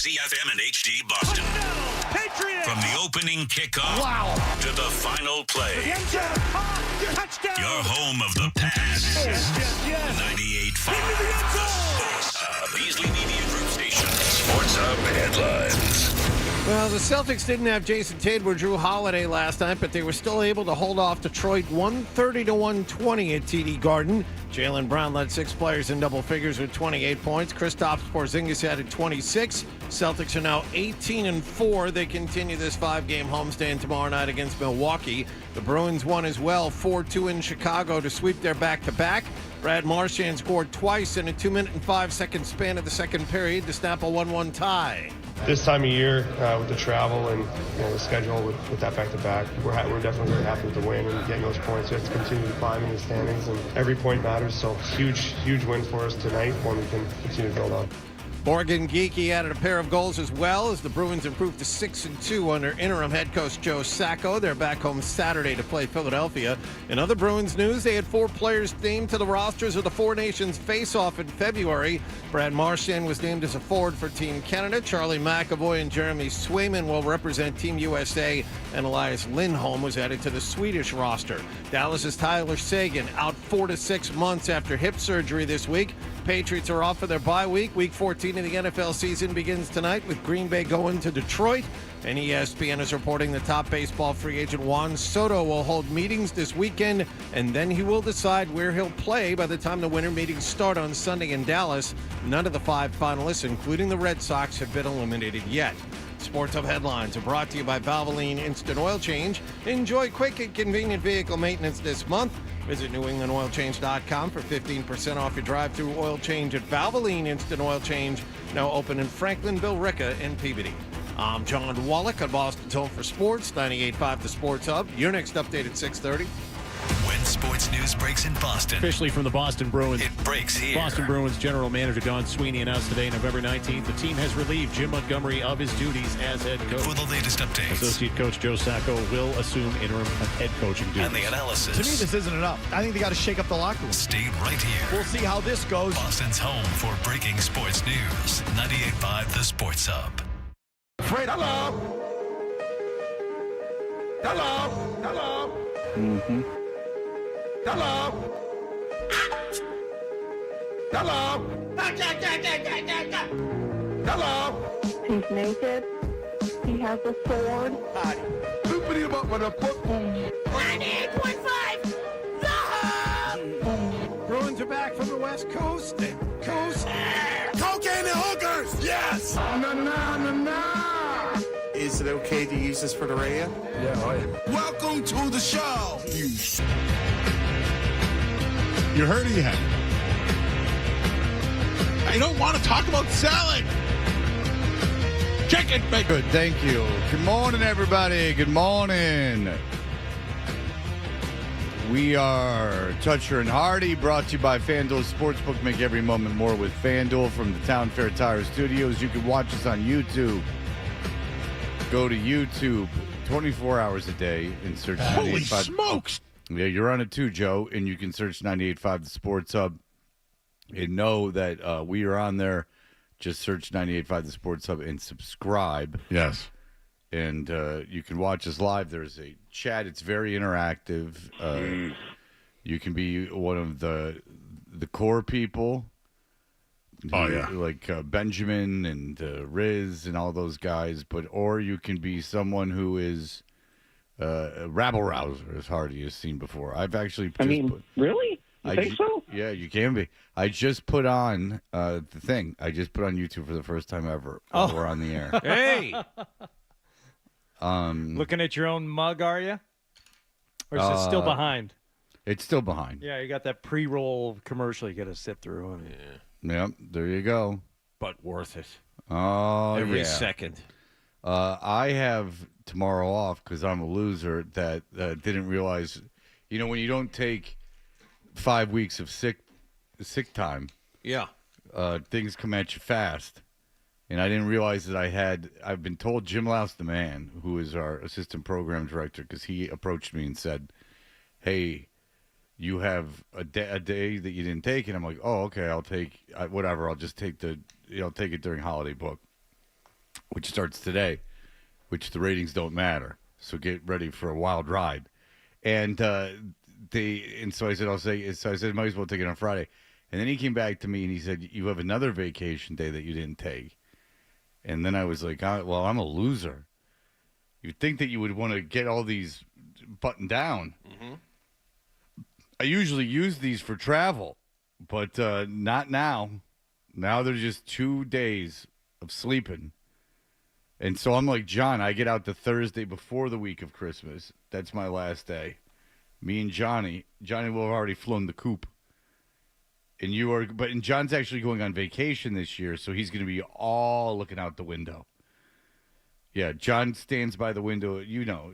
WZFM and HD Boston. Patriots! From the opening kickoff to the final play. Touchdown! Your home of the pass. Yes. 98.5. Beasley Media Group Station. Sports Hub headlines. Well, the Celtics didn't have Jason Tatum or Drew Holiday last night, but they were still able to hold off Detroit 130-120 at TD Garden. Jaylen Brown led 6 players in double figures with 28 points. Kristaps Porzingis added 26. Celtics are now 18-4. They continue this 5-game homestand tomorrow night against Milwaukee. The Bruins won as well, 4-2 in Chicago to sweep their back-to-back. Brad Marchand scored twice in a 2-minute and 5-second span of the second period to snap a 1-1 tie. This time of year, with the travel and the schedule with that back-to-back, we're definitely very happy with the win and getting those points. We have to continue to climb in the standings, and every point matters. So huge win for us tonight, one we can continue to build on. Morgan Geekie added a pair of goals as well as the Bruins improved to 6-2 under interim head coach Joe Sacco. They're back home Saturday to play Philadelphia. In other Bruins news, they had 4 players named to the rosters of the Four Nations face-off in February. Brad Marchand was named as a forward for Team Canada. Charlie McAvoy and Jeremy Swayman will represent Team USA, and Elias Lindholm was added to the Swedish roster. Dallas's Tyler Seguin out 4 to 6 months after hip surgery this week. Patriots are off for their bye week. Week 14 of the NFL season begins tonight with Green Bay going to Detroit. And ESPN is reporting the top baseball free agent Juan Soto will hold meetings this weekend, and then he will decide where he'll play by the time the winter meetings start on Sunday in Dallas. None of the 5 finalists, including the Red Sox, have been eliminated yet. Sports Hub headlines are brought to you by Valvoline Instant Oil Change. Enjoy quick and convenient vehicle maintenance this month. Visit NewEnglandOilChange.com for 15% off your drive-through oil change at Valvoline Instant Oil Change, now open in Franklin, Billerica, and Peabody. I'm John Wallach on Boston's Home for Sports, 98.5 The Sports Hub. Your next update at 6:30. When sports news breaks in Boston, Officially from the Boston Bruins. it breaks here. Boston Bruins general manager Don Sweeney announced today, November 19th, the team has relieved Jim Montgomery of his duties as head coach. For the latest updates Associate coach Joe Sacco will assume interim head coaching duties. and the analysis, To me, this isn't enough. I think they got to shake up the locker room. stay right here. We'll see how this goes. Boston's home for breaking sports news. 98.5 The Sports Hub. Fred, hello. Hello. Hello. Mm-hmm. Hello. Hello. Hello. He's naked. He has a sword. Open him up with a football. 98.5 The Hub! Bruins are back from the West Coast. Cocaine and hookers. Yes. Na na na na. Is it okay to use this for the radio? Welcome to the show. You heard it yet? I don't want to talk about salad. Chicken bacon. Good, thank you. Good morning, everybody. Good morning. We are Toucher and Hardy, brought to you by FanDuel Sportsbook. Make every moment more with FanDuel from the Town Fair Tire Studios. You can watch us on YouTube. Go to YouTube 24 hours a day and search Holy 98.5. smokes! Yeah, you're on it too, Joe, and you can search 98.5 The Sports Hub and know that we are on there. Just search 98.5 The Sports Hub and subscribe. Yes. And you can watch us live. There's a chat. It's very interactive. You can be one of the core people. Oh, yeah. Like Benjamin and Riz and all those guys. Or you can be someone who is a rabble-rouser, as Hardy has seen before. I've actually Really? You think so? Yeah, you can be. I just put on the thing. I just put on YouTube for the first time ever. We're on the air. Hey! Looking at your own mug, are you? Or is it still behind? It's still behind. Yeah, you got that pre-roll commercial you got to sit through. And... Yep, there you go. But worth it. Oh, Every yeah. second. I have tomorrow off because I'm a loser that didn't realize, when you don't take 5 weeks of sick time, Yeah. things come at you fast. And I didn't realize that I've been told Jim Louse, the man, who is our assistant program director, because he approached me and said, hey, you have a day that you didn't take. And I'm like, oh, okay, I'll take whatever. I'll just take take it during holiday book. which starts today, which the ratings don't matter. So get ready for a wild ride. And so I said, might as well take it on Friday. And then he came back to me and he said, you have another vacation day that you didn't take. And then I was like, well, I'm a loser. You'd think that you would want to get all these buttoned down. Mm-hmm. I usually use these for travel, but not now. Now they're just 2 days of sleeping. And so I'm like, John, I get out the Thursday before the week of Christmas. That's my last day. Me and Johnny will have already flown the coop. And John's actually going on vacation this year, so he's going to be all looking out the window. Yeah, John stands by the window.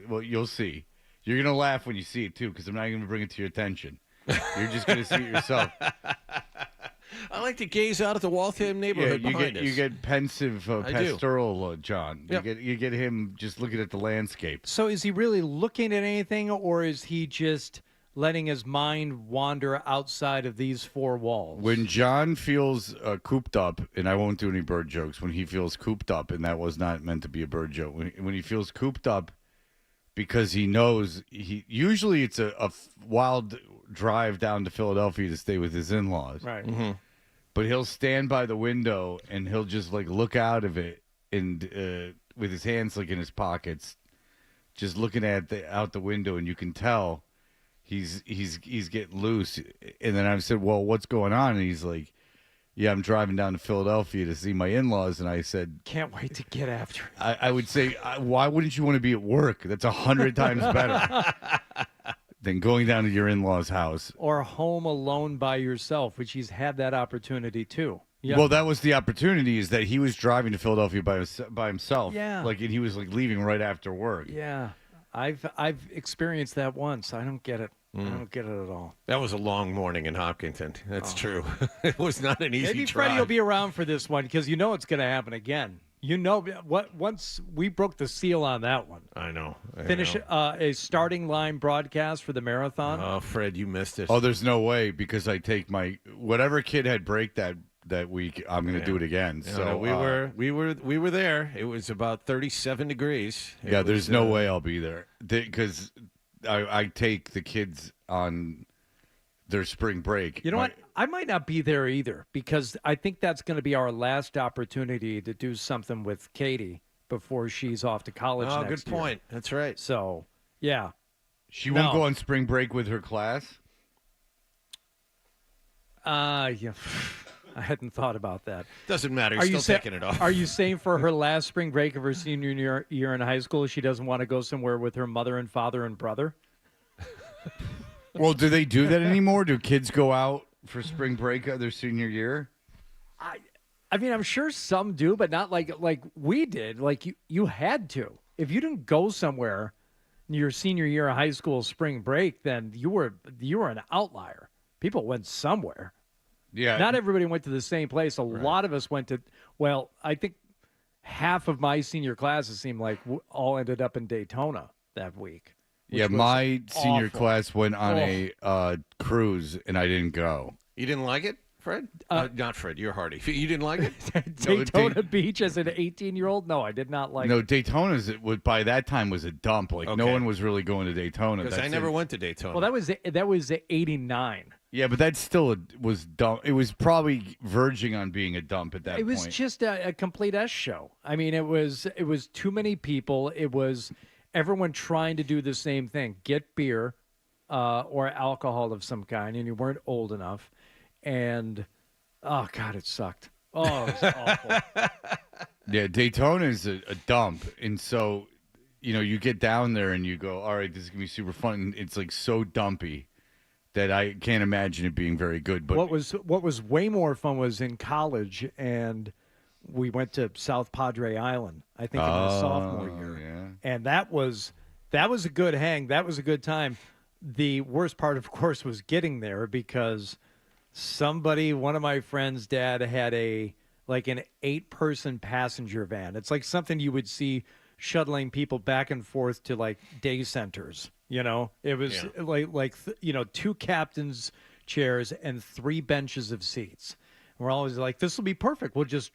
Well, you'll see. You're going to laugh when you see it, too, because I'm not going to bring it to your attention. You're just going to see it yourself. I like to gaze out at the Waltham neighborhood behind us. You get pensive, pastoral John. Yep. You get him just looking at the landscape. So is he really looking at anything, or is he just letting his mind wander outside of these four walls? When John feels cooped up, and I won't do any bird jokes, when he feels cooped up, and that was not meant to be a bird joke, when he feels cooped up because he knows, usually it's a wild drive down to Philadelphia to stay with his in-laws. Right. Mm-hmm. But he'll stand by the window and he'll just like look out of it and with his hands like in his pockets, just looking at out the window, and you can tell he's getting loose. And then I said, well, what's going on? And he's like, yeah, I'm driving down to Philadelphia to see my in-laws. And I said, can't wait to get after it. I would say, why wouldn't you want to be at work? That's 100 times better than going down to your in-laws' house. Or home alone by yourself, which he's had that opportunity too. Yeah. Well, that was the opportunity, is that he was driving to Philadelphia by himself. Yeah. And he was like leaving right after work. Yeah. I've experienced that once. I don't get it. I don't get it at all. That was a long morning in Hopkinton. That's true. It was not an easy Maybe drive. Freddie will be around for this one, because it's going to happen again. Once we broke the seal on that one. I know. Finish a starting line broadcast for the marathon. Oh, Fred, you missed it. Oh, there's no way, because I take whatever kid had break that week, I'm going to do it again. Yeah, so no, we were there. It was about 37 degrees. There's no way I'll be there, because I take the kids on their spring break. You know what? I might not be there either, because I think that's going to be our last opportunity to do something with Katie before she's off to college next good point. year. That's right. So, yeah. She won't go on spring break with her class? Yeah. I hadn't thought about that. Doesn't matter. You're still taking it off. Are you saying for her last spring break of her senior year in high school, she doesn't want to go somewhere with her mother and father and brother? Well, do they do that anymore? Do kids go out for spring break their senior year? I mean, I'm sure some do, but not like we did. Like you had to. If you didn't go somewhere in your senior year of high school spring break, then you were an outlier. People went somewhere. Yeah. Not everybody went to the same place. A lot of us went to, well, I think half of my senior classes seemed like all ended up in Daytona that week. Yeah, my senior class went on a cruise, and I didn't go. You didn't like it, Fred? Not Fred. You're Hardy. You didn't like it? Daytona Beach as an 18-year-old? No, I did not like it. No, Daytona's by that time was a dump. No one was really going to Daytona. Because I never went to Daytona. Well, that was 89. Yeah, but that still was dumb. It was probably verging on being a dump at that point. It was just a complete S show. I mean, it was too many people. It was everyone trying to do the same thing, get beer or alcohol of some kind, and you weren't old enough. And, oh, God, it sucked. Oh, it was awful. Yeah, Daytona is a dump. And so, you get down there and you go, all right, this is going to be super fun. And it's like so dumpy that I can't imagine it being very good. But what was way more fun was in college, and we went to South Padre Island, I think, in my sophomore year. Yeah. And that was a good hang. That was a good time. The worst part, of course, was getting there, because one of my friends' dad had an 8-person passenger van. It's like something you would see shuttling people back and forth to like day centers. It was like 2 captain's chairs and 3 benches of seats. We're always like, this will be perfect. We'll just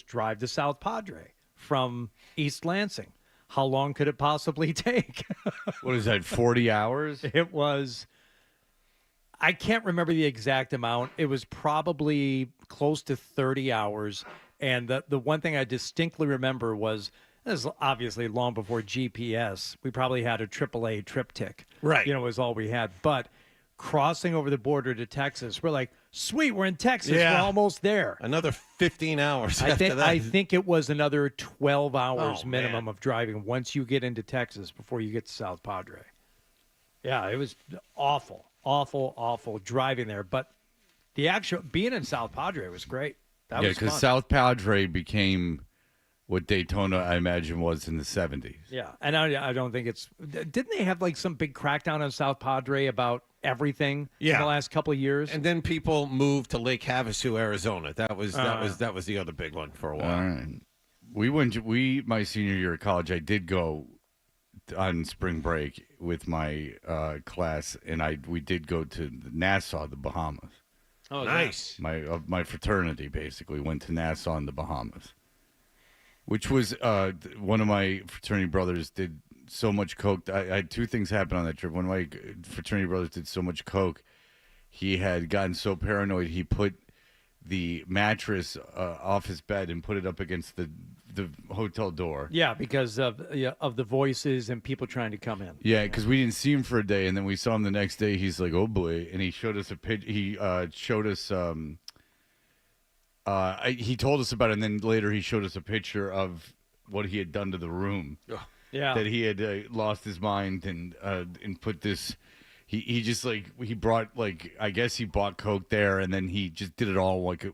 drive to South Padre from East Lansing. How long could it possibly take? What is that, 40 hours? It was, I can't remember the exact amount. It was probably close to 30 hours. And the one thing I distinctly remember was, this is obviously long before GPS. We probably had a AAA triptych. Right. You know, was all we had. But crossing over the border to Texas, we're like, sweet, we're in Texas. Yeah. We're almost there. Another 15 hours I after think, that. I think it was another 12 hours Oh, minimum man. of driving once you get into Texas before you get to South Padre. Yeah, it was awful, awful, awful driving there. But the actual being in South Padre was great. That Yeah, was because fun. South Padre became what Daytona, I imagine, was in the 70s. Yeah, and I don't think it's. Didn't they have like some big crackdown on South Padre about everything in the last couple of years? And then people moved to Lake Havasu, Arizona. That was the other big one for a while. All right. My senior year of college, I did go on spring break with my class, and we did go to Nassau, the Bahamas. Oh, nice. My fraternity basically went to Nassau in the Bahamas, which was one of my fraternity brothers did so much coke. I had two things happen on that trip. One of my fraternity brothers did so much coke, he had gotten so paranoid he put the mattress off his bed and put it up against the hotel door. Yeah, because of the voices and people trying to come in. Yeah, because we didn't see him for a day, and then we saw him the next day. He's like, "Oh boy!" And he showed us a picture. He showed us. He told us about it, and then later he showed us a picture of what he had done to the room. Yeah, that he had lost his mind and put this. He just he brought I guess he bought coke there, and then he just did it all like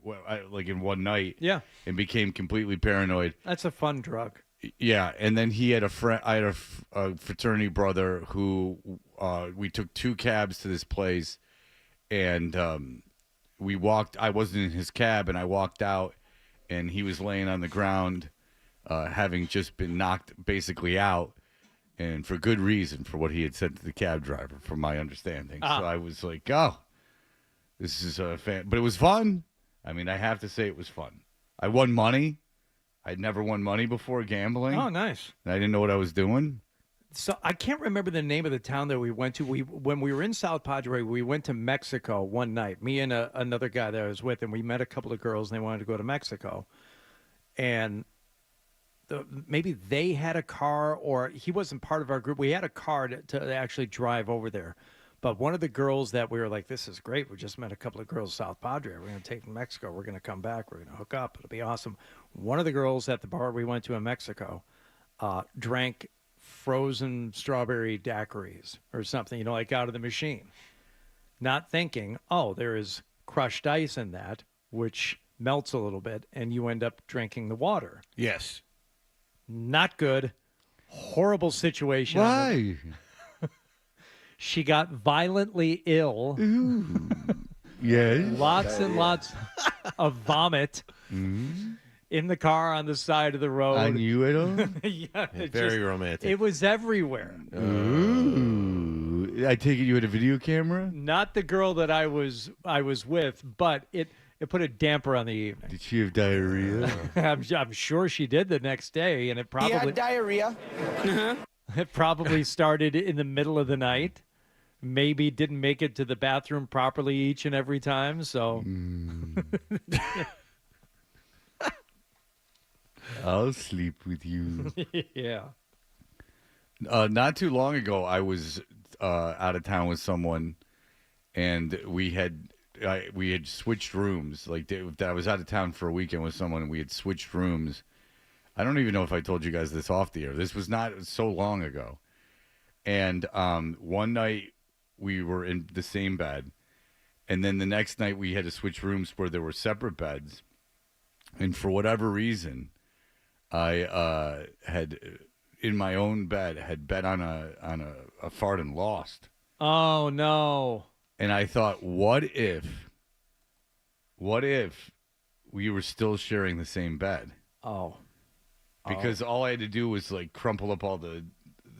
in one night. Yeah, and became completely paranoid. That's a fun drug. Yeah, and then he had a friend. I had a fraternity brother who we took two cabs to this place, and we walked. I wasn't in his cab, and I walked out, and he was laying on the ground, having just been knocked basically out. And for good reason, for what he had said to the cab driver, from my understanding. So I was like, oh, this is a fan. But it was fun. I mean, I have to say it was fun. I won money. I'd never won money before gambling. Oh, nice. And I didn't know what I was doing. So I can't remember the name of the town that we went to. When we were in South Padre, we went to Mexico one night. Me and another guy that I was with, and we met a couple of girls, and they wanted to go to Mexico. And maybe they had a car, or he wasn't part of our group. We had a car to actually drive over there. But one of the girls that we were like, this is great. We just met a couple of girls South Padre. We're going to take them to Mexico. We're going to come back. We're going to hook up. It'll be awesome. One of the girls at the bar we went to in Mexico drank frozen strawberry daiquiris or something, like out of the machine. Not thinking, oh, there is crushed ice in that, which melts a little bit, and you end up drinking the water. Yes. Not good. Horrible situation. Why? She got violently ill. Yes. Lots and lots of vomit in the car on the side of the road. On you at all? Yeah, Very romantic. It was everywhere. Ooh. I take it you had a video camera? Not the girl that I was with, but it put a damper on the evening. Did she have diarrhea? I'm sure she did the next day, and it probably He had diarrhea. It probably started in the middle of the night. Maybe didn't make it to the bathroom properly each and every time. So I'll sleep with you. yeah. Not too long ago, I was out of town with someone, and we had switched rooms. I was out of town for a weekend with someone, and we had switched rooms. I don't even know if I told you guys this off the air. This was not so long ago. And one night we were in the same bed, and then the next night we had to switch rooms where there were separate beds. And for whatever reason, I had in my own bed had bet on a fart and lost. Oh no. And I thought, what if we were still sharing the same bed? Oh. Because all I had to do was crumple up all the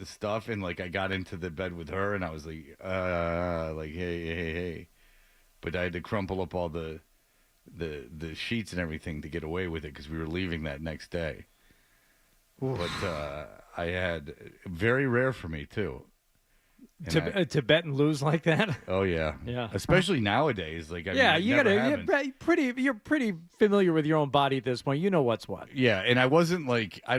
stuff, and I got into the bed with her, and I was hey. But I had to crumple up all the sheets and everything to get away with it because we were leaving that next day. but I had very rare for me too. To bet and lose like that. Oh yeah, yeah. Especially nowadays, like you're pretty familiar with your own body at this point. You know what's what. Yeah, and I wasn't like I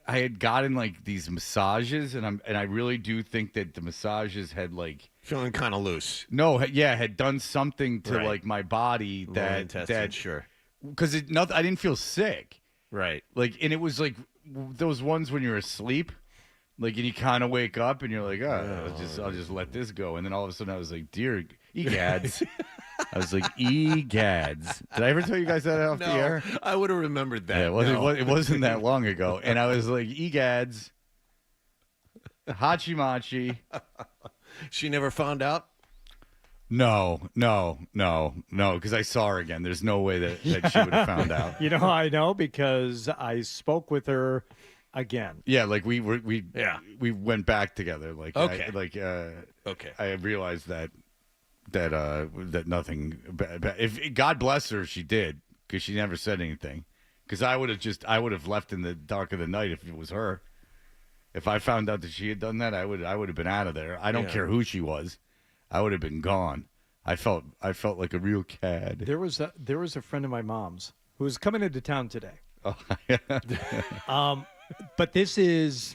had gotten like these massages, and I really do think that the massages had like feeling kind of loose. No, had done something to Right. like my body that sure, because I didn't feel sick. Right. Like, and it was like those ones when you're asleep. Like, and you kind of wake up and you're like, I'll just let this go. And then all of a sudden I was like, dear egads. I was like, egads. Did I ever tell you guys that off the air? I would have remembered that. Yeah, it wasn't that long ago. And I was like, egads. Hachi-machi. She never found out? No, because I saw her again. There's no way that she would have found out. You know how I know? Because I spoke with her again. Yeah, like we went back together. Like okay. I realized that nothing. If God bless her, she did, because she never said anything. Because I would have left in the dark of the night if it was her. If I found out that she had done that, I would have been out of there. I don't care who she was. I would have been gone. I felt like a real cad. There was a friend of my mom's who was coming into town today. Oh, yeah. But this is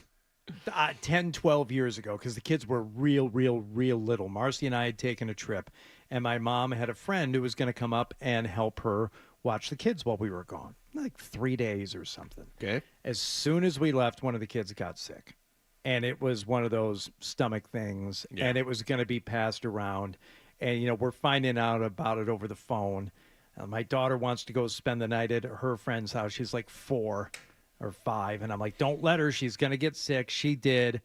10, 12 years ago, because the kids were real little. Marcy and I had taken a trip, and my mom had a friend who was going to come up and help her watch the kids while we were gone, like 3 days or something. Okay. As soon as we left, one of the kids got sick, and it was one of those stomach things, and it was going to be passed around, and we're finding out about it over the phone. My daughter wants to go spend the night at her friend's house. She's like 4 or 5, and I'm like, don't let her. She's going to get sick. She did,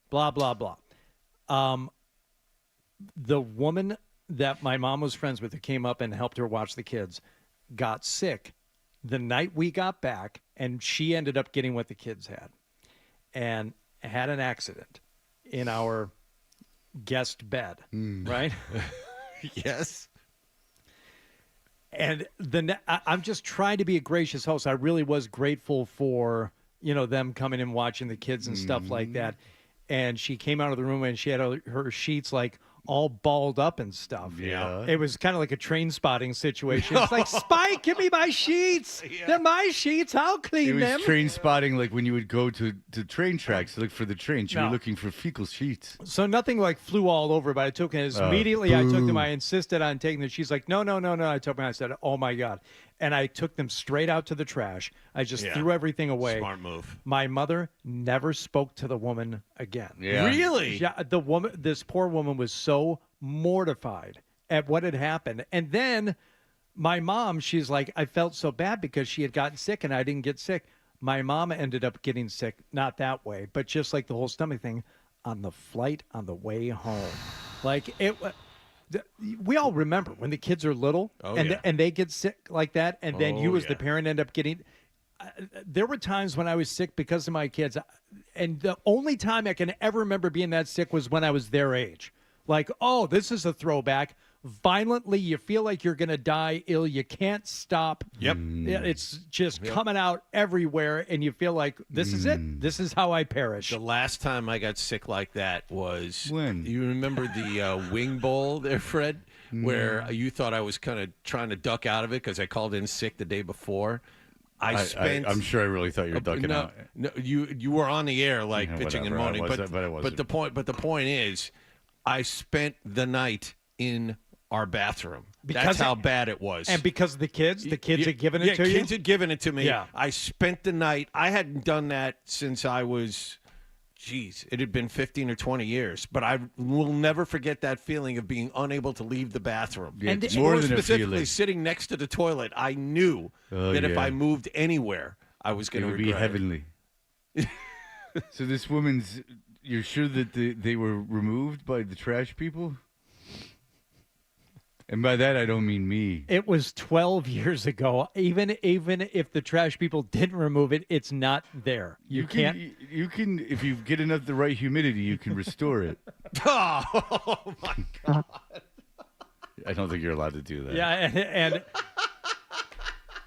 blah, blah, blah. The woman that my mom was friends with, who came up and helped her watch the kids, got sick the night we got back, and she ended up getting what the kids had and had an accident in our guest bed, right? Yes. And I'm just trying to be a gracious host. I really was grateful for, them coming and watching the kids and stuff like that. And she came out of the room and she had her sheets like all balled up and stuff. Yeah. It was kind of like a train spotting situation. It's like, Spike, give me my sheets. Yeah. They're my sheets. I'll clean them. It was train spotting, like when you would go to train tracks to look for the trains. You were looking for fecal sheets. So nothing like flew all over, but I took it immediately. I took them. I insisted on taking them. She's like, no. I took them. I said, oh my God. And I took them straight out to the trash. I just threw everything away. Smart move. My mother never spoke to the woman again. Yeah. Really? Yeah. This poor woman was so mortified at what had happened. And then my mom, she's like, I felt so bad because she had gotten sick and I didn't get sick. My mom ended up getting sick, not that way, but just like the whole stomach thing on the flight on the way home. Like we all remember when the kids are little and they get sick like that, and then you as the parent end up getting. There were times when I was sick because of my kids, and the only time I can ever remember being that sick was when I was their age. Like, oh, this is a throwback. Violently, you feel like you're going to die ill. You can't stop. Yep. It's just coming out everywhere, and you feel like this is it. This is how I perish. The last time I got sick like that was when? You remember the wing bowl there, Fred, where you thought I was kind of trying to duck out of it because I called in sick the day before. I'm sure I really thought you were ducking out. No, you were on the air like bitching and moaning, but the point is, I spent the night in our bathroom. That's how bad it was. And because of the kids had given it to you? Yeah, kids had given it to me. Yeah. I spent the night. I hadn't done that since I was, it had been 15 or 20 years. But I will never forget that feeling of being unable to leave the bathroom. Yeah, and more more than specifically, sitting next to the toilet, I knew that if I moved anywhere, I was going to regret be heavenly. So this woman's, you're sure that they were removed by the trash people? And by that, I don't mean me. It was 12 years ago. Even if the trash people didn't remove it, it's not there. You can't. You can, if you get enough the right humidity, you can restore it. Oh, my God. I don't think you're allowed to do that. Yeah, and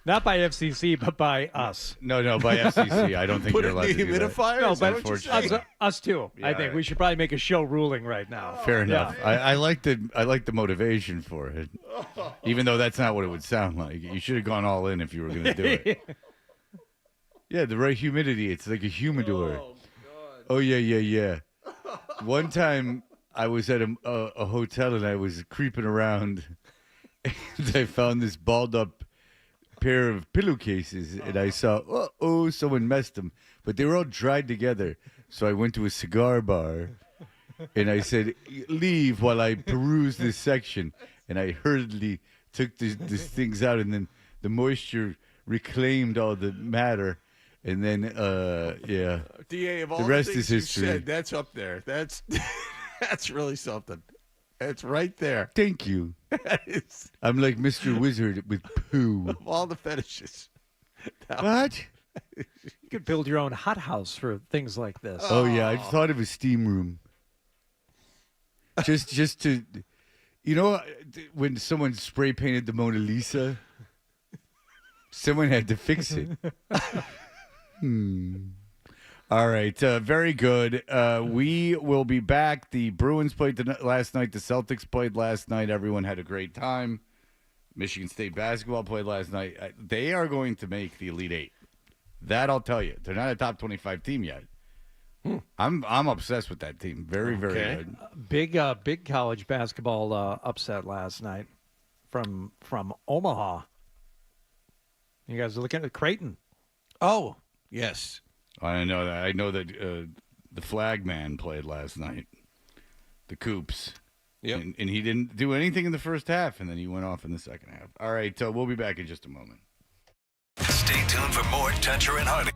Not by FCC, but by us. No, by FCC. I don't think Put you're it allowed in to the do that. humidifier? No, Is that but what you're saying? us too. Yeah, I think right. we should probably make a show ruling right now. Fair enough. I like the motivation for it, even though that's not what it would sound like. You should have gone all in if you were going to do it. Yeah, the right humidity. It's like a humidor. Oh yeah. One time I was at a hotel and I was creeping around, and I found this balled up pair of pillowcases, and I saw, someone messed them, but they were all dried together. So I went to a cigar bar, and I said, leave while I peruse this section. And I hurriedly took these things out, and then the moisture reclaimed all the matter. And then, DA, of all the rest things is history. You said, that's up there. That's really something. It's right there. Thank you. That is, I'm like Mr. Wizard with poo. of all the fetishes. What? You could build your own hothouse for things like this. Oh yeah, I thought of a steam room. Just to, when someone spray painted the Mona Lisa, someone had to fix it. All right, very good. We will be back. The Bruins played last night. The Celtics played last night. Everyone had a great time. Michigan State basketball played last night. They are going to make the Elite Eight. That I'll tell you. They're not a top 25 team yet. I'm obsessed with that team. Very good. Big college basketball upset last night from Omaha. You guys are looking at Creighton. Oh, yes. I know that. I know that the flag man played last night. The Coops. Yep. And he didn't do anything in the first half, and then he went off in the second half. All right, we'll be back in just a moment. Stay tuned for more Toucher and Hardy.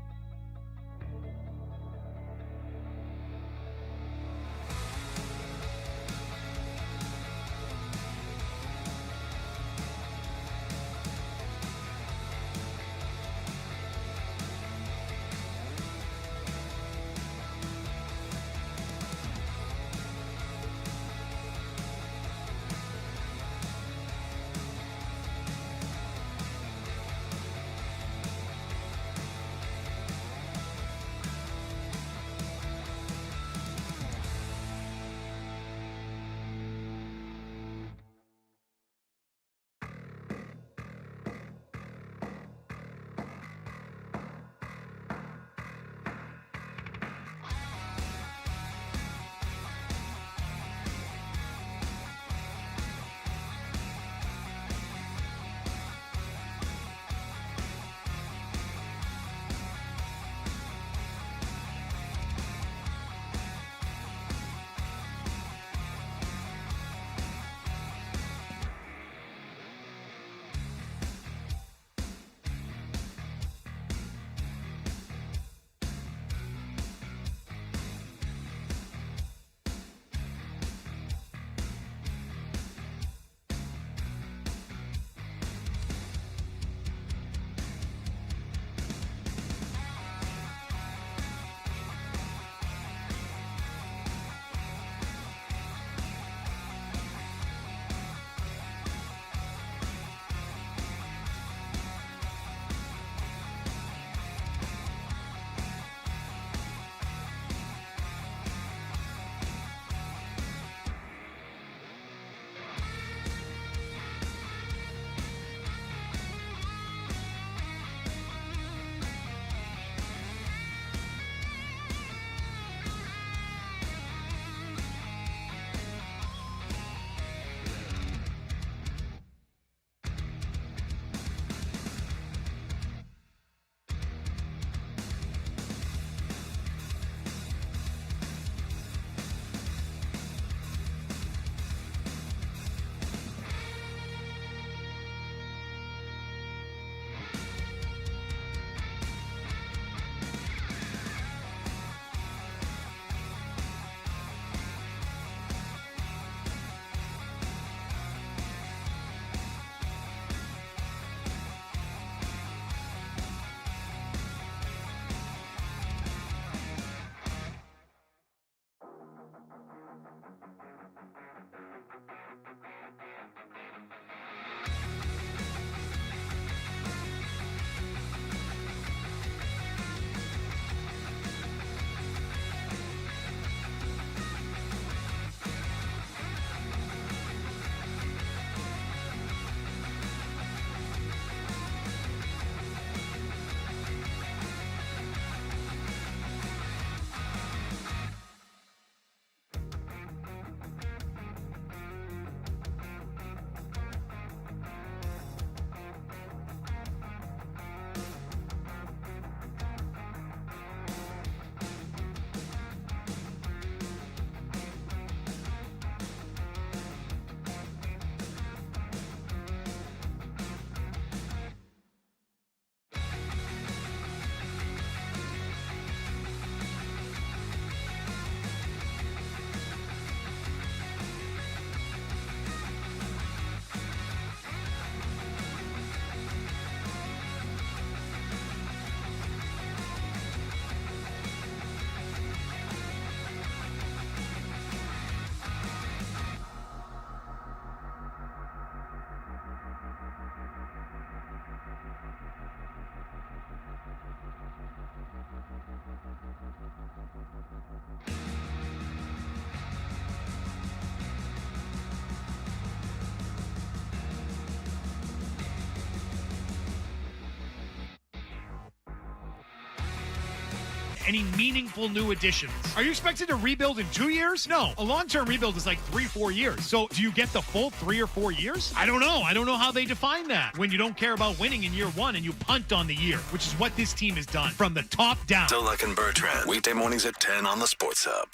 any meaningful new additions. Are you expected to rebuild in 2 years? No. A long-term rebuild is like 3-4 years. So do you get the full 3 or 4 years? I don't know. I don't know how they define that. When you don't care about winning in year one and you punt on the year, which is what this team has done from the top down. Celtics and Bertrand, weekday mornings at 10 on the Sports Hub.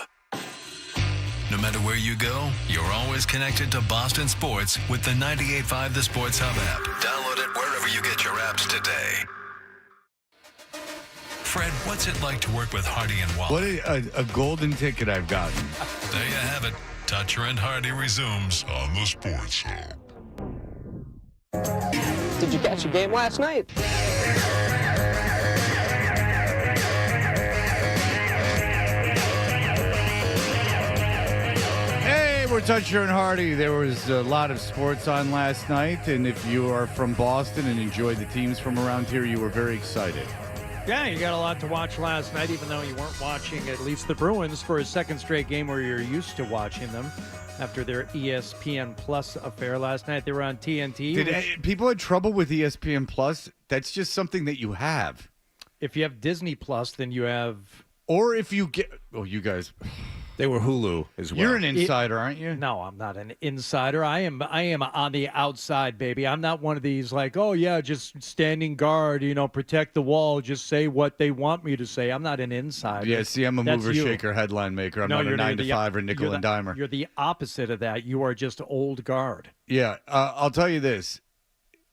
No matter where you go, you're always connected to Boston sports with the 98.5 The Sports Hub app. Download it wherever you get your apps today. Fred, what's it like to work with Hardy and Wally? What a golden ticket I've gotten. There you have it. Toucher and Hardy resumes on the Sports Hub. Did you catch a game last night? Hey, we're Toucher and Hardy. There was a lot of sports on last night, and if you are from Boston and enjoy the teams from around here, you were very excited. Yeah, you got a lot to watch last night, even though you weren't watching at least the Bruins for a second straight game where you're used to watching them after their ESPN Plus affair last night. They were on TNT. Did people had trouble with ESPN Plus? That's just something that you have. If you have Disney Plus, then you have... Or if you get... Oh, you guys... They were Hulu as well. You're an insider, aren't you? No, I'm not an insider. I am on the outside, baby. I'm not one of these like, oh, yeah, just standing guard, protect the wall, just say what they want me to say. I'm not an insider. Yeah, see, I'm a mover, shaker, headline maker. I'm not a 9 to 5 or nickel and dimer. You're the opposite of that. You are just old guard. Yeah, I'll tell you this.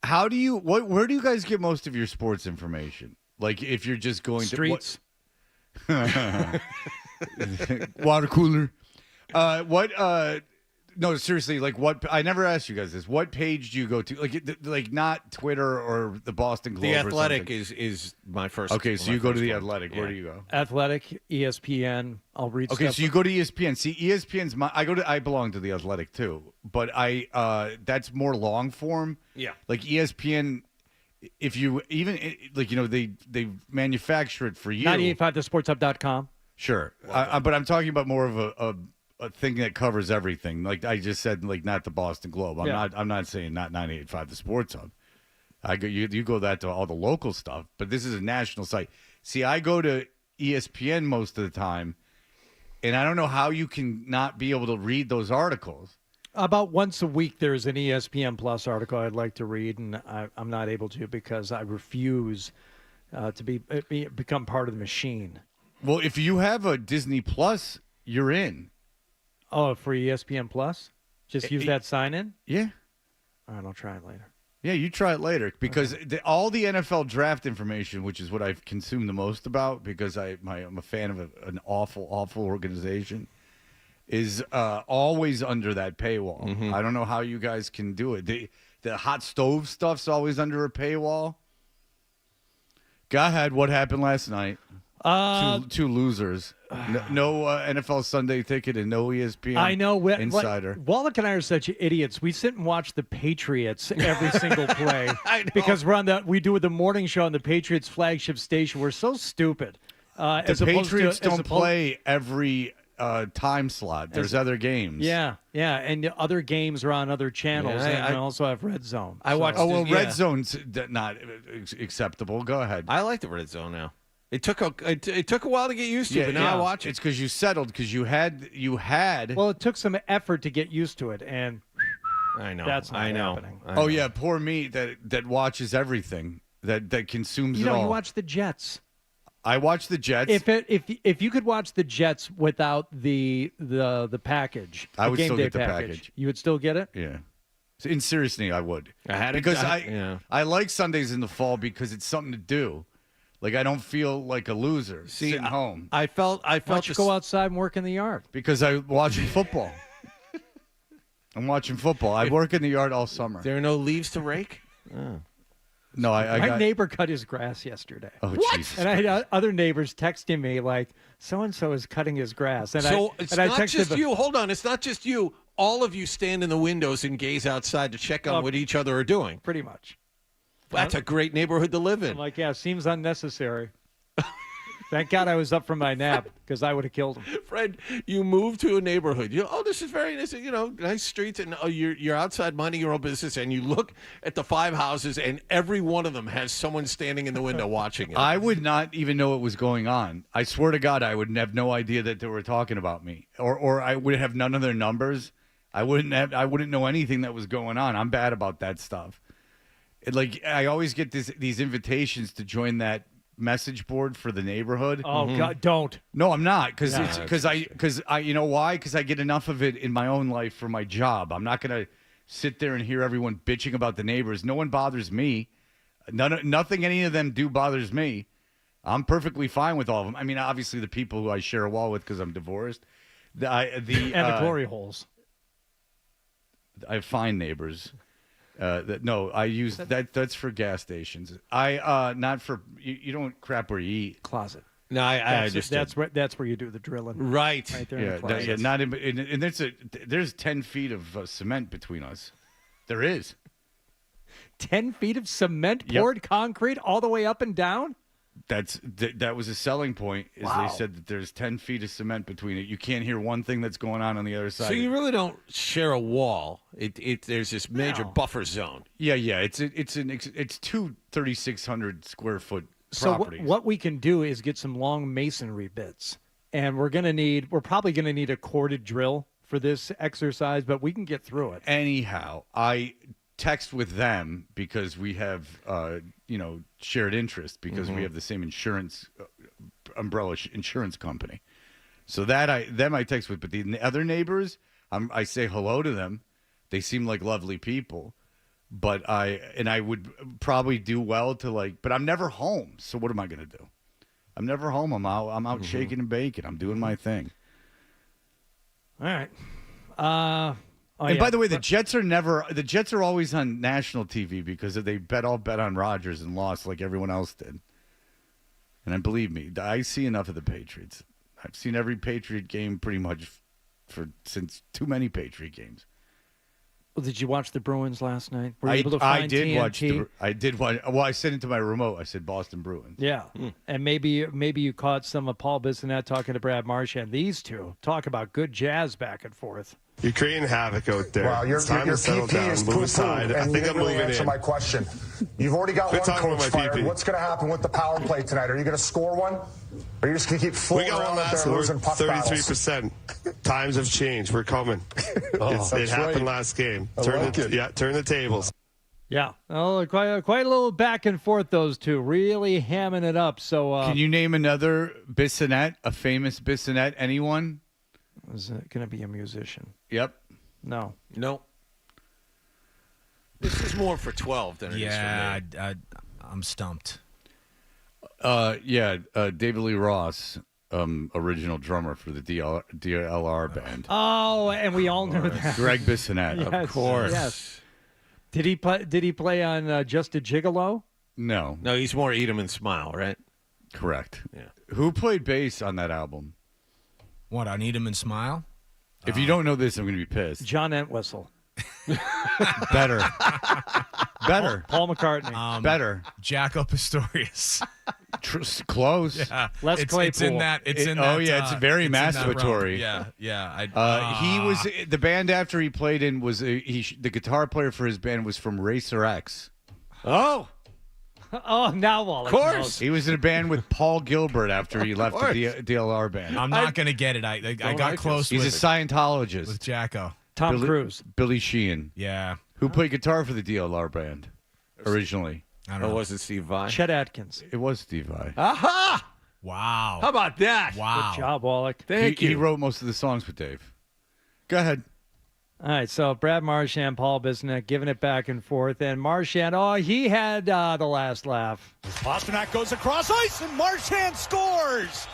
Where do you guys get most of your sports information? Like, if you're just going Streets. Water cooler. No, seriously, like what? I never asked you guys this. What page do you go to? Like not Twitter or the Boston Globe. The Athletic is my first. Okay, so you go to the Athletic. Yeah. Where do you go? Athletic, ESPN. I'll read. Okay, stuff. so you go to ESPN. See, ESPN's I belong to the Athletic too, but that's more long form. Yeah, like ESPN. If you even they manufacture it for you. 98.5thesportshub.com. Sure, but I'm talking about more of a thing that covers everything. Like I just said, like not the Boston Globe. I'm not saying not 98.5 the Sports Hub. You go that to all the local stuff, but this is a national site. See, I go to ESPN most of the time, and I don't know how you can not be able to read those articles. About once a week, there's an ESPN Plus article I'd like to read, and I'm not able to because I refuse to become part of the machine. Well, if you have a Disney Plus, you're in. Oh, for ESPN Plus? Just use that sign-in? Yeah. All right, I'll try it later. Yeah, you try it later because all the NFL draft information, which is what I've consumed the most about because I'm a fan of an awful, awful organization, is always under that paywall. Mm-hmm. I don't know how you guys can do it. The hot stove stuff's always under a paywall. Go ahead. What happened last night? Two losers. No NFL Sunday ticket and no ESPN. I know. Insider. Wallach and I are such idiots. We sit and watch the Patriots every single play because we do the morning show on the Patriots flagship station. We're so stupid. The Patriots don't play every time slot. There's other games. Yeah, and the other games are on other channels, and I also have Red Zone. Red Zone's not acceptable. Go ahead. I like the Red Zone now. It took a while to get used to, but now I watch it. It's because you settled because you had. Well, it took some effort to get used to it, and I know that's not happening. Yeah, poor me that watches everything that consumes it all. You watch the Jets. I watch the Jets. If you could watch the Jets without the package, I would still get the package. You would still get it? Yeah. In seriously, I would. I like Sundays in the fall because it's something to do. Like I don't feel like a loser sitting home. I felt. Why don't you go outside and work in the yard? Because I'm watching football. I'm watching football. I work in the yard all summer. There are no leaves to rake? Oh. No, my neighbor cut his grass yesterday. Oh, Jesus. And I had other neighbors texting me like, so-and-so is cutting his grass. And it's not just you. Hold on. It's not just you. All of you stand in the windows and gaze outside to check on what each other are doing. Pretty much. That's a great neighborhood to live in. I'm like, yeah, seems unnecessary. Thank God I was up from my nap because I would have killed him. Fred, you move to a neighborhood. This is very nice. Nice streets, and you're outside minding your own business, and you look at the 5 houses, and every one of them has someone standing in the window watching it. I would not even know what was going on. I swear to God, I would have no idea that they were talking about me, or I would have none of their numbers. I wouldn't know anything that was going on. I'm bad about that stuff. I always get these invitations to join that message board for the neighborhood. Oh God, don't. No, I'm not, because I you know why? Because I get enough of it in my own life for my job. I'm not gonna sit there and hear everyone bitching about the neighbors. No one bothers me. Nothing any of them do bothers me. I'm perfectly fine with all of them. I mean, obviously the people who I share a wall with because I'm divorced, and the glory holes. I have fine neighbors. I use that. That's for gas stations. Not for you. Don't crap where you eat. Closet. No, I just that's where you do the drilling. Right there. Yeah, in the closet. Not in. And there's 10 feet of cement between us. There is 10 feet of cement poured concrete all the way up and down. That was a selling point. They said that there's 10 feet of cement between it. You can't hear one thing that's going on the other side. So you really don't share a wall. There's this major buffer zone. Yeah. It's two 3,600 square foot properties. So what we can do is get some long masonry bits, and we're probably gonna need a corded drill for this exercise, but we can get through it. Anyhow, I text with them because we have shared interest because we have the same insurance umbrella insurance company. So I text with, but the other neighbors, I say hello to them. They seem like lovely people, but I would probably do well to but I'm never home. So what am I going to do? I'm never home. I'm out shaking and baking. I'm doing my thing. All right. By the way, the Jets are always on national TV because they all bet on Rodgers and lost like everyone else did. And believe me, I see enough of the Patriots. I've seen every Patriot game pretty much since too many Patriot games. Well, did you watch the Bruins last night? Were you able to find I did TNT? I did watch. Well, I sent it to my remote. I said Boston Bruins. Yeah, and maybe you caught some of Paul Bissonnette talking to Brad Marchand. These two talk about good jazz back and forth. You're creating havoc out there. Well, your PP is poo-poo, and you didn't really answer my question. You've already got one coach fired. What's going to happen with the power play tonight? Are you going to score one? Or are you just going to keep floating around out there losing puck 33%. Times have changed. We're coming. It happened last game. Turn the tables. Yeah, quite a little back and forth. Those two really hamming it up. So, can you name another Bissonnette, a famous Bissonnette? Anyone? Is it going to be a musician? Yep. No. This is more for 12 than it is for me. I'm stumped. David Lee Ross, original drummer for the DLR band. Oh, and we all know that. Greg Bissonnette, yes, of course. Yes. Did he play on Just a Gigolo? No, he's more Eat 'em and Smile, right? Correct. Yeah. Who played bass on that album? What, on Eat 'em and Smile? If you don't know this, I'm going to be pissed. John Entwistle. Better. Paul McCartney. Better. Jaco Pastorius. Close. Yeah. Les Claypool. It's in that. It's very masturbatory. Yeah. He was the band after he played in was the guitar player for his band was from Racer X. Oh, now Wallace of course knows. He was in a band with Paul Gilbert after he left the DLR band. I'm not going to get it. I got close. He's a Scientologist with Jacko. Tom Cruise. Billy Sheehan. Yeah. Who played guitar for the DLR band originally? I don't know. Or was it Steve Vai? Chet Atkins. It was Steve Vai. Aha! Wow. How about that? Wow. Good job, Wallach. Thank you. He wrote most of the songs with Dave. Go ahead. All right, so Brad Marchand, Paul Bissonnette giving it back and forth. And Marchand, he had the last laugh. Pastrnak goes across ice, and Marchand scores.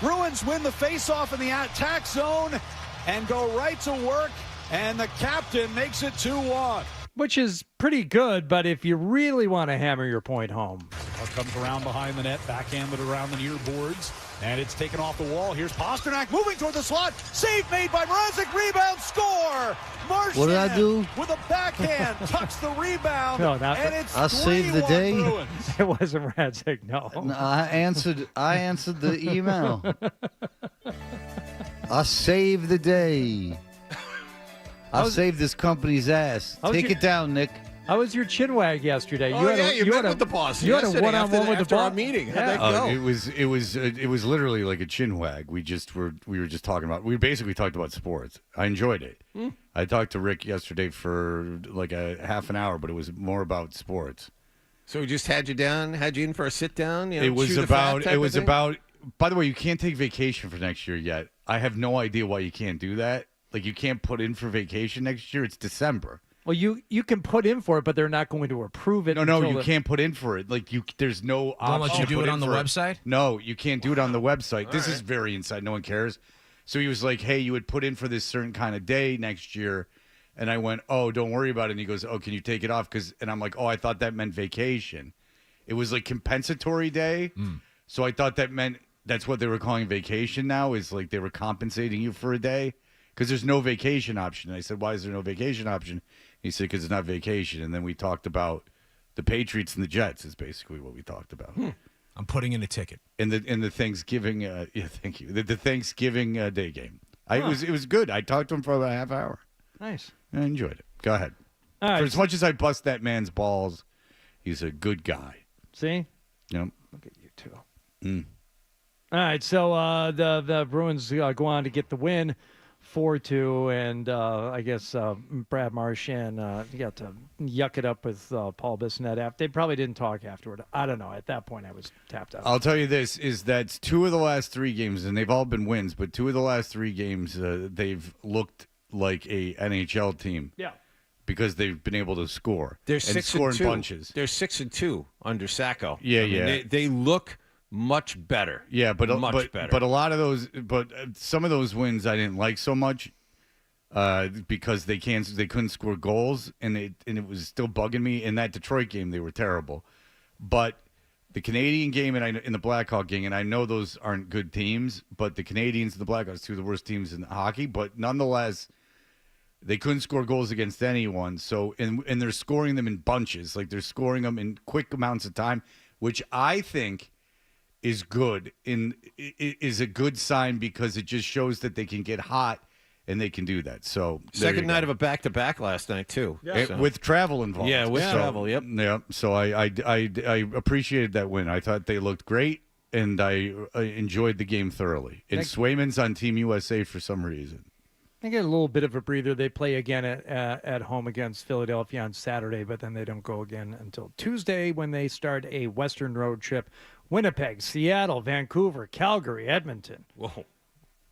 Bruins win the faceoff in the attack zone and go right to work, and the captain makes it 2-1. Which is pretty good, but if you really want to hammer your point home. Puck comes around behind the net, backhanded around the near boards, and it's taken off the wall. Here's Pasternak moving toward the slot. Save made by Mrazek. Rebound, score! Marchand What did I do? with a backhand tucks the rebound, No, and it's I saved the 3-1 day. Bruins. It wasn't Radzik, no. No, I answered the email. I saved the day. I saved this company's ass. Take it down, Nick. How was your chinwag yesterday? You met with the boss. You had a yesterday one-on-one with the after our boss meeting. How'd Yeah. that go? It was literally like a chinwag. We were just talking about. We basically talked about sports. I enjoyed it. I talked to Rick yesterday for like a half an hour, but it was more about sports. So we just had you in for a sit down. It was about. By the way, you can't take vacation for next year yet. I have no idea why you can't do that. Like you can't put in for vacation next year. It's December. Well, you can put in for it, but they're not going to approve it. No, you can't put in for it. Like there's no option. Don't let you do it on the website? No, you can't do it on the website. This is very inside. No one cares. So he was like, "Hey, you would put in for this certain kind of day next year," and I went, "Oh, don't worry about it." And he goes, "Oh, can you take it off?" And I'm like, "Oh, I thought that meant vacation." It was like compensatory day, so I thought that meant that's what they were calling vacation now. Is like they were compensating you for a day because there's no vacation option. And I said, "Why is there no vacation option?" He said, because it's not vacation. And then we talked about the Patriots and the Jets is basically what we talked about. I'm putting in a ticket. In the Thanksgiving, thank you. The Thanksgiving Day game. It was good. I talked to him for about a half hour. Nice. I enjoyed it. Go ahead. All right. For as much as I bust that man's balls, he's a good guy. See? Yep. Look at you two. All right, so the Bruins go on to get the win. 4-2, and I guess Brad Marchand got to yuck it up with Paul Bissonnette. They probably didn't talk afterward. I don't know. At that point, I was tapped out. I'll tell you this, is that 2 of the last 3 games, and they've all been wins, but 2 of the last 3 games, they've looked like a NHL team. Yeah. Because they've been able to score. They're and 6 score and in 2. bunches. They're 6-2 under Sacco. Yeah, I mean, they look much better. Yeah, but much better. But a lot of those, some of those wins I didn't like so much because they couldn't score goals, and it was still bugging me. In that Detroit game, they were terrible. But the Canadian game and in the Blackhawk game, and I know those aren't good teams, but the Canadians and the Blackhawks, 2 of the worst teams in hockey. But nonetheless, they couldn't score goals against anyone. So and they're scoring them in bunches, like they're scoring them in quick amounts of time, which I think is good. Is a good sign because it just shows that they can get hot and they can do that. So second night of a back-to-back last night too. Yeah. With travel involved. Yeah, with travel. Yep. Yeah. So I appreciated that win. I thought they looked great, and I enjoyed the game thoroughly. And Swayman's on Team USA for some reason. They get a little bit of a breather. They play again at home against Philadelphia on Saturday, but then they don't go again until Tuesday when they start a Western road trip. Winnipeg, Seattle, Vancouver, Calgary, Edmonton. Whoa.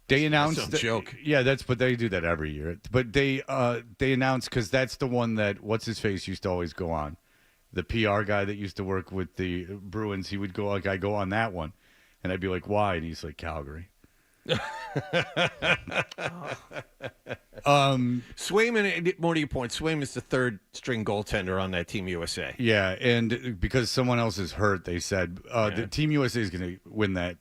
They announced that's a joke. Yeah, but they do that every year. But they announced, because that's the one that what's his face used to always go on. The PR guy that used to work with the Bruins, he would go like, I go on that one, and I'd be like, why? And he's like, Calgary. Swayman, more to your point, Swayman's the third string goaltender on that Team USA. Yeah, and because someone else is hurt, they said the Team USA is going to win that.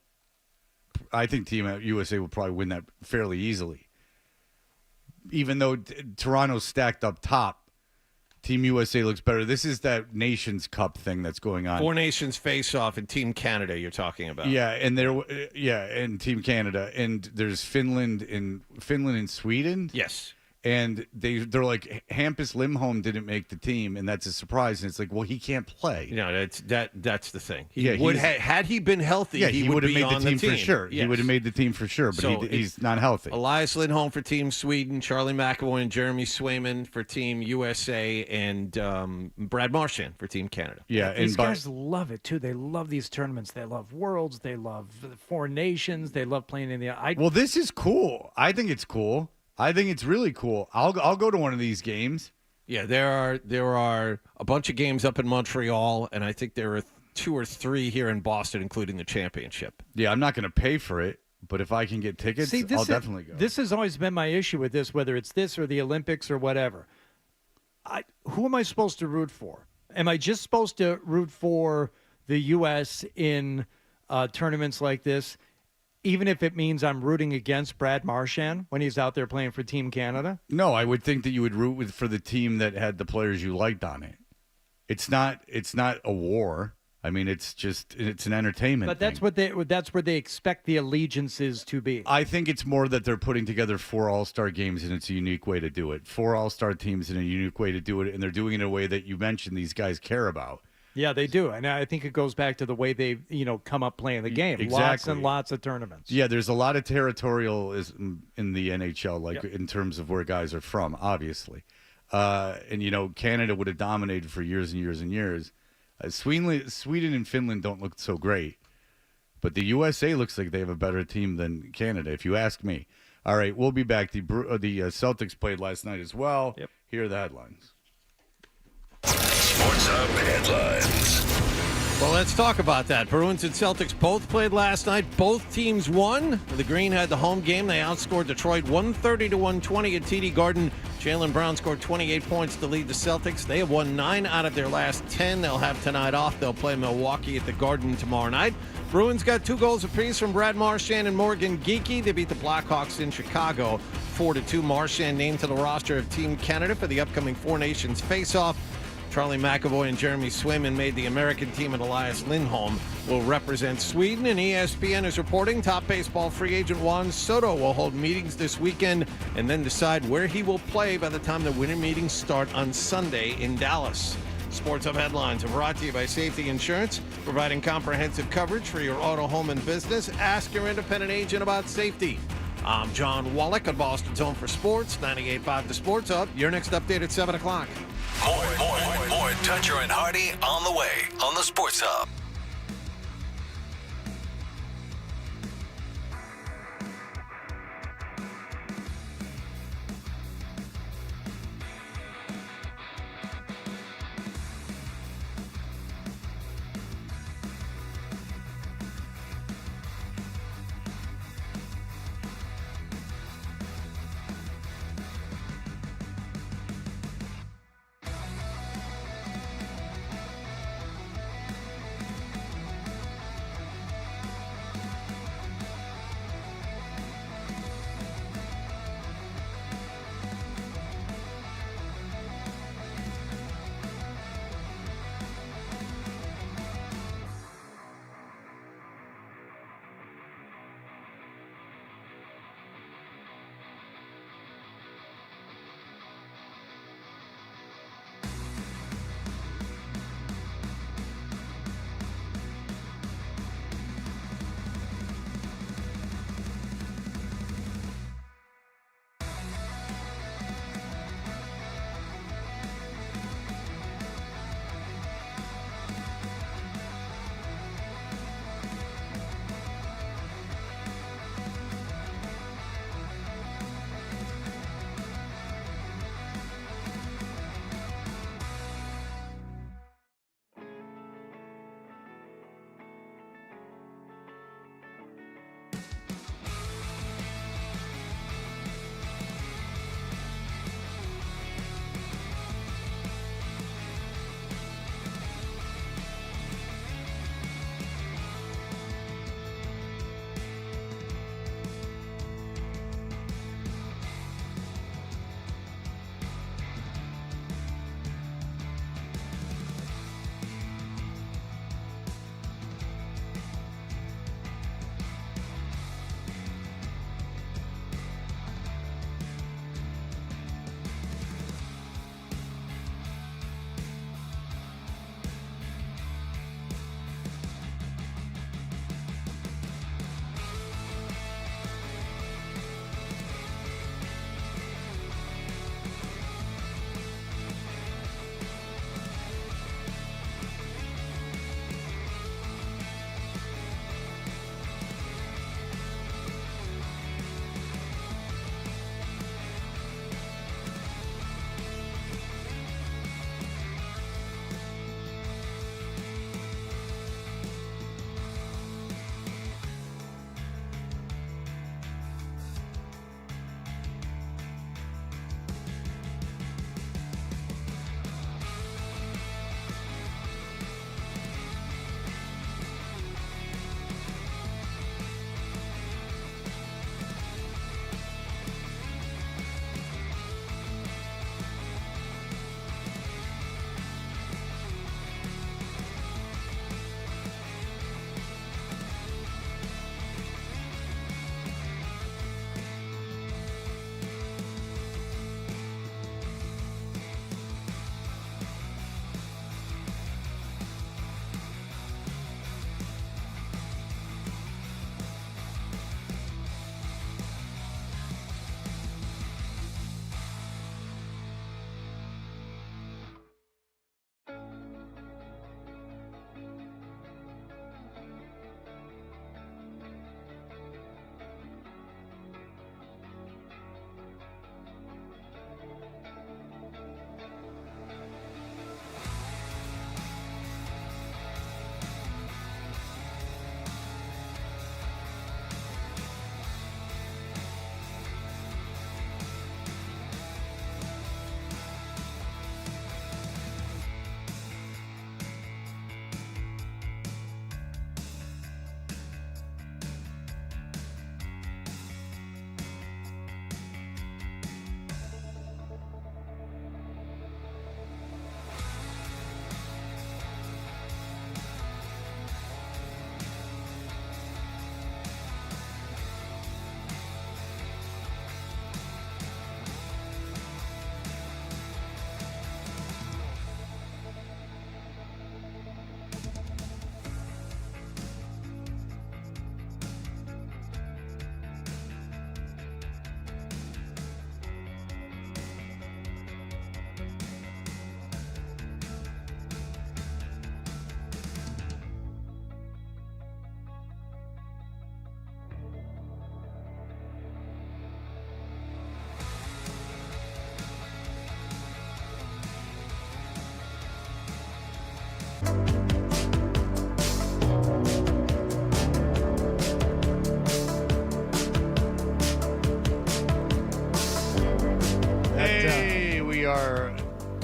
I think Team USA will probably win that fairly easily. Even though Toronto's stacked up top, Team USA looks better. This is that Nations Cup thing that's going on. 4 nations face off in Team Canada you're talking about. Yeah, and and Team Canada, and there's Finland and Sweden. Yes. And they're like, Hampus Lindholm didn't make the team, and that's a surprise. And it's like, well, he can't play. That's the thing. Had he been healthy, he would have made the team for sure. Yes. He would have made the team for sure, but he's not healthy. Elias Lindholm for Team Sweden, Charlie McAvoy and Jeremy Swayman for Team USA, and Brad Marchand for Team Canada. Yeah, these guys love it too. They love these tournaments. They love Worlds. They love 4 nations. They love playing in the. Well, this is cool. I think it's cool. I think it's really cool. I'll go to one of these games. Yeah, there are a bunch of games up in Montreal, and I think there are 2 or 3 here in Boston, including the championship. Yeah, I'm not going to pay for it, but if I can get tickets, I'll definitely go. This has always been my issue with this, whether it's this or the Olympics or whatever. Who am I supposed to root for? Am I just supposed to root for the U.S. in tournaments like this, even if it means I'm rooting against Brad Marchand when he's out there playing for Team Canada? No, I would think that you would root for the team that had the players you liked on it. It's not a war. I mean, it's an entertainment But thing. that's where they expect the allegiances to be. I think it's more that they're putting together 4 all-star games, and it's a unique way to do it. 4 all-star teams and a unique way to do it, and they're doing it in a way that you mentioned these guys care about. Yeah, they do. And I think it goes back to the way they, come up playing the game. Exactly. Lots and lots of tournaments. Yeah, there's a lot of territorialism in the NHL, in terms of where guys are from, obviously. And, Canada would have dominated for years and years and years. Sweden and Finland don't look so great. But the USA looks like they have a better team than Canada, if you ask me. All right, we'll be back. The Celtics played last night as well. Yep. Here are the headlines. Sports Hub headlines. Well, let's talk about that. Bruins and Celtics both played last night. Both teams won. The Green had the home game. They outscored Detroit 130-120 at TD Garden. Jaylen Brown scored 28 points to lead the Celtics. They have won 9 out of their last 10. They'll have tonight off. They'll play Milwaukee at the Garden tomorrow night. Bruins got 2 goals apiece from Brad Marchand and Morgan Geekie. They beat the Blackhawks in Chicago 4-2. Marchand named to the roster of Team Canada for the upcoming Four Nations face-off. Charlie McAvoy and Jeremy Swayman made the American team, and Elias Lindholm will represent Sweden. And ESPN is reporting top baseball free agent Juan Soto will hold meetings this weekend and then decide where he will play by the time the winter meetings start on Sunday in Dallas. Sports Hub headlines are brought to you by Safety Insurance, providing comprehensive coverage for your auto, home, and business. Ask your independent agent about safety. I'm John Wallach at Boston's Home for Sports, 98.5 The Sports Hub. Your next update at 7 o'clock. More Toucher and Hardy on the way on the Sports Hub.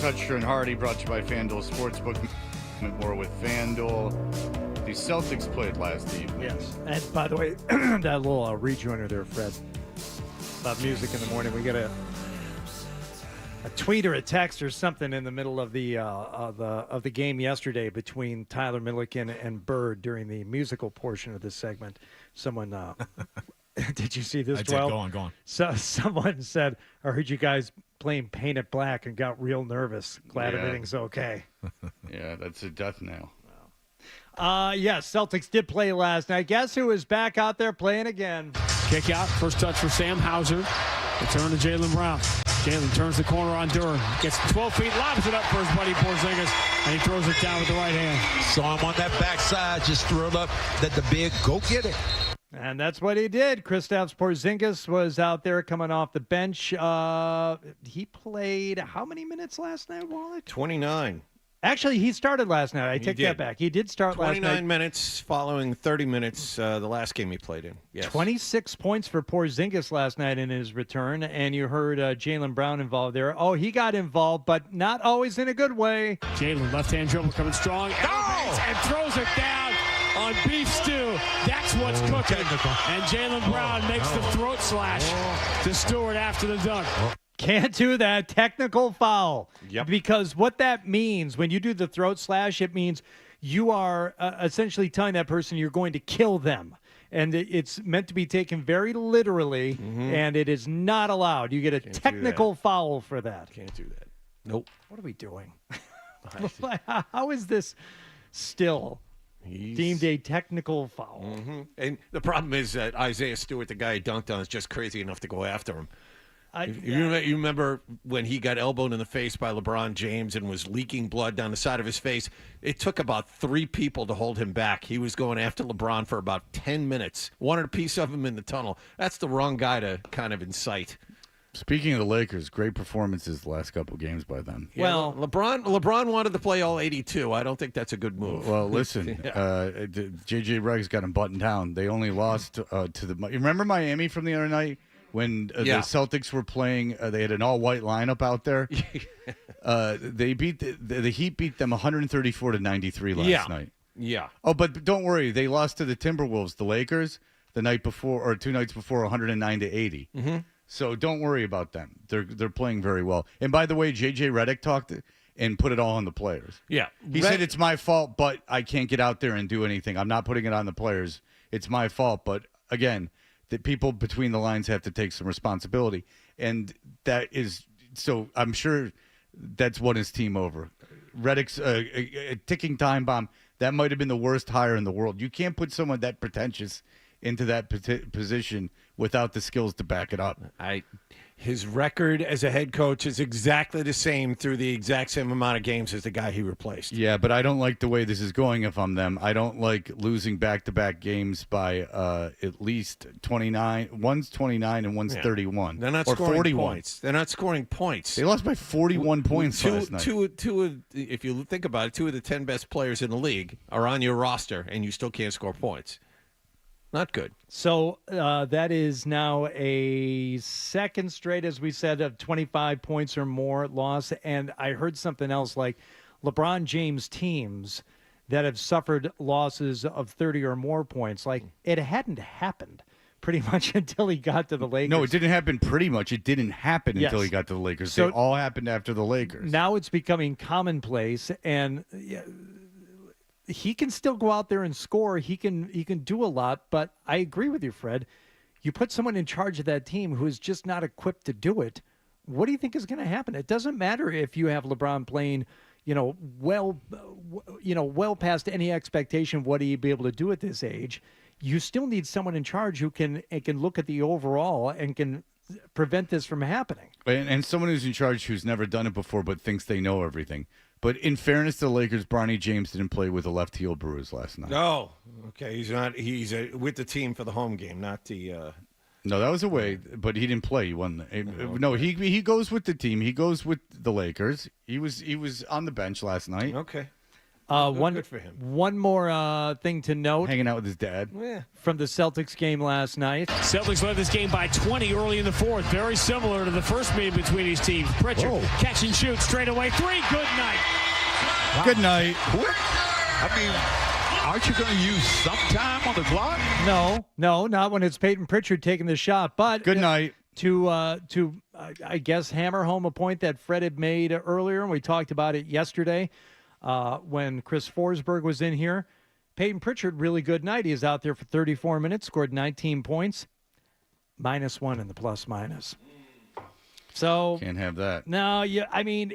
Kutcher and Hardy, brought to you by FanDuel Sportsbook. More with FanDuel. The Celtics played last evening. Yes. And by the way, that little rejoinder there, Fred, about music in the morning. We got a tweet or a text or something in the middle of the game yesterday between Tyler Milliken and Bird during the musical portion of this segment. Someone, did you see this? I did. Go on. So someone said, "I heard you guys playing Paint It Black and got real nervous. Glad everything's okay." Yeah, that's a death knell. Yes, Celtics did play last night. Guess who is back out there playing again? Kick out, first touch for Sam Hauser. Return to Jaylen Brown. Jaylen turns the corner on Durham. Gets 12 feet, lobs it up for his buddy Porzingis, and he throws it down with the right hand. Saw him on that backside, just threw it up. Let the big go get it. And that's what he did. Kristaps Porzingis was out there coming off the bench. He played how many minutes last night, Wallach? 29. Actually, he started last night. I take that back. He did start last night. 29 minutes following 30 minutes the last game he played in. Yes. 26 points for Porzingis last night in his return, and you heard Jaylen Brown involved there. Oh, he got involved, but not always in a good way. Jaylen, left-hand dribble coming strong, elevates and throws it down on beef stew. That's what's cooking. And Jaylen Brown makes the throat slash to Stewart after the dunk. Can't do that. Technical foul. Yep. Because what that means, when you do the throat slash, it means you are essentially telling that person you're going to kill them. And it's meant to be taken very literally, and it is not allowed. You get a technical foul for that. Can't do that. Nope. What are we doing? How is this still deemed a technical foul? And the problem is that Isaiah Stewart, the guy he dunked on, is just crazy enough to go after him. You remember when he got elbowed in the face by LeBron James and was leaking blood down the side of his face? It took about 3 people to hold him back. He was going after LeBron for about 10 minutes. Wanted a piece of him in the tunnel. That's the wrong guy to kind of incite. Speaking of the Lakers, great performances the last couple games by them. Yeah, well, LeBron wanted to play all 82. I don't think that's a good move. Well, listen, JJ Redick's got him buttoned down. They only lost to the. You remember Miami from the other night? When the Celtics were playing, they had an all-white lineup out there. They beat the Heat beat them 134-93 last night. Yeah. Oh, but don't worry, they lost to the Timberwolves, the Lakers, the night before or 2 nights before, 109-80. So don't worry about them. They're playing very well. And by the way, JJ Redick talked and put it all on the players. Yeah. He said it's my fault, but I can't get out there and do anything. I'm not putting it on the players. It's my fault, but again, that people between the lines have to take some responsibility. And that is, so I'm sure that's won his team over. Redick's a ticking time bomb. That might have been the worst hire in the world. You can't put someone that pretentious into that position without the skills to back it up. His record as a head coach is exactly the same through the exact same amount of games as the guy he replaced. Yeah, but I don't like the way this is going if I'm them. I don't like losing back-to-back games by at least 29. One's 29 and one's 31. They're not scoring 41 points. They're not scoring points. They lost by 41 points last night. If you think about it, 2 of the 10 best players in the league are on your roster, and you still can't score points. Not good. So that is now a second straight, as we said, of 25 points or more loss. And I heard something else like LeBron James teams that have suffered losses of 30 or more points. Like it hadn't happened pretty much until he got to the Lakers. No, it didn't happen pretty much. It didn't happen until he got to the Lakers. So, they all happened after the Lakers. Now it's becoming commonplace, and he can still go out there and score. He can do a lot, but I agree with you, Fred. You put someone in charge of that team who is just not equipped to do it. What do you think is going to happen? It doesn't matter if you have LeBron playing, well past any expectation of what he'd be able to do at this age. You still need someone in charge who can look at the overall and can prevent this from happening. And someone who's in charge who's never done it before but thinks they know everything. But in fairness to the Lakers, Bronny James didn't play with a left heel bruise last night. Oh, okay. He's not. He's with the team for the home game, not the. No, that was away, but he didn't play. He won. No, he goes with the team. He goes with the Lakers. He was on the bench last night. Okay. Good for him. One more thing to note. Hanging out with his dad. From the Celtics game last night. Celtics led this game by 20 early in the fourth. Very similar to the first meeting between these teams. Pritchard, catch and shoot, straight away. 3, good night. Wow. Good night. What? I mean, aren't you going to use some time on the clock? No, not when it's Peyton Pritchard taking the shot. But good night. To I guess, hammer home a point that Fred had made earlier, and we talked about it yesterday when Chris Forsberg was in here. Peyton Pritchard, really good night. He was out there for 34 minutes, scored 19 points, -1 in the plus-minus. So can't have that. No, yeah, I mean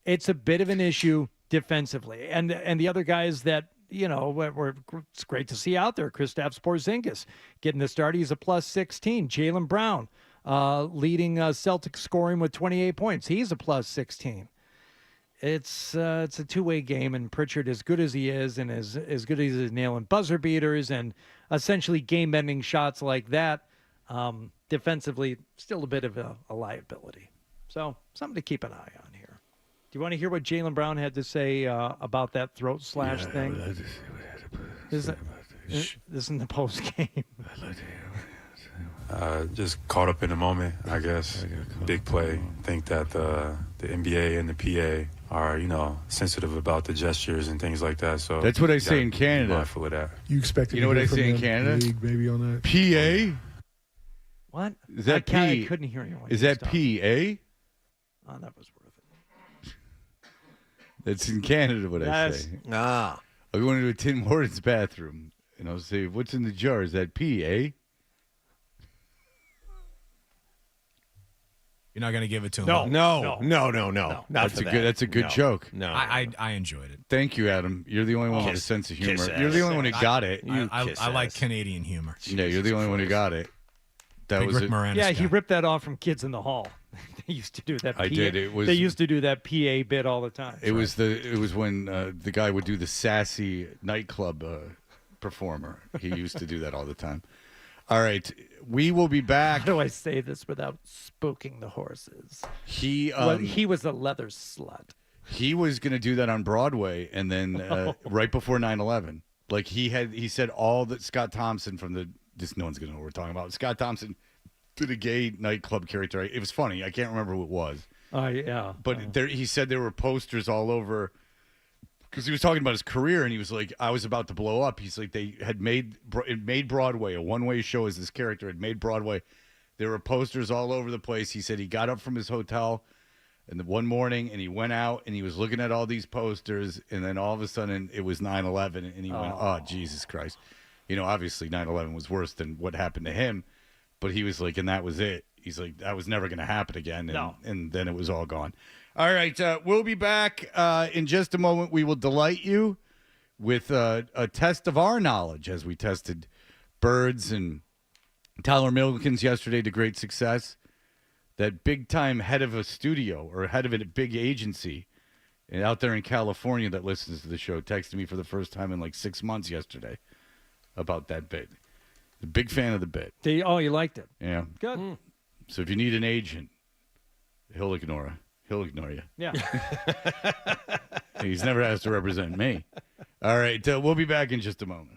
it's a bit of an issue defensively, and the other guys that it's great to see out there. Kristaps Porzingis getting the start. He's a +16. Jaylen Brown leading Celtics scoring with 28 points. He's a +16. It's a two-way game, and Pritchard, as good as he is, and as good as he's nailing buzzer beaters and essentially game-ending shots like that, defensively, still a bit of a liability. So something to keep an eye on here. Do you want to hear what Jaylen Brown had to say about that throat slash thing? This is in the post game. Just caught up in the moment, I guess. Big play. Think that the NBA and the PA are, sensitive about the gestures and things like that. So that's what I say in Canada. Mindful of that. You expect you know what I say in Canada? Maybe on that. PA. What? Is that P? I couldn't hear you. Is that PA? Oh, that was worth it. That's in Canada. What I say. Ah. I'll go into a Tim Hortons bathroom and I'll say, "What's in the jar? Is that PA?" You're not going to give it to him. No. That's a good joke. No, I enjoyed it. Thank you, Adam. You're the only one with a sense of humor. You're the only one who got it. I like Canadian humor. Yeah, you're the only one who got it. That Big was Rick it. Moranis Yeah, guy. he ripped that off from Kids in the Hall. They used to do that. I did. It was. They used to do that PA bit all the time. It was when the guy would do the sassy nightclub performer. He used to do that all the time. All right, we will be back. How do I say this without spooking the horses? He was a leather slut. He was going to do that on Broadway, and then right before 9/11, like he said all that Scott Thompson from the no one's going to know what we're talking about. Scott Thompson did a gay nightclub character. It was funny. I can't remember who it was. Oh yeah. But he said there were posters all over. Because he was talking about his career, and he was like, I was about to blow up. He's like, they had made Broadway, a one-way show as this character had made Broadway. There were posters all over the place. He said he got up from his hotel and one morning, and he went out, and he was looking at all these posters, and then all of a sudden, it was 9/11, and he went, oh, Jesus Christ. Obviously 9/11 was worse than what happened to him, but he was like, and that was it. He's like, that was never going to happen again, and then it was all gone. All right, we'll be back in just a moment. We will delight you with a test of our knowledge as we tested Birds and Tyler Milkins yesterday to great success. That big-time head of a studio or head of a big agency and out there in California that listens to the show texted me for the first time in like 6 months yesterday about that bit. A big fan of the bit. You liked it? Yeah. Good. So if you need an agent, he'll ignore you. Yeah. He's never has to represent me. All right, we'll be back in just a moment.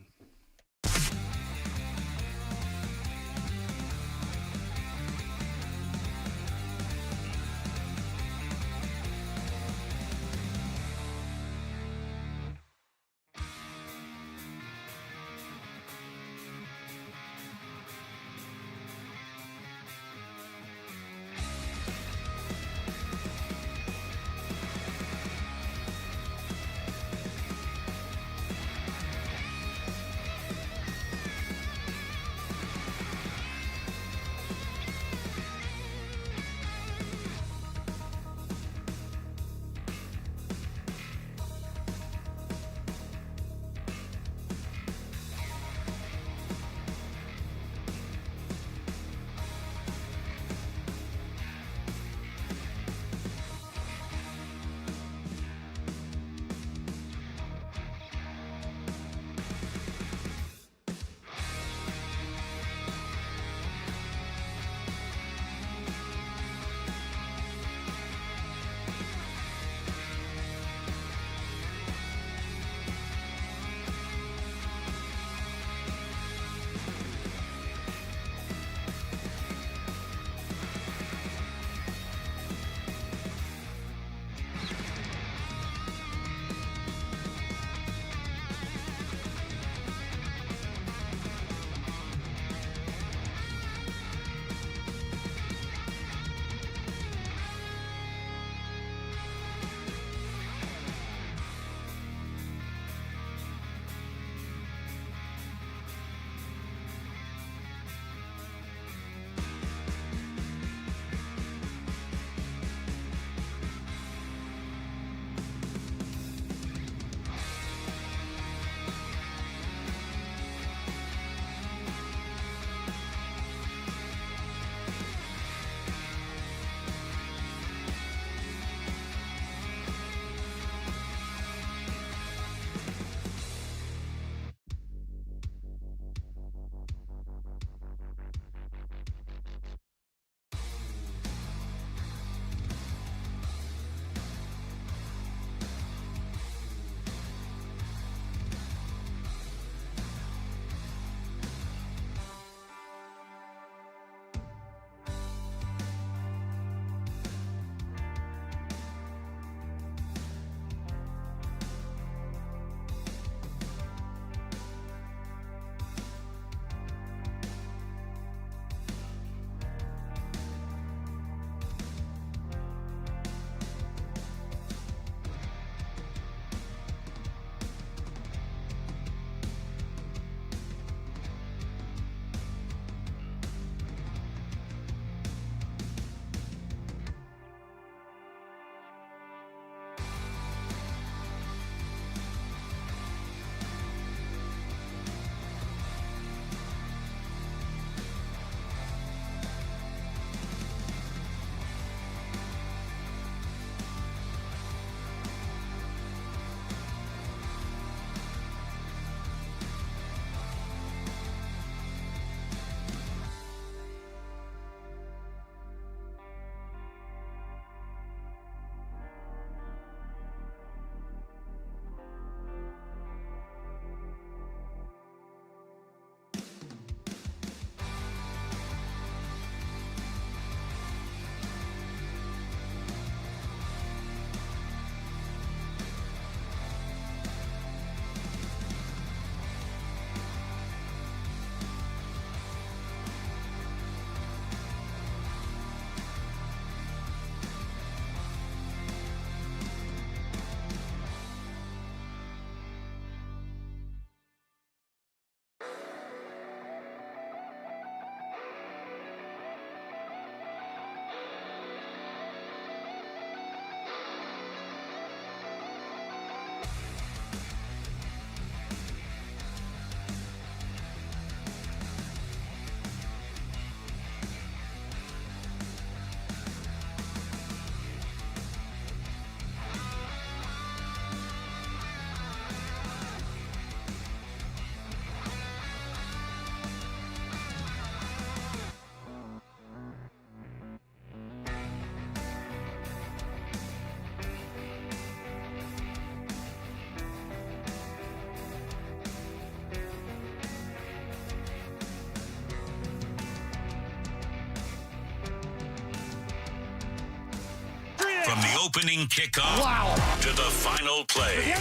the opening kickoff to the final play.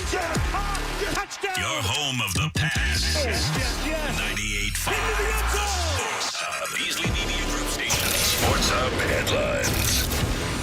Your home of the pass. 98.5. Sports Hub. Beasley Media Group Station. Sports Hub headlines.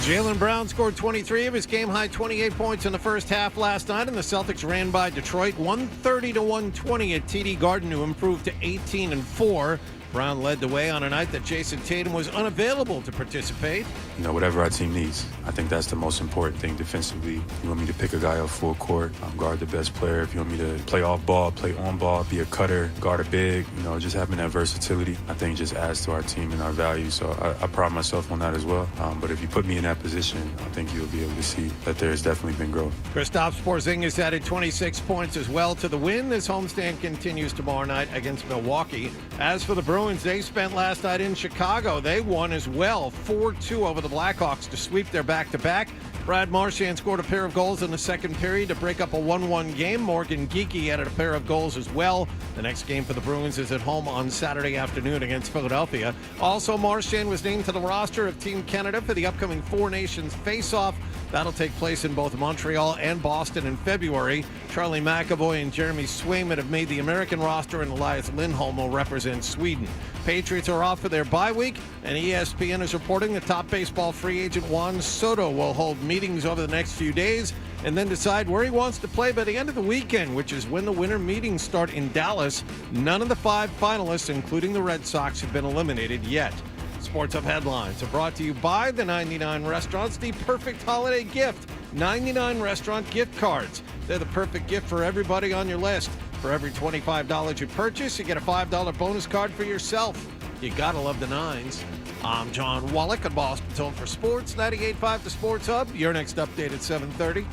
Jaylen Brown scored 23 of his game-high 28 points in the first half last night, and the Celtics ran by Detroit 130-120 at TD Garden to improve to 18-4. Brown led the way on a night that Jason Tatum was unavailable to participate. Whatever our team needs. I think that's the most important thing defensively. You want me to pick a guy up full court, guard the best player. If you want me to play off ball, play on ball, be a cutter, guard a big, just having that versatility, I think just adds to our team and our value. So I pride myself on that as well. But if you put me in that position, I think you'll be able to see that there's definitely been growth. Kristaps Porzingis added 26 points as well to the win. This homestand continues tomorrow night against Milwaukee. As for the Bruins, they spent last night in Chicago. They won as well, 4-2 over the Blackhawks to sweep their back-to-back. Brad Marchand scored a pair of goals in the second period to break up a 1-1 game. Morgan Geekie added a pair of goals as well. The next game for the Bruins is at home on Saturday afternoon against Philadelphia. Also, Marchand was named to the roster of Team Canada for the upcoming Four Nations face-off. That'll take place in both Montreal and Boston in February. Charlie McAvoy and Jeremy Swayman have made the American roster, and Elias Lindholm will represent Sweden. Patriots are off for their bye week, and ESPN is reporting the top baseball free agent Juan Soto will hold meetings over the next few days and then decide where he wants to play by the end of the weekend, which is when the winter meetings start in Dallas. None of the 5 finalists, including the Red Sox, have been eliminated yet. Sports Hub headlines are brought to you by the 99 Restaurants, the perfect holiday gift. 99 restaurant gift cards. They're the perfect gift for everybody on your list. For every $25 you purchase, you get a $5 bonus card for yourself. You gotta love the nines. I'm John Wallach at Boston's Home for Sports, 98.5 The Sports Hub. Your next update at 7:30.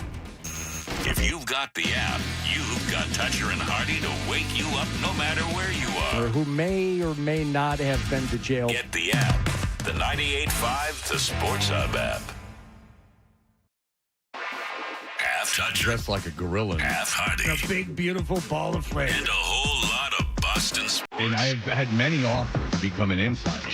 If you've got the app, you've got Toucher and Hardy to wake you up no matter where you are. Or who may or may not have been to jail. Get the app. The 98.5 The Sports Hub app. Half Toucher. Dressed like a gorilla. Half Hardy. A big, beautiful ball of flame. And a whole lot of Boston sports. And I've had many offers to become an insider.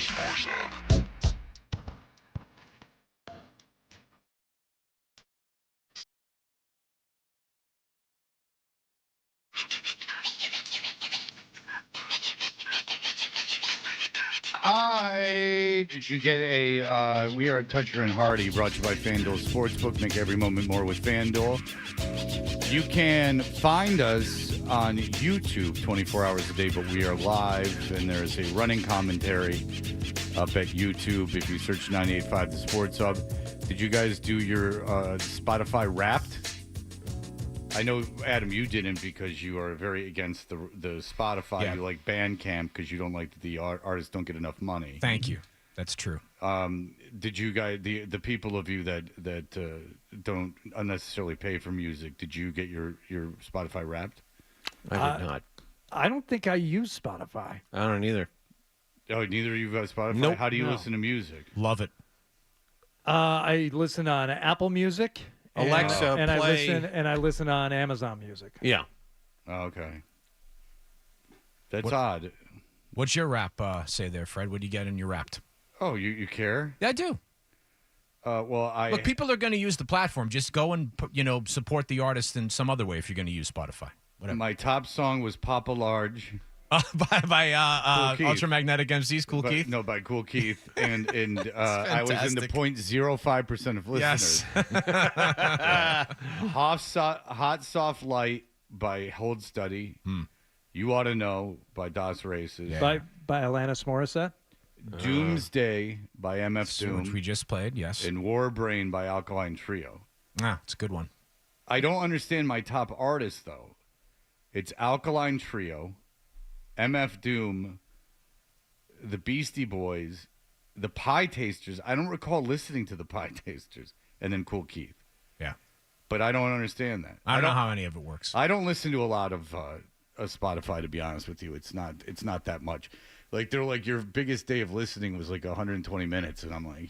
Hi. Did you get a, we are at Toucher and Hardy, brought to you by FanDuel Sportsbook. Make every moment more with FanDuel. You can find us on YouTube 24 hours a day, but we are live, and there's a running commentary up at YouTube if you search 98.5 The Sports Hub. Did you guys do your Spotify Wrapped? I know, Adam, you didn't because you are very against the Spotify. Yeah. You like Bandcamp because you don't like the artists don't get enough money. Thank you. That's true. Did you guys, the people of you that don't unnecessarily pay for music, did you get your Spotify Wrapped? I did not. I don't think I use Spotify. I don't either. Oh, neither of you got Spotify? Nope. How do you listen to music? Love it. I listen on Apple Music. Alexa, and play. I listen on Amazon Music. Yeah. Oh, okay. That's odd. What's your rap say there, Fred? What do you get in your Wrapped? Oh, you care? Yeah, I do. Well, Look, people are going to use the platform. Just go and support the artist in some other way if you're going to use Spotify. Whatever. My top song was Papa Large. by Ultramagnetic MCs, Cool Keith? No, by Cool Keith. And I was in the 0.05% of listeners. Yes. Hot Soft Light by Hold Study. You Ought to Know by Das Races. Yeah. By Alanis Morissette. Doomsday by MF Doom. Which we just played, yes. And War Brain by Alkaline Trio. It's a good one. I don't understand my top artists, though. It's Alkaline Trio, MF Doom, the Beastie Boys, the Pie Tasters. I don't recall listening to the Pie Tasters. And then Cool Keith. Yeah. But I don't understand that. I don't know how any of it works. I don't listen to a lot of Spotify, to be honest with you. It's not that much. Like, they're like, your biggest day of listening was like 120 minutes. And I'm like,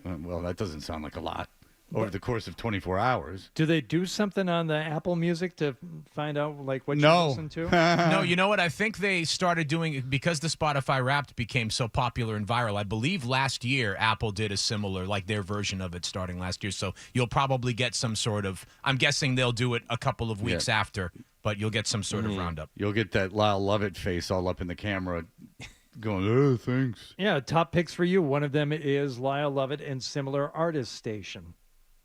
well, that doesn't sound like a lot. over the course of 24 hours. Do they do something on the Apple Music to find out like what you listen to? No, you know what? I think they started doing it because the Spotify Wrapped became so popular and viral. I believe last year Apple did a similar, like their version of it starting last year. So you'll probably get some sort of, I'm guessing they'll do it a couple of weeks after, but you'll get some sort of roundup. You'll get that Lyle Lovett face all up in the camera going, oh, thanks. Yeah, top picks for you. One of them is Lyle Lovett and Similar Artist Station.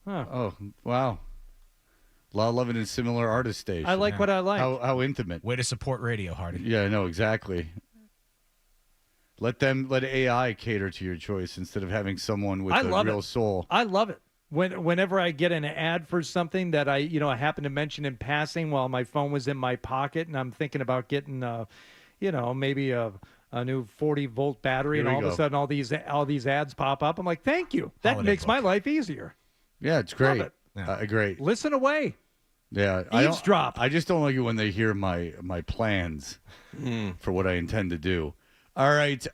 Huh. Oh, wow. Lyle Lovett and Similar Artist Station. I like what I like. How intimate. Way to support radio, Hardy. Yeah, I know, exactly. Let AI cater to your choice instead of having someone with a real soul. I love it. Whenever I get an ad for something that I happen to mention in passing while my phone was in my pocket and I'm thinking about getting, maybe a new 40-volt battery, and all of a sudden all these ads pop up. I'm like, thank you. That makes my life easier. Yeah, it's great. Love it. Yeah. Great. Listen away. Yeah, Eavesdrop. I just don't like it when they hear my plans for what I intend to do. All right,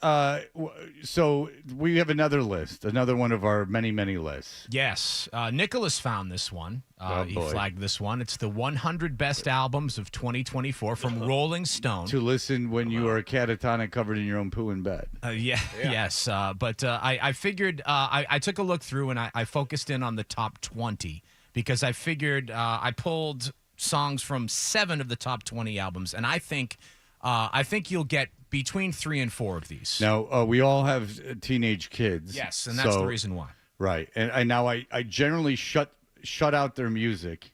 so we have another list, another one of our many, many lists. Yes, Nicholas found this one. He boy. flagged this one. It's the 100 best albums of 2024 from Rolling Stone. To listen when you are catatonic covered in your own poo in bed. Yes. But I figured I took a look through and I focused in on the top 20 because I figured I pulled songs from 7 of the top 20 albums, and I think you'll get between 3 and 4 of these. Now, we all have teenage kids. Yes, and that's the reason why. Right. And now I generally shut out their music.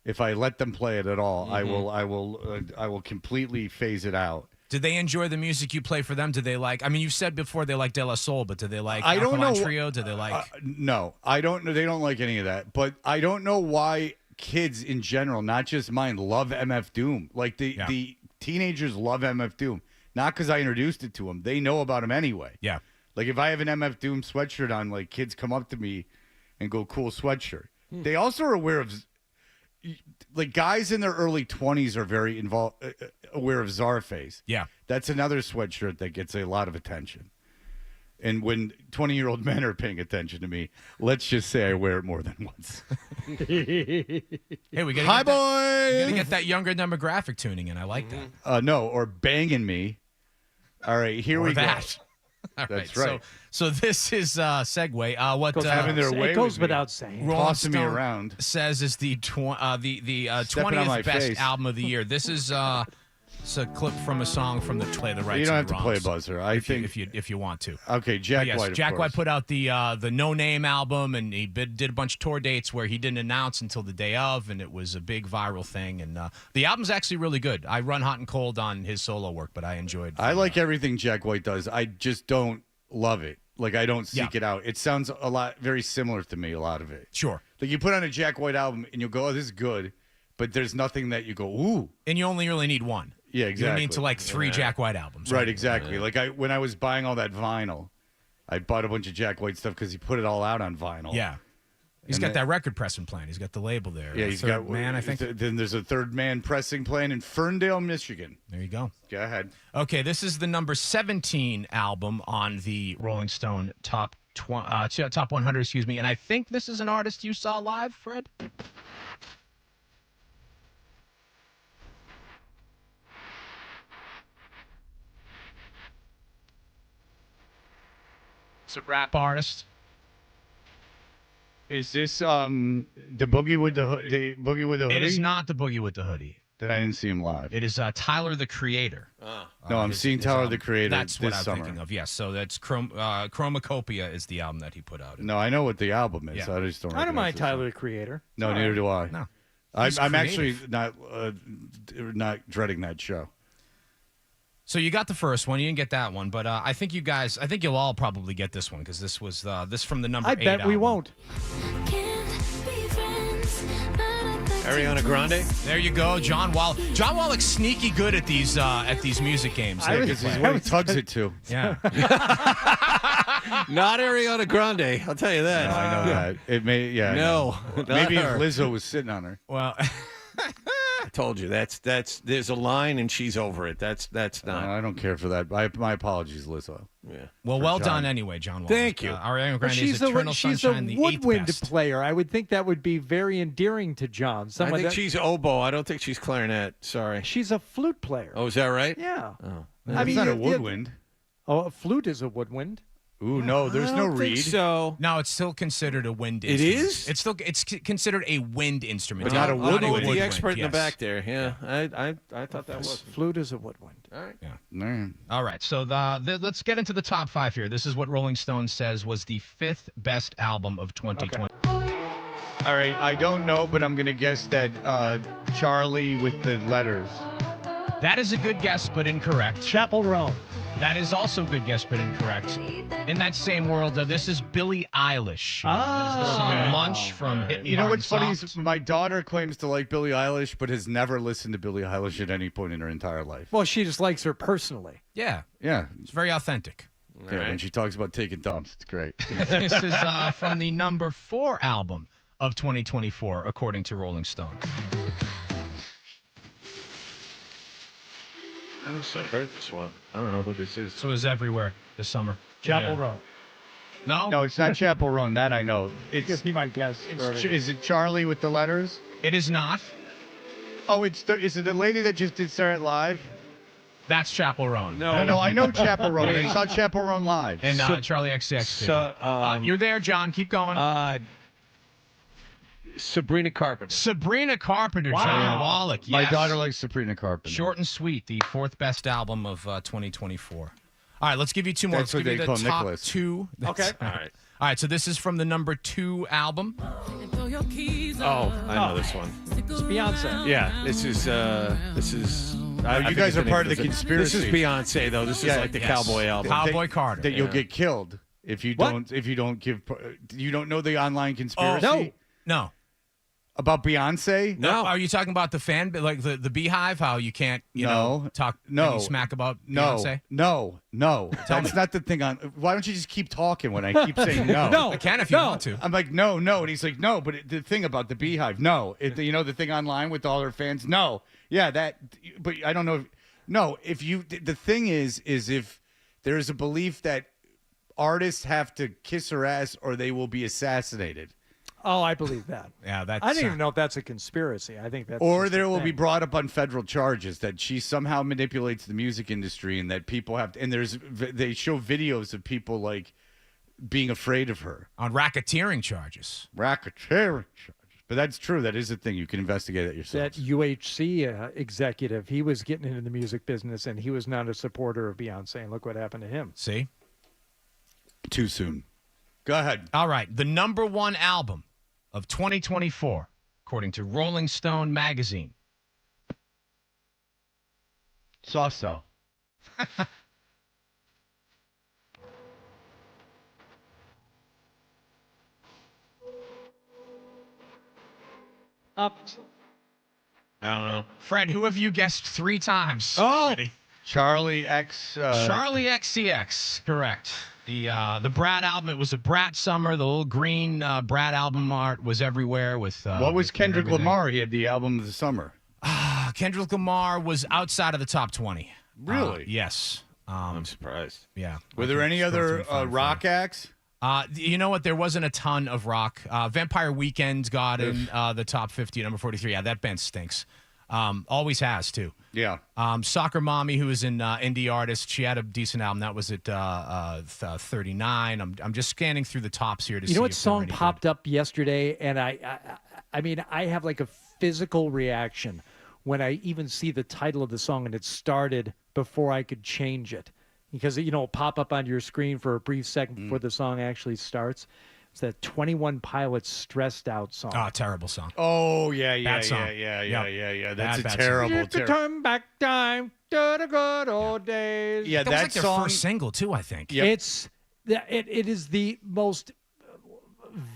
If I let them play it at all, Mm-hmm. I will completely phase it out. Did they enjoy the music you play for them? Did they like? I mean, you said before they like De La Soul, but did they like I don't Alkaline know. Trio? Did they like? No, I don't know. They don't like any of that. But I don't know why kids in general, not just mine, love MF Doom. Like the teenagers love MF Doom. Not because I introduced it to them. They know about him anyway. Yeah. Like if I have an MF Doom sweatshirt on, like kids come up to me and go, cool sweatshirt. They also are aware of, like guys in their early 20s are very aware of Czarface. Yeah. That's another sweatshirt that gets a lot of attention. And when 20-year-old men are paying attention to me, let's just say I wear it more than once. Hey, we gotta Hi, get boy. We gotta get that younger demographic tuning in. I like that. No, or banging me. All right, here we go. All That's right. right. So this is segue. What having their way it goes with me. without saying. Rolling Tossing me Stone around. says is the Stepping on 20th my best face. album of the year. This is it's a clip from a song from the Play the Rights. You don't have and to play a Wrongs, buzzer. I think if you want to. Okay, Jack Yes, White. Of Jack course. White put out the No Name album, and he did a bunch of tour dates where he didn't announce until the day of, and it was a big viral thing. And the album's actually really good. I run hot and cold on his solo work, but I enjoyed. I like everything Jack White does. I just don't love it. Like I don't seek it out. It sounds very similar to me. A lot of it. Sure. Like you put on a Jack White album and you'll go, "Oh, this is good," but there's nothing that you go, "Ooh." And you only really need one. Yeah, You exactly. don't need to like 3 Jack White albums. Right, exactly. Like when I was buying all that vinyl, I bought a bunch of Jack White stuff because he put it all out on vinyl. Yeah. He's got that record pressing plan. He's got the label there. Yeah, he's Third got Man, I think. Then there's a Third Man pressing plan in Ferndale, Michigan. There you go. Go ahead. Okay, this is the number 17 album on the Rolling Stone top 100, excuse me. And I think this is an artist you saw live, Fred? It's a rap artist. Is this the Boogie with the Hoodie? It is not the Boogie with the Hoodie. That I didn't see him live. It is Tyler the Creator. No, I'm seeing Tyler the Creator That's this what I'm summer. thinking of. Yes, so that's Chromacopia is the album that he put out. No, I know what the album is. Yeah. I just don't. I don't mind recognize Tyler the Creator. No, neither do I. No. I'm actually not dreading that show. So you got the first one. You didn't get that one, but I think you'll all probably get this one because this was this from the number 8 I bet we album. won't. Ariana Grande. There you go, John Wall. John Wallach's sneaky good at these music games. Yeah, because he's what he tugs it to. Yeah. Not Ariana Grande. I'll tell you that. No, I know that. It may. Yeah. I No, know. not Maybe her. if Lizzo was sitting on her. Well. I told you that's there's a line and she's over it. That's not. I don't care for that. My apologies, Lizzo. Yeah. Well done anyway, John. Wall. Thank you. Ariana But Grande's Eternal Sunshine, the she's a woodwind 8th best. player. I would think that would be very endearing to John. I think she's oboe. I don't think she's clarinet. Sorry. She's a flute player. Oh, is that right? Yeah. Oh. That's not a woodwind. Oh, a flute is a woodwind. Ooh, no, there's no reed. So No, it's still considered a wind It instrument. is? It's considered a wind instrument. But not a I'll go with woodwind. the expert in the yes. back there. Yeah, I thought that was. Flute is a woodwind. All right. Yeah. All right, so let's get into the top 5 here. This is what Rolling Stone says was the 5th best album of 2020. All right, I don't know, but I'm going to guess that Charlie with the letters. That is a good guess, but incorrect. Chapel Roan. That is also a good guess, but incorrect. In that same world, this is Billie Eilish. This is some lunch from Hit You know Hard what's funny Soft. is my daughter claims to like Billie Eilish, but has never listened to Billie Eilish at any point in her entire life. Well, she just likes her personally. Yeah, Yeah. it's very authentic. Yeah, when she talks about taking dumps, it's great. This is from the number 4 album of 2024, according to Rolling Stone. I don't know. I heard this one. I don't know who this is. So it was everywhere this summer. Chapel Roan. No, it's not Chapel Roan. That I know. Just be my guess. Is it Charlie with the letters? It is not. Oh, is it the lady that just did Saturday Night Live? That's Chapel Roan. No, I know Chapel Roan. I saw Chapel Roan live. And Charlie XCX. too. You're there, John. Keep going. Sabrina Carpenter. Sabrina Carpenter, John Wallach. Yes. My daughter likes Sabrina Carpenter. Short and sweet, the 4th best album of 2024. All right, let's give you 2 more. That's Let's give what you they the call top Nicholas. 2. Okay. All right. All right, so this is from the number 2 album. Oh, I know this one. It's Beyonce. Yeah, this is. You guys are part of the conspiracy. This is Beyonce, though. This is like the Cowboy album. Cowboy Carter. That you'll get killed if you don't give. You don't know the online conspiracy? No. About Beyonce? No. Are you talking about the fan, like the Beehive? How you can't, talk any smack about Beyonce? No. That's not the thing. Why don't you just keep talking when I keep saying no? No, I can if you want to. I'm like, no. And he's like, no, but the thing about the Beehive, no. The thing online with all her fans, no. Yeah, that, but I don't know. The thing is if there's a belief that artists have to kiss her ass or they will be assassinated. Oh, I believe that. Yeah, that's. I don't even know if that's a conspiracy. I think that's. Or just there a will thing. be brought up on federal charges that she somehow manipulates the music industry and that people have. And they show videos of people like being afraid of her on racketeering charges. Racketeering charges. But that's true. That is a thing. You can investigate that yourself. That UHC executive, he was getting into the music business and he was not a supporter of Beyonce. And look what happened to him. See? Too soon. Go ahead. All right. The number 1 album of 2024, according to Rolling Stone magazine. So. Up. I don't know. Fred, who have you guessed 3 times? Oh, Charlie X. Charlie XCX, correct. The Brat album, it was a Brat summer. The little green Brat album art was everywhere with. What was Kendrick everything. Lamar? He had the album of the summer. Kendrick Lamar was outside of the top 20. Really? Yes. I'm surprised. Yeah. Were there any other rock acts? You know what? There wasn't a ton of rock. Vampire Weekend got in the top 50, number 43. Yeah, that band stinks. Always has, too. Yeah. Soccer Mommy, who is an indie artist, she had a decent album. That was at 39. I'm just scanning through the tops here to see. You know what if song popped up yesterday? And I mean, I have like a physical reaction when I even see the title of the song and it started before I could change it. Because, it'll pop up on your screen for a brief second before the song actually starts. It's that 21 Pilots Stressed Out song. Oh, terrible song. Oh, yeah. Bad song. Yeah. That's Bad a terrible. It's a turn back time to the good old days. Yeah, that was that like their song. first single, too, I think. Yep. It is the most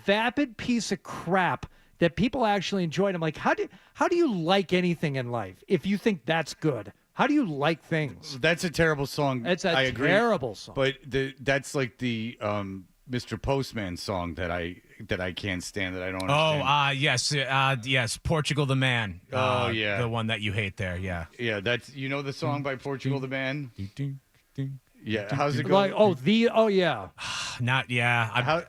vapid piece of crap that people actually enjoyed. I'm like, how do you like anything in life if you think that's good? How do you like things? That's a terrible song. It's a I agree. terrible song. But that's like the Mr. Postman song that I that I can't stand that I don't Oh, understand? yes, Portugal the Man. Oh, yeah. The one that you hate there, yeah. Yeah, that's the song by Portugal the Man? Yeah, how's it Like, going? yeah. Not, yeah.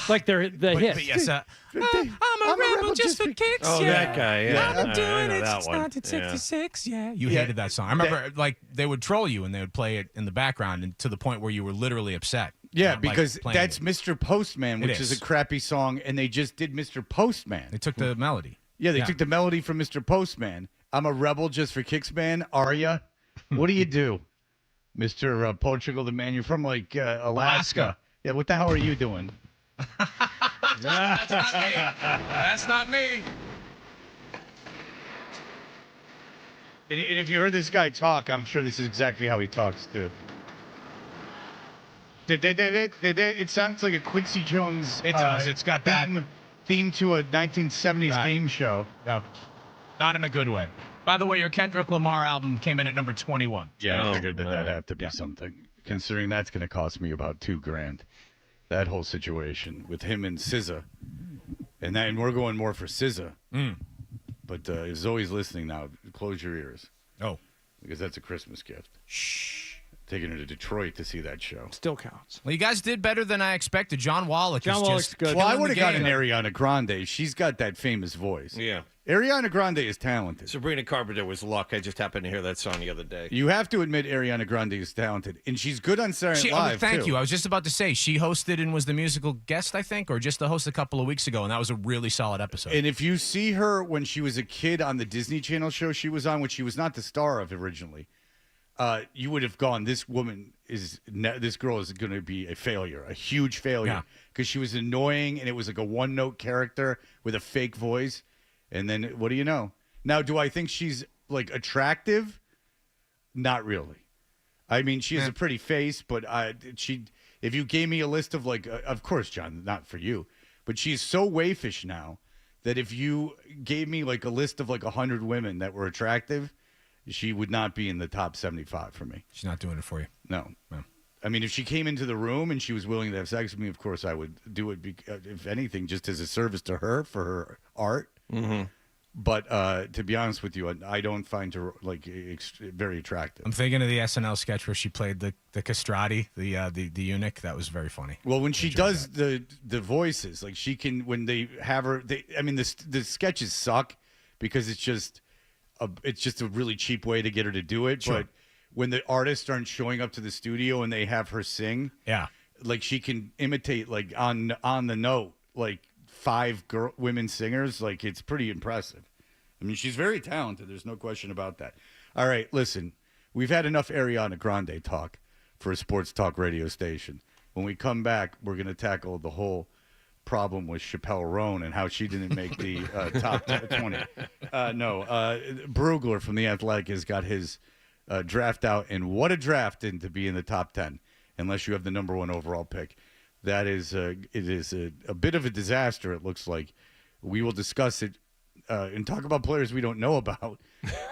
Like the hit. But yes, I'm a rebel just for kicks. Oh, yeah. that guy, yeah. I'm doing it that since one. 1966. Yeah, you hated that song. I remember, like, they would troll you and they would play it in the background, and to the point where you were literally upset. Yeah, not, like, because playing that's it. Mr. Postman, which It is a is. crappy song, and they just did Mr. Postman. They took the melody. Yeah, they took the melody from Mr. Postman. I'm a rebel just for kicks, man. Are ya? What do you do, Mr. Portugal the Man? You're from like Alaska. Yeah, what the hell are you doing? That's not me. And if you heard this guy talk, I'm sure this is exactly how he talks too. It sounds like a Quincy Jones. It does. It's got that theme to a 1970s game show. No, not in a good way. By the way, your Kendrick Lamar album came in at number 21. Yeah, I figured that'd have to be something, considering that's going to cost me about $2,000. That whole situation with him and SZA, and we're going more for SZA. But if Zoe's listening now, close your ears. Oh, because that's a Christmas gift. Shh. Taking her to Detroit to see that show. Still counts. Well, you guys did better than I expected. John Wallach is just good. Well, I would have killing got the an game. Ariana Grande. She's got that famous voice. Yeah. Ariana Grande is talented. Sabrina Carpenter was luck. I just happened to hear that song the other day. You have to admit Ariana Grande is talented, and she's good on Saturday Night Live, thank too. you. I was just about to say she hosted and was the musical guest, I think, or just the host a couple of weeks ago, and that was a really solid episode. And if you see her when she was a kid on the Disney Channel show she was on, which she was not the star of originally, you would have gone, this girl is going to be a failure, a huge failure, because she was annoying, and it was like a one-note character with a fake voice. And then what do you know? Now, do I think she's like attractive? Not really. I mean, she has a pretty face, but if you gave me a list of like, of course, John, not for you, but she's so waifish now that if you gave me like a list of like 100 women that were attractive, she would not be in the top 75 for me. She's not doing it for you. No. I mean, if she came into the room and she was willing to have sex with me, of course I would do it, if anything, just as a service to her for her art. Mm-hmm. But to be honest with you, I don't find her like very attractive. I'm thinking of the SNL sketch where she played the castrati, the eunuch. That was very funny. Well, when she does the voices, like she can, when they have her, I mean, the sketches suck because it's just a really cheap way to get her to do it. Sure. But when the artists aren't showing up to the studio and they have her sing, yeah, like she can imitate like on the note, like 5 women singers. Like it's pretty impressive. I mean, she's very talented. There's no question about that. All right, listen, we've had enough Ariana Grande talk for a sports talk radio station. When we come back, we're going to tackle the whole problem with Chappelle Roan and how she didn't make the top 20. Brugler from The Athletic has got his draft out, and what a draft to be in the top 10, unless you have the number 1 overall pick. That is it is a bit of a disaster, it looks like. We will discuss it and talk about players we don't know about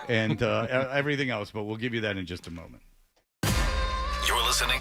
and everything else, but we'll give you that in just a moment. You're listening.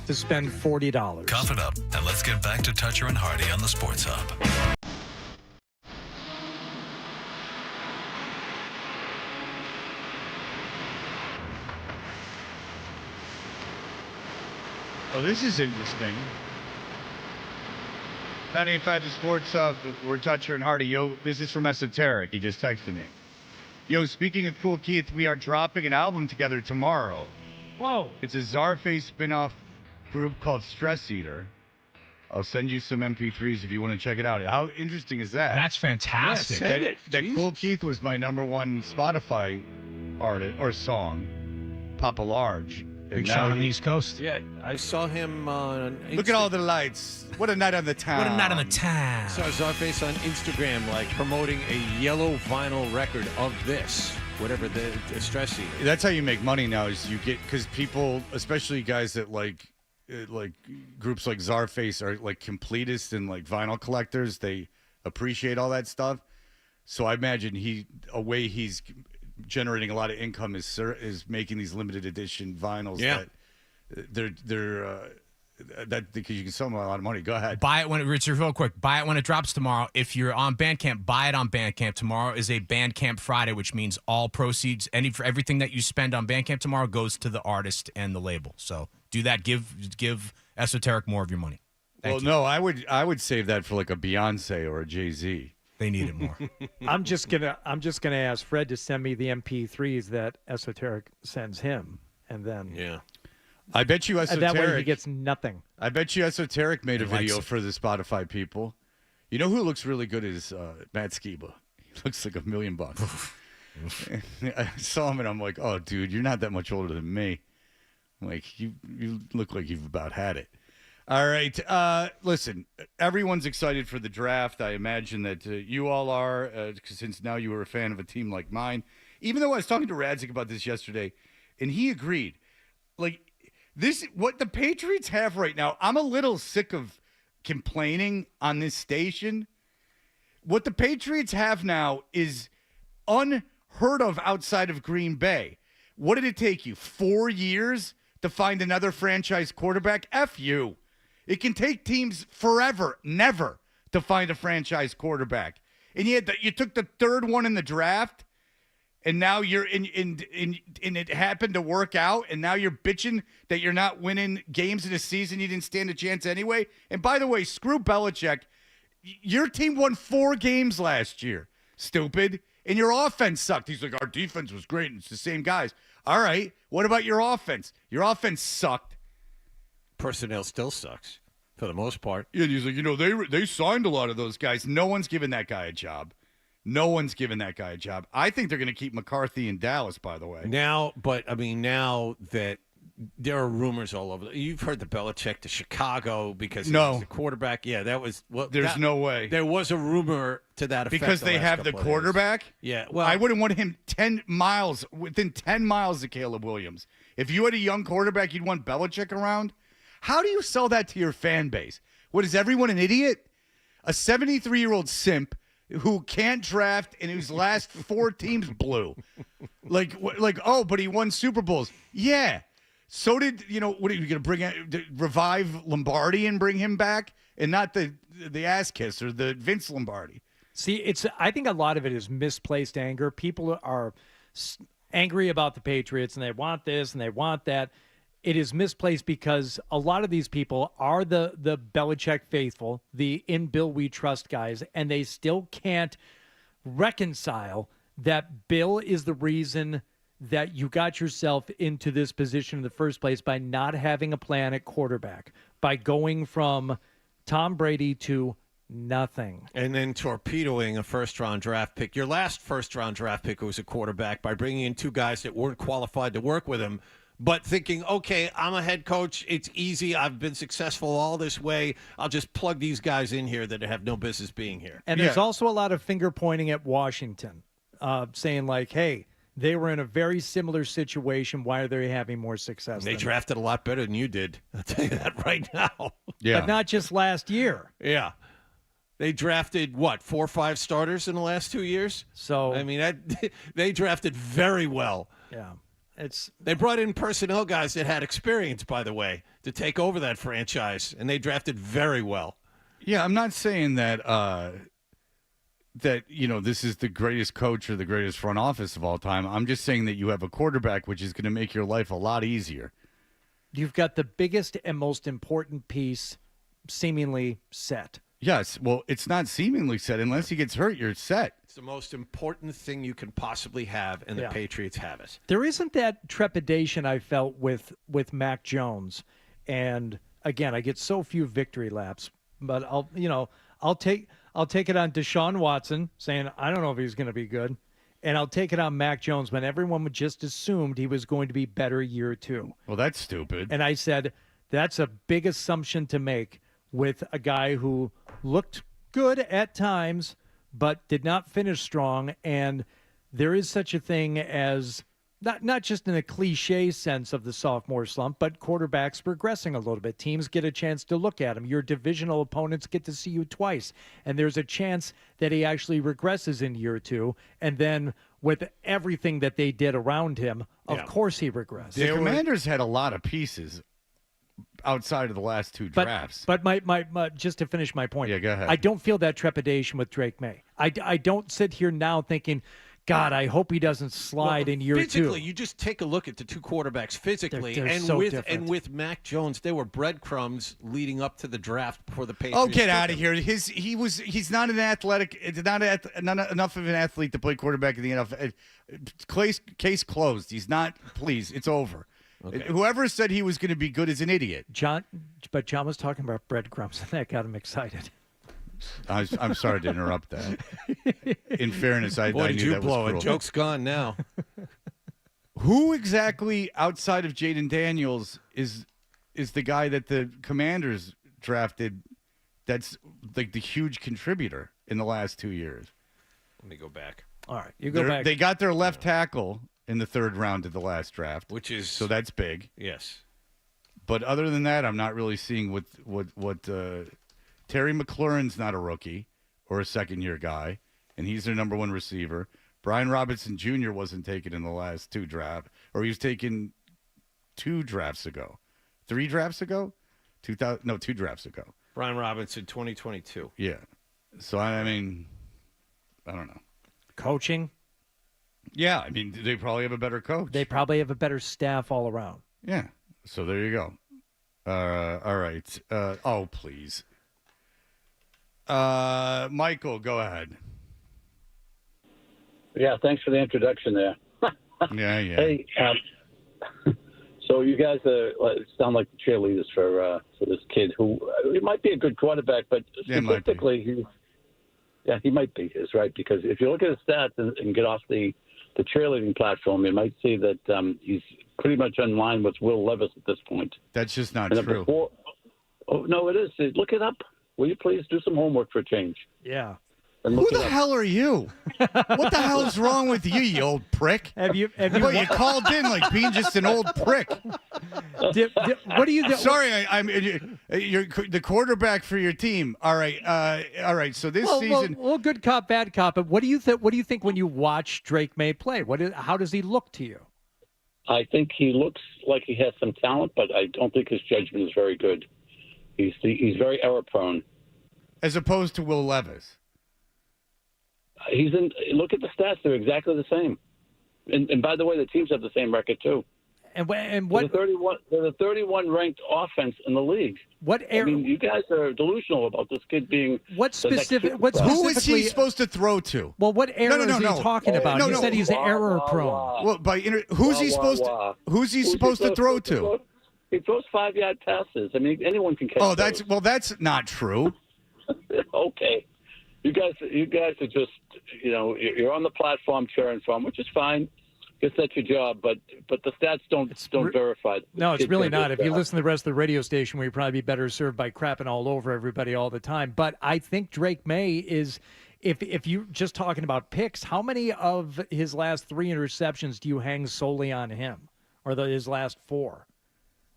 to spend $40. Cough it up, and let's get back to Toucher and Hardy on the Sports Hub. Oh, this is interesting. 95 to Sports Hub, we're Toucher and Hardy. Yo, this is from Esoteric. He just texted me. Yo, speaking of Cool Keith, we are dropping an album together tomorrow. Whoa. It's a Czarface spin-off group called Stress Eater. I'll send you some MP3s if you want to check it out. How interesting is that? That's fantastic. That Cool Keith was my #1 Spotify artist or song, Papa Large. Big shot on the East Coast. Yeah, I saw him on Instagram. Look at all the lights. What a night on the town. What a night on the town. Saw Czarface on Instagram, like, promoting a yellow vinyl record of this, whatever the Stress Eater. That's how you make money now is you get, because people, especially guys that like groups like Czarface are like completists and like vinyl collectors. They appreciate all that stuff. So I imagine a way he's generating a lot of income is making these limited edition vinyls. Yeah. That because you can sell them a lot of money. Go ahead. Buy it Richard, real quick. Buy it when it drops tomorrow. If you're on Bandcamp, buy it on Bandcamp. Tomorrow is a Bandcamp Friday, which means all proceeds, for everything that you spend on Bandcamp tomorrow goes to the artist and the label. So do that. Give Esoteric more of your money. Thank you. No, I would save that for like a Beyonce or a Jay-Z. They need it more. I'm just gonna ask Fred to send me the MP3s that Esoteric sends him, and then I bet you Esoteric. That way he gets nothing. I bet you Esoteric made a video for the Spotify people. You know who looks really good is Matt Skiba. He looks like $1 million. I saw him and I'm like, oh, dude, you're not that much older than me. I'm like, you look like you've about had it. All right. Listen, everyone's excited for the draft. I imagine that you all are, since now you were a fan of a team like mine. Even though I was talking to Radzik about this yesterday, and he agreed. Like, what the Patriots have right now, I'm a little sick of complaining on this station. What the Patriots have now is unheard of outside of Green Bay. What did it take you, 4 years to find another franchise quarterback? F you. It can take teams forever, never, to find a franchise quarterback. And yet you took the third one in the draft, and now you're and it happened to work out, and now you're bitching that you're not winning games in a season you didn't stand a chance anyway. And by the way, screw Belichick. Your team won 4 games last year, stupid. And your offense sucked. He's like, our defense was great, and it's the same guys. All right, what about your offense? Your offense sucked. Personnel still sucks for the most part. Yeah, he's like, they signed a lot of those guys. No one's giving that guy a job. No one's giving that guy a job. I think they're going to keep McCarthy in Dallas, by the way. Now that there are rumors all over. You've heard the Belichick to Chicago because he was the quarterback. Yeah, that was. Well, there's no way. There was a rumor to that effect. Because they have the quarterback? Yeah. Well, I wouldn't want him within 10 miles of Caleb Williams. If you had a young quarterback, you'd want Belichick around? How do you sell that to your fan base? What, is everyone an idiot? A 73-year-old simp who can't draft and whose last 4 teams blew. But he won Super Bowls. Yeah. So did, what are you going to revive Lombardi and bring him back? And not the ass kisser, the Vince Lombardi. See, I think a lot of it is misplaced anger. People are angry about the Patriots and they want this and they want that. It is misplaced because a lot of these people are the Belichick faithful, the in Bill we trust guys, and they still can't reconcile that Bill is the reason that you got yourself into this position in the first place by not having a plan at quarterback, by going from Tom Brady to nothing. And then torpedoing a first-round draft pick. Your last first-round draft pick was a quarterback by bringing in 2 guys that weren't qualified to work with him, but thinking, okay, I'm a head coach. It's easy. I've been successful all this way. I'll just plug these guys in here that have no business being here. And there's also a lot of finger pointing at Washington, saying like, hey, they were in a very similar situation. Why are they having more success? They drafted a lot better than you did. I'll tell you that right now. Yeah. But not just last year. Yeah. They drafted, 4 or 5 starters in the last 2 years? So I mean, they drafted very well. Yeah. They brought in personnel guys that had experience, by the way, to take over that franchise, and they drafted very well. Yeah, I'm not saying that this is the greatest coach or the greatest front office of all time. I'm just saying that you have a quarterback, which is going to make your life a lot easier. You've got the biggest and most important piece seemingly set. Yes, well, it's not seemingly set. Unless he gets hurt, you're set. It's the most important thing you can possibly have, and the Patriots have it. There isn't that trepidation I felt with Mac Jones. And again, I get so few victory laps, but I'll take it on Deshaun Watson saying, I don't know if he's going to be good. And I'll take it on Mac Jones when everyone would just assumed he was going to be better year 2. Well, that's stupid. And I said, that's a big assumption to make with a guy who looked good at times, but did not finish strong. And there is such a thing as not just in a cliche sense of the sophomore slump, but quarterbacks regressing a little bit. Teams get a chance to look at him. Your divisional opponents get to see you twice. And there's a chance that he actually regresses in year 2. And then with everything that they did around him, of course he regressed. The Commanders had a lot of pieces outside of the last 2 drafts. But my just to finish my point, go ahead. I don't feel that trepidation with Drake May. I don't sit here now thinking, God, I hope he doesn't slide in year 2. Physically, you just take a look at the two quarterbacks physically, They're and so with different. with Mac Jones, they were breadcrumbs leading up to the draft before the Patriots. Oh, get took out of him. here! He's not an athletic, not enough of an athlete to play quarterback in the NFL. Case closed. He's not. Please, it's over. Okay. Whoever said he was going to be good is an idiot. John was talking about breadcrumbs, and that got him excited. I'm sorry to interrupt that. In fairness, I Boy, knew did you that blow was it. cruel. Joke's gone now. Who exactly outside of Jaden Daniels is the guy that the Commanders drafted that's like the huge contributor in the last 2 years? Let me go back. All right, you go back. They got their left tackle in the 3rd round of the last draft, so that's big. Yes. But other than that, I'm not really seeing what Terry McLaurin's not a rookie or a second-year guy, and he's their number 1 receiver. Brian Robinson Jr. wasn't taken in the last 2 drafts, or he was taken 2 drafts ago. 3 drafts ago? 2 drafts ago. Brian Robinson, 2022. Yeah. So, I mean, I don't know. Coaching? Yeah, I mean, they probably have a better coach. They probably have a better staff all around. Yeah. So there you go. All right. Oh, please. Michael, go ahead. Yeah, thanks for the introduction there. Yeah. Hey, so you guys sound like the cheerleaders for this kid who he might be a good quarterback, but statistically, he might be. Is right, because if you look at his stats and get off the cheerleading platform, you might see that he's pretty much in line with Will Levis at this point. That's just not And true. No, it is. Look it up. Will you please do some homework for a change? Yeah. Who the hell are you? What the hell is wrong with you, you old prick? Have you called in like being just an old prick? What do you? Sorry, you're the quarterback for your team. All right. So this season, well, good cop, bad cop. But what do you think? What do you think when you watch Drake May play? How does he look to you? I think he looks like he has some talent, but I don't think his judgment is very good. He's very error prone, as opposed to Will Levis. Look at the stats; they're exactly the same. And by the way, the teams have the same record too. And what? They're the 31 ranked offense in the league. I mean, you guys are delusional about this kid being Who is he supposed to throw to? Well, what error is he talking about? You said he's error prone. Well, who's he supposed to throw to? He throws 5-yard passes. I mean, anyone can catch. Oh, that's not true. Okay, you guys are just you're on the platform cheering for him, which is fine. Guess that's your job, but the stats don't verify. No, it's really not. If you listen to the rest of the radio station, we'd probably be better served by crapping all over everybody all the time. But I think Drake May is, if you just talking about picks, how many of his last 3 interceptions do you hang solely on him, or his last 4?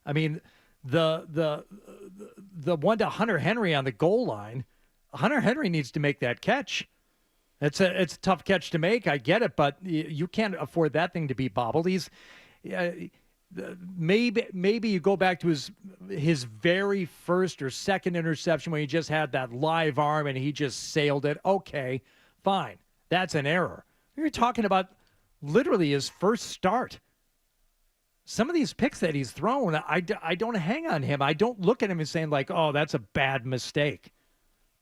I mean, the one to Hunter Henry on the goal line. Hunter Henry needs to make that catch. It's a tough catch to make. I get it, but you can't afford that thing to be bobbled. maybe you go back to his very first or second interception when he just had that live arm and he just sailed it. Okay, fine. That's an error. You're talking about literally his first start. Some of these picks that he's thrown, I don't hang on him. I don't look at him and saying like, oh, that's a bad mistake.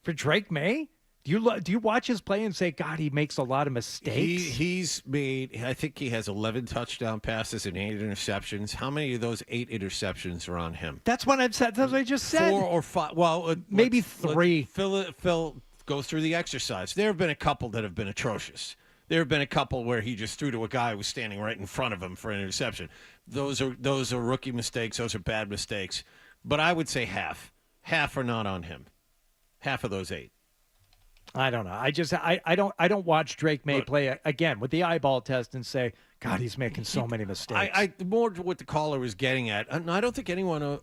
For Drake May, do you watch his play and say, God, he makes a lot of mistakes? He's made, I think he has 11 touchdown passes and 8 interceptions. How many of those 8 interceptions are on him? That's what I said. That's what I just said. 4 or 5. Well, maybe 3. Phil, go through the exercise. There have been a couple that have been atrocious. There have been a couple where he just threw to a guy who was standing right in front of him for an interception. Those are rookie mistakes. Those are bad mistakes. But I would say half. Half are not on him. Half of those 8. I don't know. I don't watch Drake May play again with the eyeball test and say, God, he's making so many mistakes. I more what the caller was getting at. I don't think anyone,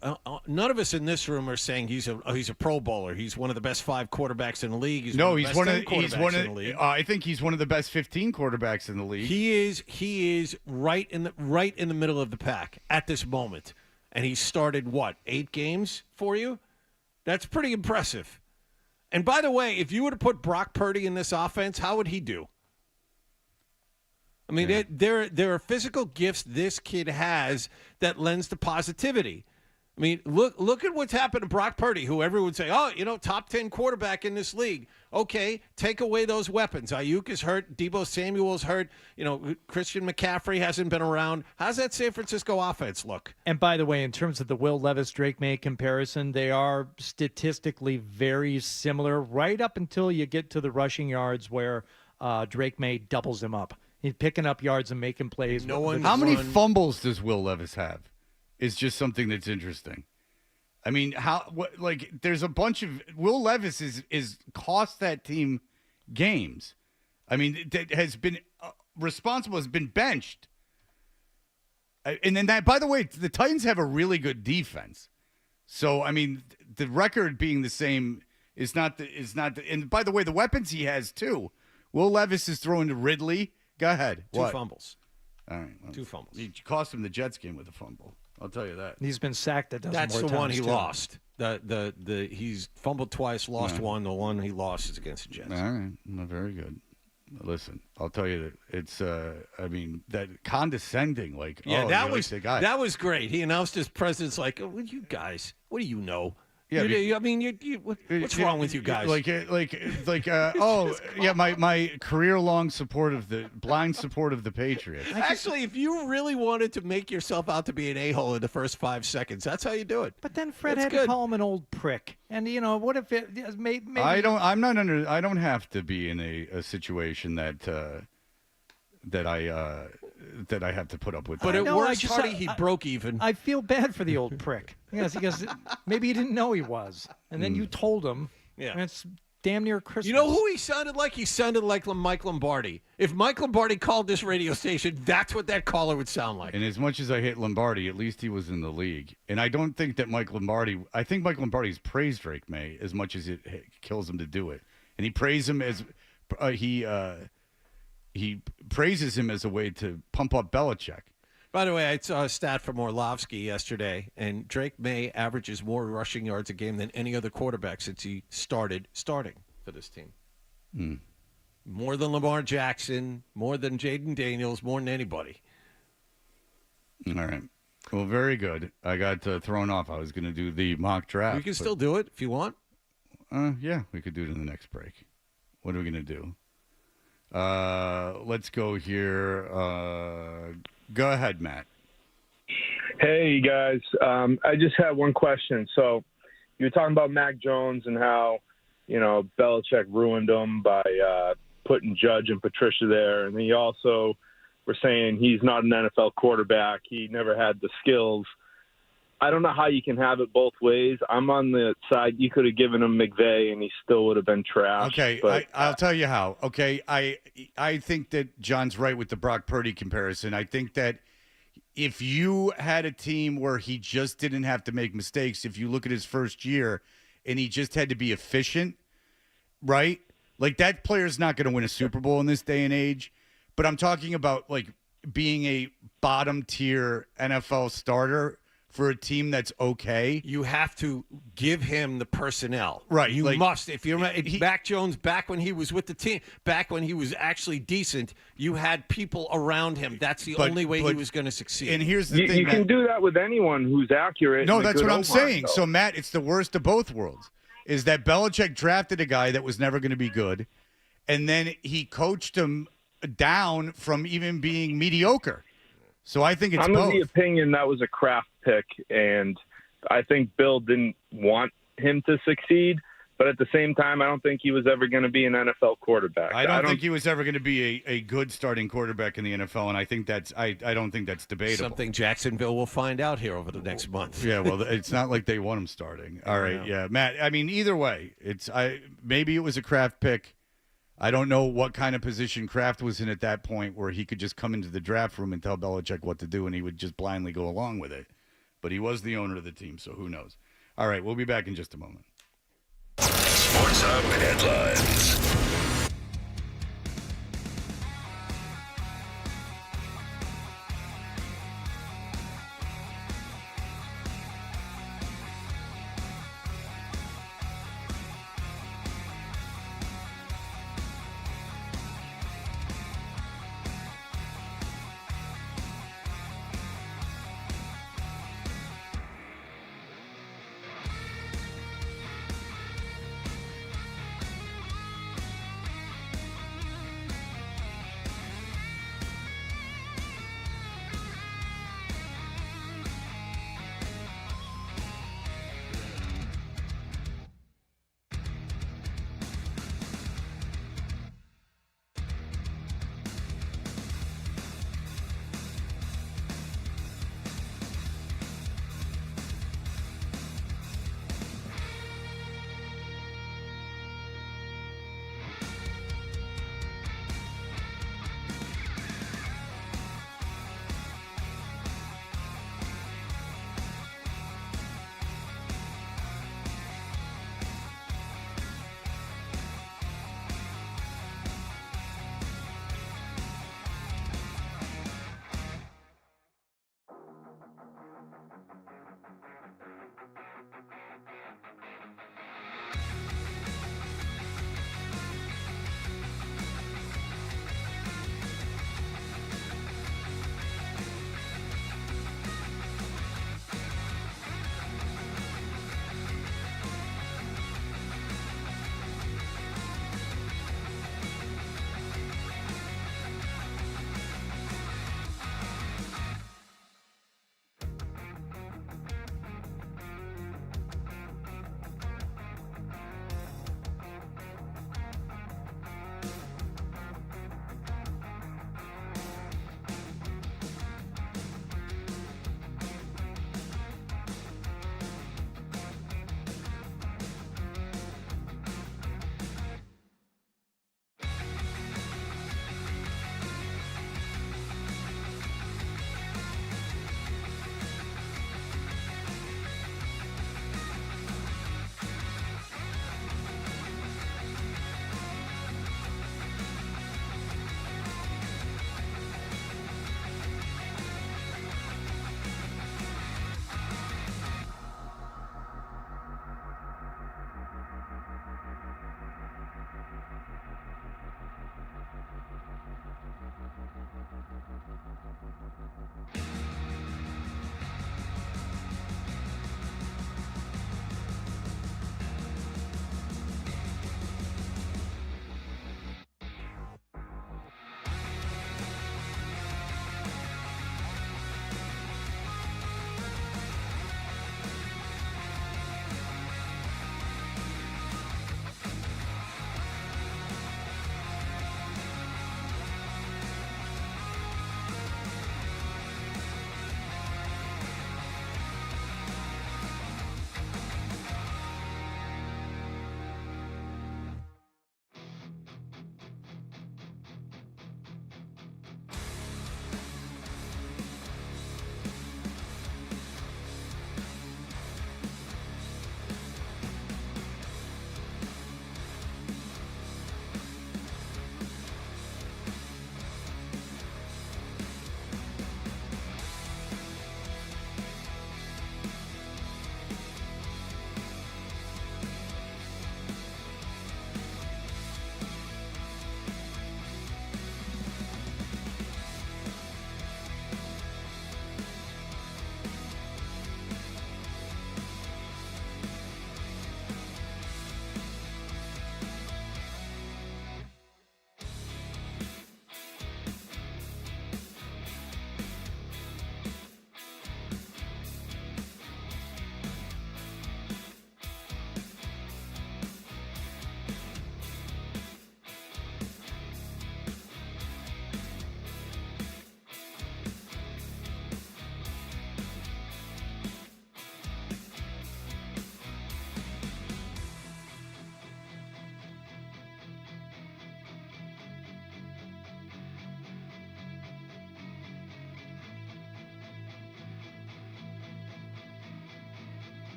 none of us in this room are saying he's a Pro Bowler. He's one of the best 5 quarterbacks in the league. He's one of the league. I think he's one of the best 15 quarterbacks in the league. He is right in the middle of the pack at this moment, and he started 8 games for you? That's pretty impressive. And by the way, if you were to put Brock Purdy in this offense, how would he do? I mean, there are physical gifts this kid has that lends to positivity. I mean, look at what's happened to Brock Purdy, who everyone would say, top 10 quarterback in this league. Okay, take away those weapons. Ayuk is hurt. Deebo Samuel's hurt. Christian McCaffrey hasn't been around. How's that San Francisco offense look? And by the way, in terms of the Will Levis-Drake May comparison, they are statistically very similar right up until you get to the rushing yards where Drake May doubles him up. He's picking up yards and making plays. How many fumbles does Will Levis have? Is just something that's interesting. I mean, there's a bunch of Will Levis is cost that team games. I mean, that has been responsible, has been benched. And then by the way, the Titans have a really good defense. So, I mean, the record being the same is not and by the way, the weapons he has too. Will Levis is throwing to Ridley. Go ahead. 2 fumbles. All right. Well, 2 fumbles. He cost him the Jets game with a fumble. I'll tell you that. He's been sacked a dozen That's more the times one he too. lost. He's fumbled twice, lost one. The one he lost is against the Jets. All right. Well, very good. Listen, I'll tell you that it's that condescending, that was great. He announced his presence like, you guys, what do you know? Yeah, what's wrong with you guys? My career-long blind support of the Patriots. Actually, if you really wanted to make yourself out to be an a-hole in the first 5 seconds, that's how you do it. But then Fred had to call him an old prick. And what if it maybe I don't have to be in a situation that I have to put up with. But at worst party, he broke even. I feel bad for the old prick. Yes, because maybe he didn't know he was, and then you told him. Yeah, and it's damn near Christmas. You know who he sounded like? He sounded like Mike Lombardi. If Mike Lombardi called this radio station, that's what that caller would sound like. And as much as I hate Lombardi, at least he was in the league. And I don't think that I think Mike Lombardi's praised Drake May as much as it kills him to do it. And he praised him as he praises him as a way to pump up Belichick. By the way, I saw a stat from Orlovsky yesterday, and Drake May averages more rushing yards a game than any other quarterback since he starting for this team. More than Lamar Jackson, more than Jaden Daniels, more than anybody. All right. Well, very good. I got thrown off. I was going to do the mock draft. We can still do it if you want. Yeah, we could do it in the next break. What are we going to do? Let's go here. Go ahead, Matt. Hey, guys. I just had one question. So you were talking about Mac Jones and how, Belichick ruined him by putting Judge and Patricia there. And then you also were saying he's not an NFL quarterback. He never had the skills. I don't know how you can have it both ways. I'm on the side. You could have given him McVay, and he still would have been trash. Okay, but, I'll tell you how. Okay, I think that John's right with the Brock Purdy comparison. I think that if you had a team where he just didn't have to make mistakes, if you look at his first year and he just had to be efficient, right? Like that player's not going to win a Super Bowl in this day and age. But I'm talking about like being a bottom tier NFL starter for a team that's okay. You have to give him the personnel. Right. You like, must. If you're Mac Jones, back when he was with the team, back when he was actually decent, you had people around him. That's the only way he was going to succeed. And here's the thing. You can do that with anyone who's accurate. No, and a that's good what I'm O-line, saying. though. So, Matt, it's the worst of both worlds. Is that Belichick drafted a guy that was never going to be good, and then he coached him down from even being mediocre. So I think it's I'm both. of the opinion that was a craft pick, and I think Bill didn't want him to succeed. But at the same time, I don't think he was ever going to be an NFL quarterback. I don't think he was ever going to be a good starting quarterback in the NFL, and I think that's I don't think that's debatable. Something Jacksonville will find out here over the next month. Yeah, well, it's not like they want him starting. All right, yeah, Matt. I mean, either way, maybe it was a Kraft pick. I don't know what kind of position Kraft was in at that point where he could just come into the draft room and tell Belichick what to do, and he would just blindly go along with it. But he was the owner of the team, so who knows? All right, we'll be back in just a moment. Sports Hub headlines.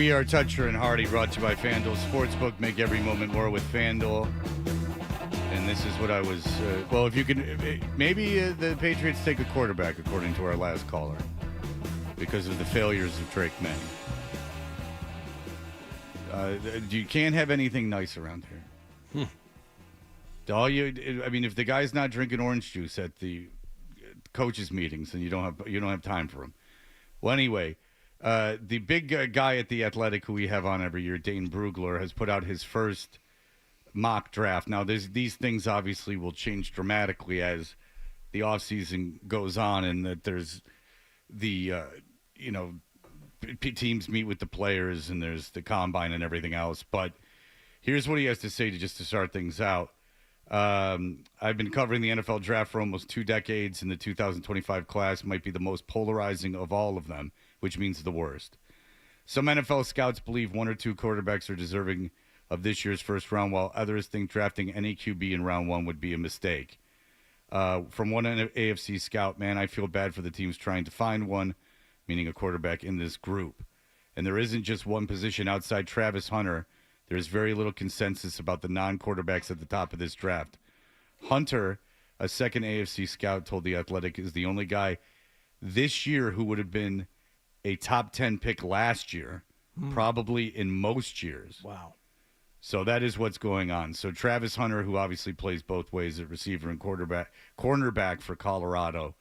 We are Toucher and Hardy, brought to you by FanDuel Sportsbook. Make every moment more with FanDuel. And this is what I was... if you can... Maybe the Patriots take a quarterback, according to our last caller, because of the failures of Drake May. You can't have anything nice around here. If the guy's not drinking orange juice at the coaches' meetings, then you don't have time for him. Well, anyway... the big guy at The Athletic who we have on every year, Dane Brugler, has put out his first mock draft. Now, these things obviously will change dramatically as the offseason goes on, and that there's the, teams meet with the players, and there's the combine and everything else. But here's what he has to say to start things out. I've been covering the NFL draft for almost 2 decades, and the 2025 class might be the most polarizing of all of them, which means the worst. Some NFL scouts believe 1 or 2 quarterbacks are deserving of this year's first round, while others think drafting any QB in round 1 would be a mistake. From one AFC scout, man, I feel bad for the teams trying to find one, meaning a quarterback in this group. And there isn't just one position outside Travis Hunter. There is very little consensus about the non-quarterbacks at the top of this draft. Hunter, a second AFC scout, told The Athletic, is the only guy this year who would have been a top 10 pick last year, probably in most years. Wow. So that is what's going on. So Travis Hunter, who obviously plays both ways at receiver and cornerback for Colorado,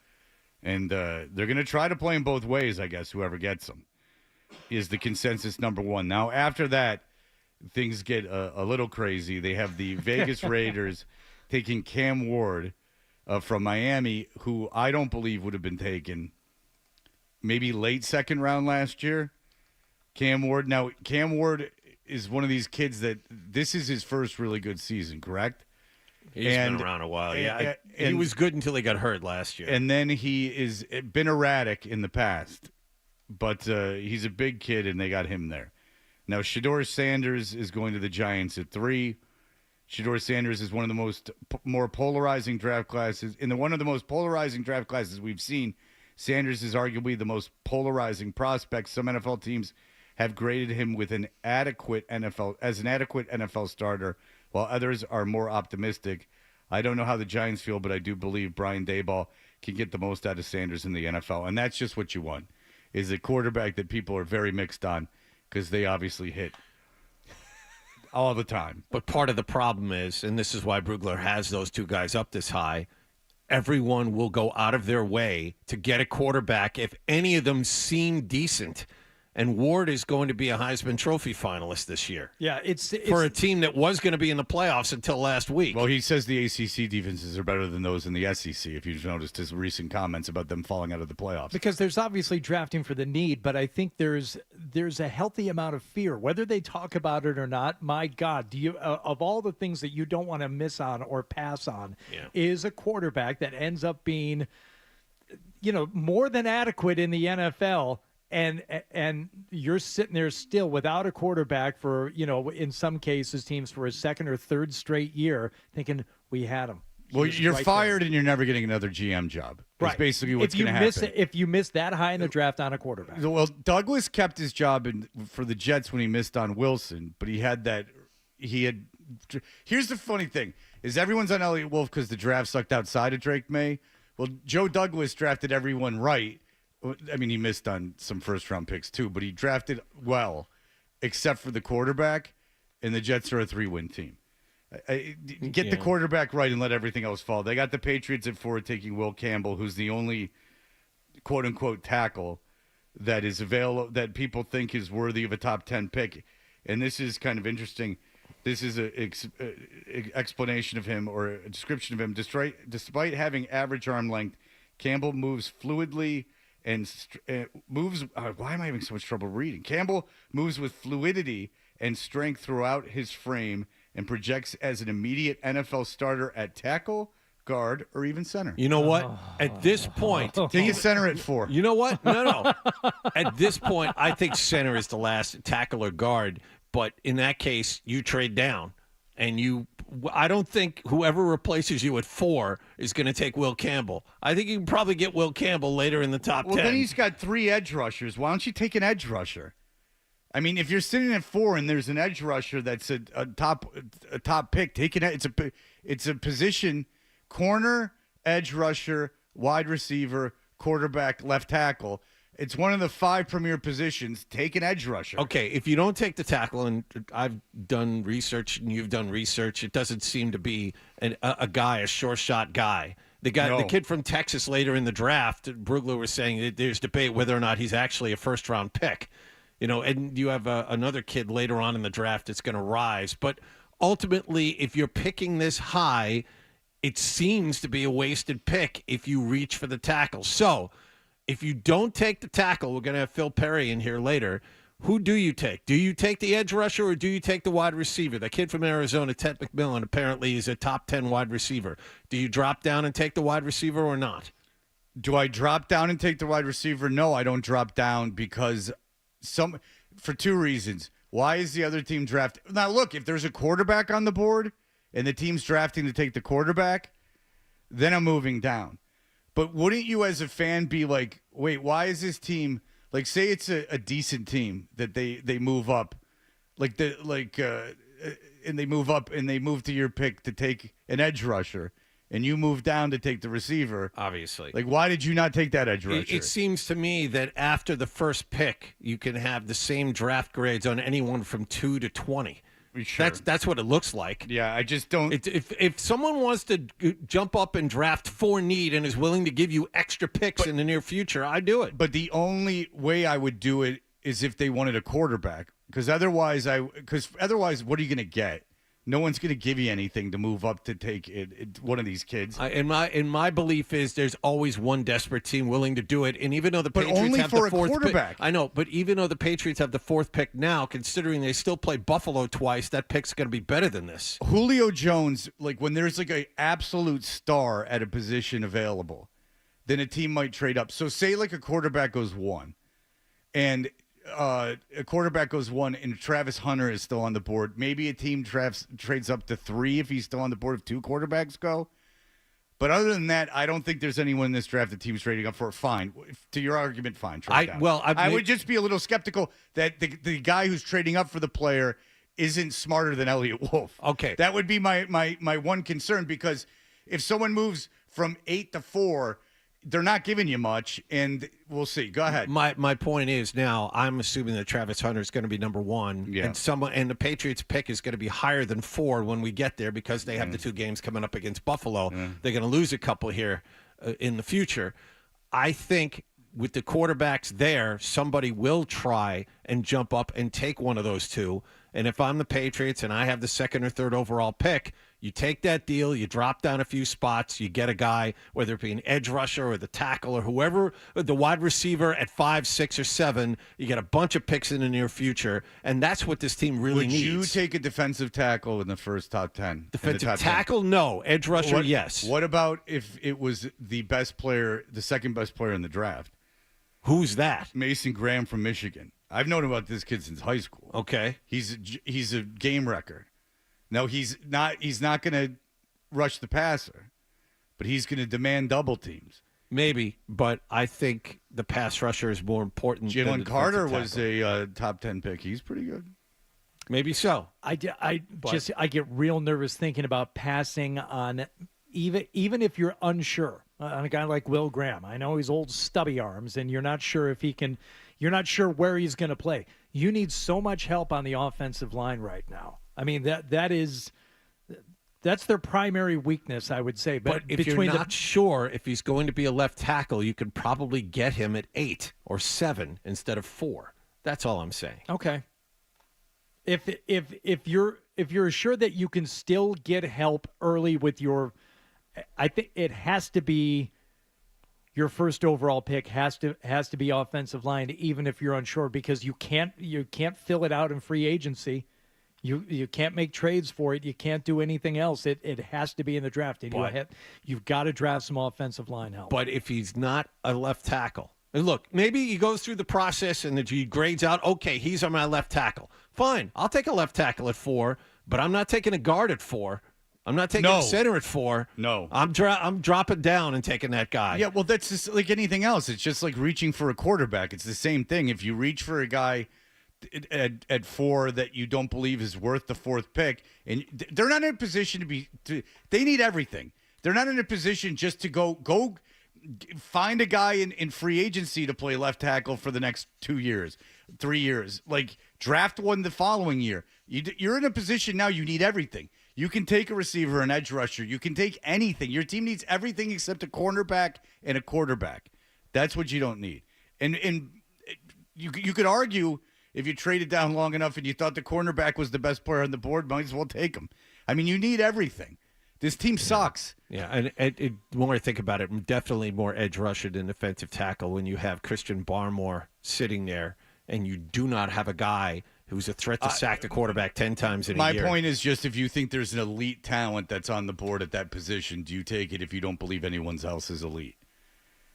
and they're going to try to play him both ways, I guess, whoever gets him, is the consensus number 1. Now, after that, things get a little crazy. They have the Vegas Raiders taking Cam Ward from Miami, who I don't believe would have been taken maybe late second round last year. Cam Ward. Now, Cam Ward is one of these kids that this is his first really good season, correct? He's been around a while, yeah. He was good until he got hurt last year. And then he has been erratic in the past. But he's a big kid, and they got him there. Now, Shedeur Sanders is going to the Giants at 3. Shedeur Sanders is one of the more polarizing draft classes. In one of the most polarizing draft classes we've seen, Sanders is arguably the most polarizing prospect. Some NFL teams have graded him with an adequate NFL starter, while others are more optimistic. I don't know how the Giants feel, but I do believe Brian Daboll can get the most out of Sanders in the NFL, and that's just what you want, is a quarterback that people are very mixed on because they obviously hit all the time. But part of the problem is, and this is why Brugler has those 2 guys up this high, everyone will go out of their way to get a quarterback if any of them seem decent. And Ward is going to be a Heisman Trophy finalist this year. Yeah, it's for a team that was going to be in the playoffs until last week. Well, he says the ACC defenses are better than those in the SEC, if you've noticed his recent comments about them falling out of the playoffs. Because there's obviously drafting for the need, but I think there's a healthy amount of fear. Whether they talk about it or not, my God, do you of all the things that you don't want to miss on or pass on, is a quarterback that ends up being, more than adequate in the NFL. And you're sitting there still without a quarterback for, in some cases, teams for a second or third straight year thinking we had him. Well, you're fired and you're never getting another GM job. That's right. Basically what's going to happen. If you miss that high in the draft on a quarterback. Well, Douglas kept his job for the Jets when he missed on Wilson, but here's the funny thing, is everyone's on Elliott Wolf because the draft sucked outside of Drake May. Well, Joe Douglas drafted everyone right. I mean, he missed on some first-round picks, too, but he drafted well, except for the quarterback, and the Jets are a 3-win team. Get the quarterback right and let everything else fall. They got the Patriots at 4 taking Will Campbell, who's the only quote-unquote tackle that is available, that people think is worthy of a top 10 pick. And this is kind of interesting. This is an explanation of him, or a description of him. Despite having average arm length, Campbell moves fluidly and moves. Why am I having so much trouble reading? Campbell moves with fluidity and strength throughout his frame and projects as an immediate NFL starter at tackle, guard, or even center. You know what? At this point, take a center at 4. You know what? No. At this point, I think center is the last tackle or guard. But in that case, you trade down, and I don't think whoever replaces you at 4 is going to take Will Campbell. I think you can probably get Will Campbell later in the top 10. Well, then he's got 3 edge rushers. Why don't you take an edge rusher? I mean, if you're sitting at 4 and there's an edge rusher that's a top pick, it's a position: corner, edge rusher, wide receiver, quarterback, left tackle. It's one of the 5 premier positions. Take an edge rusher. Okay, if you don't take the tackle, and I've done research and you've done research, it doesn't seem to be a sure shot guy. The kid from Texas later in the draft, Brugler was saying that there's debate whether or not he's actually a first-round pick. And you have another kid later on in the draft that's going to rise. But ultimately, if you're picking this high, it seems to be a wasted pick if you reach for the tackle. So if you don't take the tackle, we're going to have Phil Perry in here later. Who do you take? Do you take the edge rusher or do you take the wide receiver? The kid from Arizona, Ted McMillan, apparently is a top 10 wide receiver. Do you drop down and take the wide receiver or not? Do I drop down and take the wide receiver? No, I don't drop down because for 2 reasons. Why is the other team drafting? Now, look, if there's a quarterback on the board and the team's drafting to take the quarterback, then I'm moving down. But wouldn't you as a fan be like, wait, why is this team, like, say it's a decent team that they move up, and they move up and they move to your pick to take an edge rusher, and you move down to take the receiver. Obviously. Like, why did you not take that edge rusher? It seems to me that after the first pick, you can have the same draft grades on anyone from 2 to 20. Sure. That's what it looks like. Yeah, I just don't. If someone wants to jump up and draft for need and is willing to give you extra picks in the near future, I do it. But the only way I would do it is if they wanted a quarterback, because otherwise, what are you going to get? No one's going to give you anything to move up to take one of these kids. In my belief is there's always one desperate team willing to do it, and even though the Patriots only have for the 4th a quarterback. pick, I know, but even though the Patriots have the 4th pick now, considering they still play Buffalo twice, that pick's going to be better than this. Julio Jones, like when there's like an absolute star at a position available, then a team might trade up. So say like a quarterback goes 1, and a quarterback goes 1 and Travis Hunter is still on the board. Maybe a team trades up to 3 if he's still on the board if 2 quarterbacks go. But other than that, I don't think there's anyone in this draft the team's trading up for. Fine. To your argument, fine. Trade down. I would just be a little skeptical that the guy who's trading up for the player isn't smarter than Elliott Wolf. Okay. That would be my one concern, because if someone moves from 8 to 4, they're not giving you much, and we'll see. Go ahead. My point is now I'm assuming that Travis Hunter is going to be number 1, and the Patriots pick is going to be higher than 4 when we get there because they have the 2 games coming up against Buffalo. They're going to lose a couple here in the future. I think with the quarterbacks there, somebody will try and jump up and take one of those 2. And if I'm the Patriots and I have the 2nd or 3rd overall pick, you take that deal, you drop down a few spots, you get a guy, whether it be an edge rusher or the tackle or whoever, the wide receiver at 5, 6, or 7, you get a bunch of picks in the near future, and that's what this team really needs. Would you take a defensive tackle in the first top 10? Defensive tackle, no. Edge rusher, yes. What about if it was the best player, the second best player in the draft? Who's that? Mason Graham from Michigan. I've known about this kid since high school. Okay. He's a game wrecker. No, he's not going to rush the passer, but he's going to demand double teams. Maybe, but I think the pass rusher is more important. Jalen Carter was a top 10 pick. He's pretty good. Maybe so. I get real nervous thinking about passing on even if you're unsure on a guy like Will Graham. I know he's old stubby arms, and you're not sure if he can. You're not sure where he's going to play. You need so much help on the offensive line right now. I mean, that's their primary weakness, I would say. But if you're not sure if he's going to be a left tackle, you could probably get him at 8 or 7 instead of 4. That's all I'm saying. Okay. If you're sure that you can still get help early with your, I think it has to be your first overall pick has to be offensive line, even if you're unsure, because you can't fill it out in free agency. You can't make trades for it. You can't do anything else. It has to be in the draft. And you've got to draft some offensive line help. But if he's not a left tackle, and look, maybe he goes through the process and he grades out, okay, he's on my left tackle. Fine, I'll take a left tackle at 4, but I'm not taking a guard at 4. I'm not taking a center at 4. No. I'm dropping down and taking that guy. Yeah, well, that's just like anything else. It's just like reaching for a quarterback. It's the same thing. If you reach for a guy at 4 that you don't believe is worth the 4th pick, and they're not in a position they need everything. They're not in a position just to go find a guy in free agency to play left tackle for the next 2 years, 3 years. Like, draft one the following year. You're in a position now you need everything. You can take a receiver, an edge rusher. You can take anything. Your team needs everything except a cornerback and a quarterback. That's what you don't need. And you could argue if you traded down long enough and you thought the cornerback was the best player on the board, might as well take him. I mean, you need everything. This team sucks. Yeah, and the more I think about it, definitely more edge rusher than defensive tackle when you have Christian Barmore sitting there and you do not have a guy who's a threat to sack the quarterback 10 times in a year. My point is just if you think there's an elite talent that's on the board at that position, do you take it if you don't believe anyone else is elite?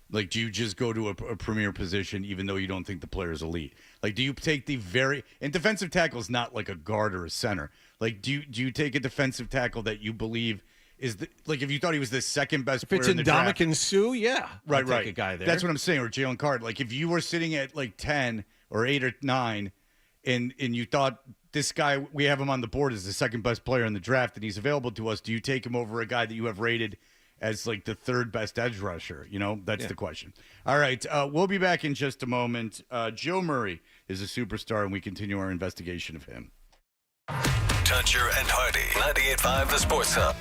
Like, do you just go to a premier position even though you don't think the player is elite? Like, do you take and defensive tackle is not like a guard or a center. Like, do you take a defensive tackle that you believe is if you thought he was the second best player in the draft? If it's Ndamukong Suh, yeah. Right. Take a guy there. That's what I'm saying, or Jalen Carter. Like, if you were sitting at like 10 or 8 or 9 and you thought this guy, we have him on the board as the second best player in the draft and he's available to us, do you take him over a guy that you have rated as like the 3rd best edge rusher? That's the question. All right. We'll be back in just a moment. Joe Murray is a superstar, and we continue our investigation of him. Toucher and Hardy, 98.5 The Sports Hub.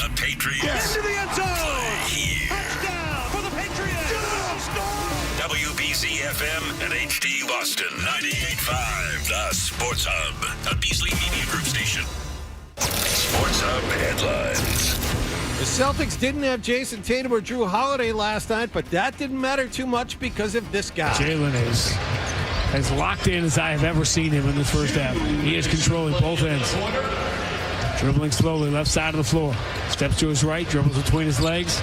The Patriots. Into the end zone. Play here. Touchdown for the Patriots. WBZ FM and HD Boston 98.5. The Sports Hub. A Beasley Media Group station. Sports Hub headlines. The Celtics didn't have Jason Tatum or Drew Holiday last night, but that didn't matter too much because of this guy. Jaylen is as locked in as I have ever seen him in this first half. He is controlling both ends. Dribbling slowly, left side of the floor. Steps to his right, dribbles between his legs.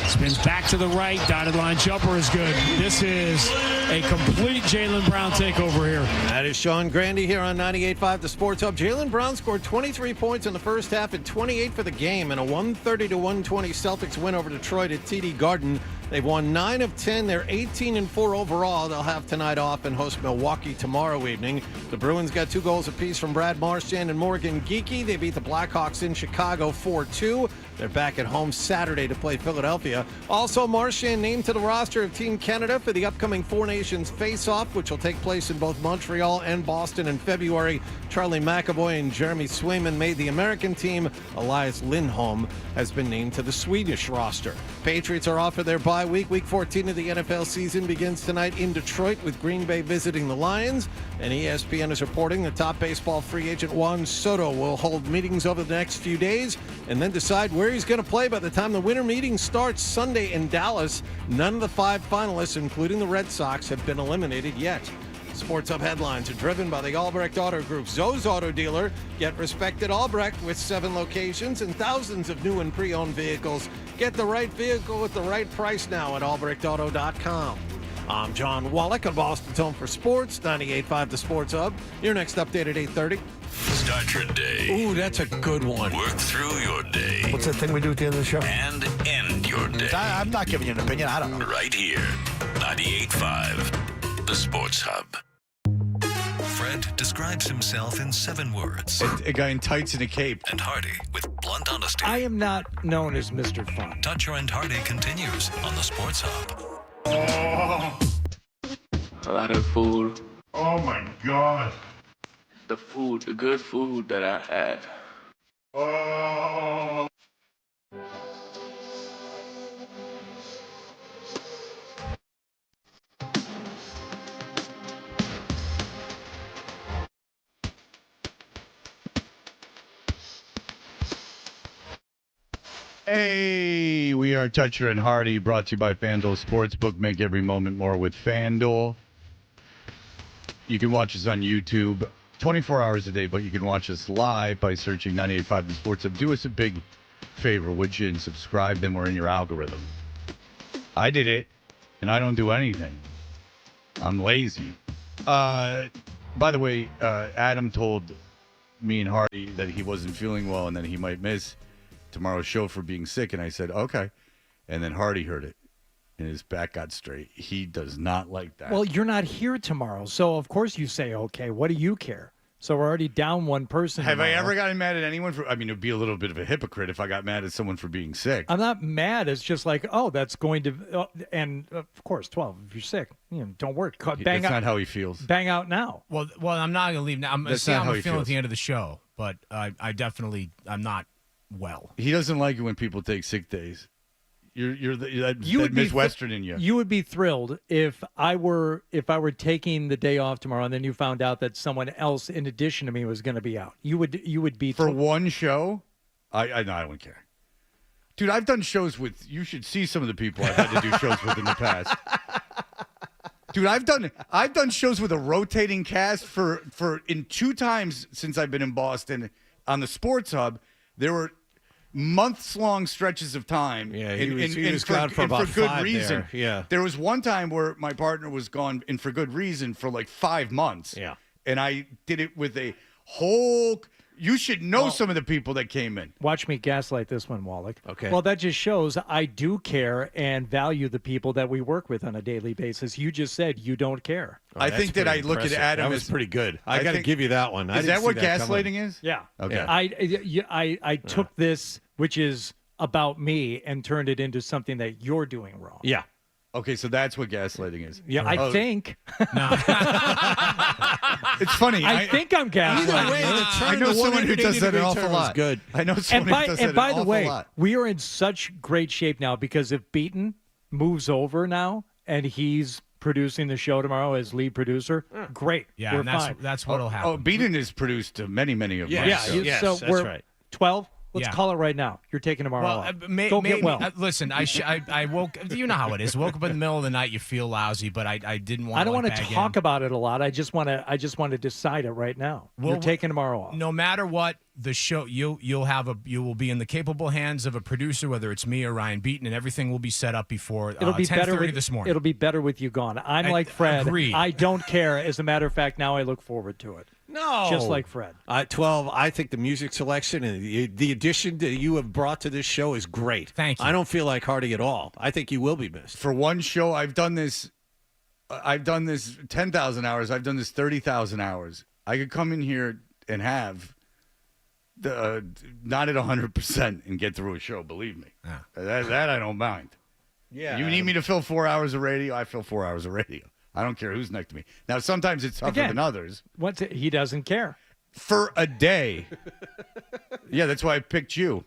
Spins back to the right. Dotted line jumper is good. This is a complete Jaylen Brown takeover here. That is Sean Grande here on 98.5 The Sports Hub. Jaylen Brown scored 23 points in the first half and 28 for the game in a 130-120 Celtics win over Detroit at TD Garden. They've won 9 of 10. They're 18-4 overall. They'll have tonight off and host Milwaukee tomorrow evening. The Bruins got 2 goals apiece from Brad Marchand and Morgan Geekie. They beat the Blackhawks in Chicago 4-2. They're back at home Saturday to play Philadelphia. Also, Marchand named to the roster of Team Canada for the upcoming Four Nations face-off, which will take place in both Montreal and Boston in February. Charlie McAvoy and Jeremy Swayman made the American team. Elias Lindholm has been named to the Swedish roster. Patriots are off for their bye week. Week 14 of the NFL season begins tonight in Detroit with Green Bay visiting the Lions. And ESPN is reporting the top baseball free agent Juan Soto will hold meetings over the next few days and then decide where he's going to play by the time the winter meeting starts Sunday in Dallas. None of the 5 finalists, including the Red Sox, have been eliminated yet. Sports Hub headlines are driven by the Albrecht Auto Group. Zoe's Auto Dealer. Get respected Albrecht with 7 locations and thousands of new and pre-owned vehicles. Get the right vehicle at the right price now at albrechtauto.com. I'm John Wallach on Boston's Home for Sports, 98.5 The Sports Hub. Your next update at 8:30. Start your day. Ooh, that's a good one. Work through your day. What's that thing we do at the end of the show? And end your day. I'm not giving you an opinion. I don't know. Right here. 98.5 The Sports Hub. Fred describes himself in 7 words. A guy in tights and a cape. And Hardy with blunt honesty. I am not known as Mr. Fun. Toucher and Hardy continues on the Sports Hub. Oh. A lot of food. Oh my God. The food, the good food that I had. Oh. Hey, we are Toucher and Hardy, brought to you by FanDuel Sportsbook. Make every moment more with FanDuel. You can watch us on YouTube 24 hours a day, but you can watch us live by searching 98.5 The Sports Hub. Do us a big favor, would you, and subscribe, then we're in your algorithm. I did it, and I don't do anything. I'm lazy. By the way, Adam told me and Hardy that he wasn't feeling well and that he might miss tomorrow's show for being sick, and I said, okay. And then Hardy heard it, and his back got straight. He does not like that. Well, you're not here tomorrow, so of course you say, okay, what do you care? So we're already down one person. Have tomorrow. I ever gotten mad at anyone for, I mean, it would be a little bit of a hypocrite if I got mad at someone for being sick. I'm not mad. It's just like, oh, that's going to, and of course, 12, if you're sick, don't work. Bang That's out, not how he feels. Bang out now. Well, I'm not going to leave now. I'm That's see not how how I'm he feeling at feels. the end of the show, but I'm not well. He doesn't like it when people take sick days. You're that You would be Midwestern in you. You would be thrilled if I were taking the day off tomorrow, and then you found out that someone else in addition to me was going to be out. You would be For one show? I don't care. Dude, I've done shows with, you should see some of the people I've had to do shows with in the past. Dude, I've done shows with a rotating cast for in 2 times since I've been in Boston on the Sports Hub. There were months-long stretches of time. Yeah, he was gone for about good 5 reason. there. Yeah. There was one time where my partner was gone, and for good reason, for like 5 months. Yeah. And I did it with a whole... You should know some of the people that came in. Watch me gaslight this one, Wallach. Okay. Well, that just shows I do care and value the people that we work with on a daily basis. You just said you don't care. Oh, I that's think that pretty I look at impressive. Adam That was as pretty good. I got to give you that one. Is that what gaslighting is? Yeah. Okay. I took this, which is about me, and turned it into something that you're doing wrong. Yeah. Okay, so that's what gaslighting is. Yeah, I think. It's funny. I think I'm gaslighting. Either way, the I turn know the someone who does that an 180-degree awful turn was lot. good. I know someone who does that And by an the awful way, lot. we are in such great shape now because if Beaton moves over now and he's producing the show tomorrow as lead producer, great. Yeah, we're and that's fine. that's what'll happen. Oh, Beaton has produced many of my Yeah, shows. yes, so that's we're right. 12. Let's Yeah. call it right now. You're taking tomorrow Well, off. Go get well. Listen, I woke. You know how it is. Woke up in the middle of the night, you feel lousy, but I didn't want. I don't want want to talk about it a lot. I just want to decide it right now. Well, You're taking tomorrow off. No matter what, the show you will be in the capable hands of a producer, whether it's me or Ryan Beaton, and everything will be set up before It'll be better 10:30 with, this morning. It'll be better with you gone. I'm like Fred. agreed. I don't care. As a matter of fact, now I look forward to it. No. Just like Fred. 12, I think the music selection and the addition that you have brought to this show is great. Thank you. I don't feel like Hardy at all. I think you will be missed. For one show, I've done this 10,000 hours. I've done this 30,000 hours. I could come in here and have not at 100% and get through a show, believe me. Yeah. That I don't mind. Yeah. You need me to fill 4 hours of radio, I fill 4 hours of radio. I don't care who's next to me. Now, sometimes it's tougher than others. He doesn't care. For a day. Yeah, that's why I picked you.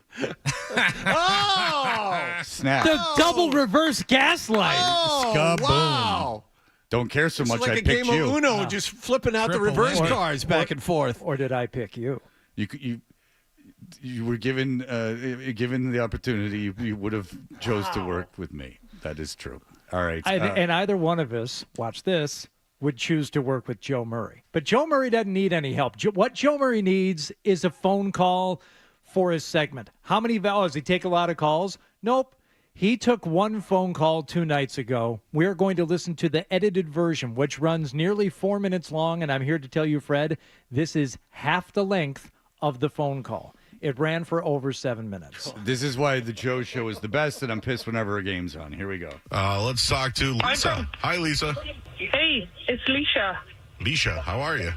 Snap. The double reverse gaslight. Skaboom. Wow. Don't care so It's much. like I a picked game you. of Uno, just flipping out the Triple reverse win. cards back and forth. Or did I pick you? You were given the opportunity. You would have chose to work with me. That is true. All right. And either one of us, watch this, would choose to work with Joe Murray. But Joe Murray doesn't need any help. What Joe Murray needs is a phone call for his segment. How many does he take a lot of calls? Nope. He took one phone call 2 nights ago. We're going to listen to the edited version, which runs nearly 4 minutes long. And I'm here to tell you, Fred, this is half the length of the phone call. It ran for over 7 minutes. This is why the Joe Show is the best, and I'm pissed whenever a game's on. Here we go. Let's talk to Lisa. Hi, Lisa. Hey, it's Leisha. Leisha, how are you?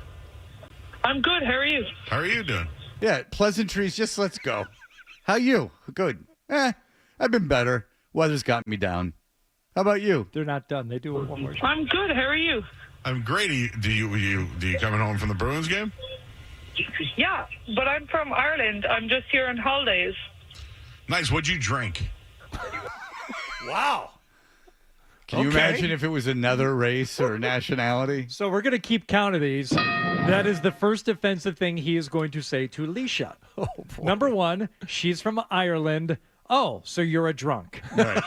I'm good. How are you? How are you doing? Yeah, pleasantries. Just let's go. How you? Good. I've been better. Weather's got me down. How about you? They're not done. They do it one more time. I'm good. How are you? I'm great. Do you coming home from the Bruins game? Yeah, but I'm from Ireland. I'm just here on holidays. Nice. What'd you drink? Wow. Can you imagine if it was another race or nationality? So we're going to keep count of these. That is the first offensive thing he is going to say to Leisha. Number 1, she's from Ireland. Oh, so you're a drunk. Right.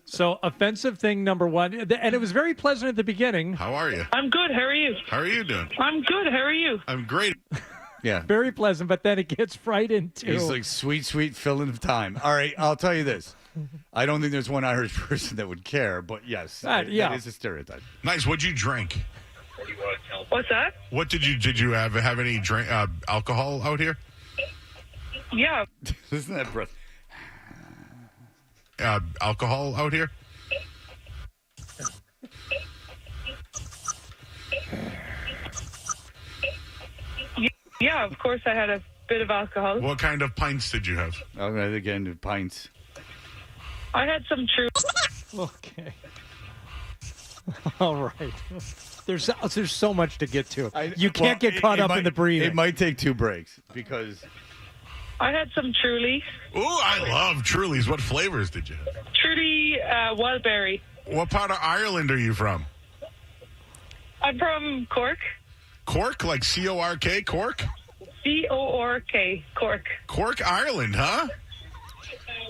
So offensive thing number 1. And it was very pleasant at the beginning. How are you? I'm good. How are you? How are you doing? I'm good. How are you? I'm great. Yeah. Very pleasant, but then it gets right into... He's like, sweet filling of time. All right, I'll tell you this. I don't think there's one Irish person that would care, but yes, that is a stereotype. Nice. What'd you drink? What's that? What did you have any drink alcohol out here? Yeah. Listen to that breath. Alcohol out here? Yeah, of course I had a bit of alcohol. What kind of pints did you have? Okay, again, pints. I had some true. Okay. All right. There's so much to get to. You can't get caught up in the breathing. It might take 2 breaks because... I had some Truly. Ooh, I love Trulies. What flavors did you have? Truly wildberry. What part of Ireland are you from? I'm from Cork. Cork? Like C-O-R-K? Cork? C-O-R-K. Cork. Cork, Ireland, huh?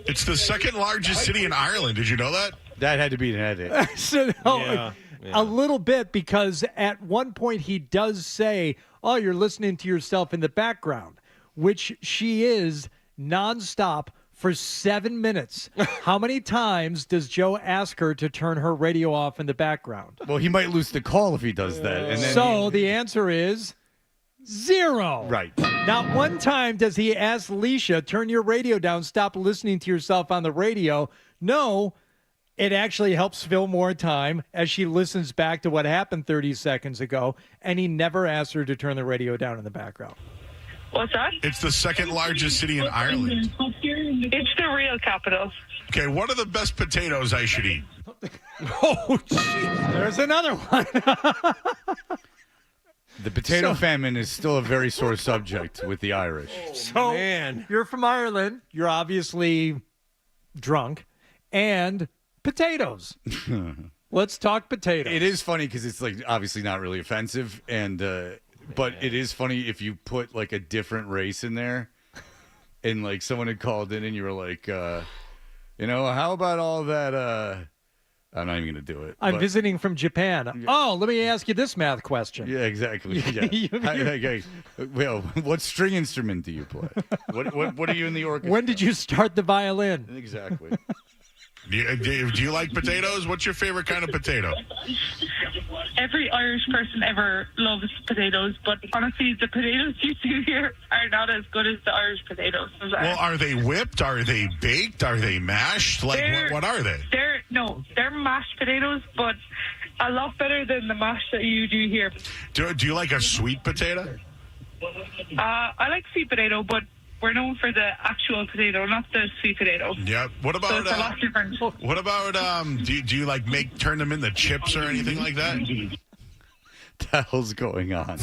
It's the second largest city in Ireland. Did you know that? That had to be an edit. So, a little bit, because at one point he does say, oh, you're listening to yourself in the background, which she is nonstop for 7 minutes. How many times does Joe ask her to turn her radio off in the background? Well, he might lose the call if he does that. And then the answer is 0. Right. Not one time does he ask Leisha, turn your radio down, stop listening to yourself on the radio. No, it actually helps fill more time as she listens back to what happened 30 seconds ago, and he never asked her to turn the radio down in the background. What's that? It's the second largest city in Ireland. It's the real capital. Okay, what are the best potatoes I should eat? Oh, jeez. There's another one. The potato famine is still a very sore subject with the Irish. So you're from Ireland. You're obviously drunk. And potatoes. Let's talk potatoes. It is funny because it's like obviously not really offensive, and but it is funny if you put like a different race in there, and like someone had called in and you were like, how about all that? I'm not even going to do it. I'm visiting from Japan. Oh, let me ask you this math question. Yeah, exactly. Yeah. Well, what string instrument do you play? What are you in the orchestra? When did you start the violin? Exactly. Do you like potatoes? What's your favorite kind of potato? Every Irish person ever loves potatoes, but honestly, the potatoes you do here are not as good as the Irish potatoes. Well, are they whipped? Are they baked? Are they mashed? Like, what are they? They're mashed potatoes, but a lot better than the mash that you do here. Do you like a sweet potato? I like sweet potato, but we're known for the actual potato, not the sweet potato. Yeah. What about? So it's a lot different. What about? Do you like turn them into chips or anything like that? The hell's going on?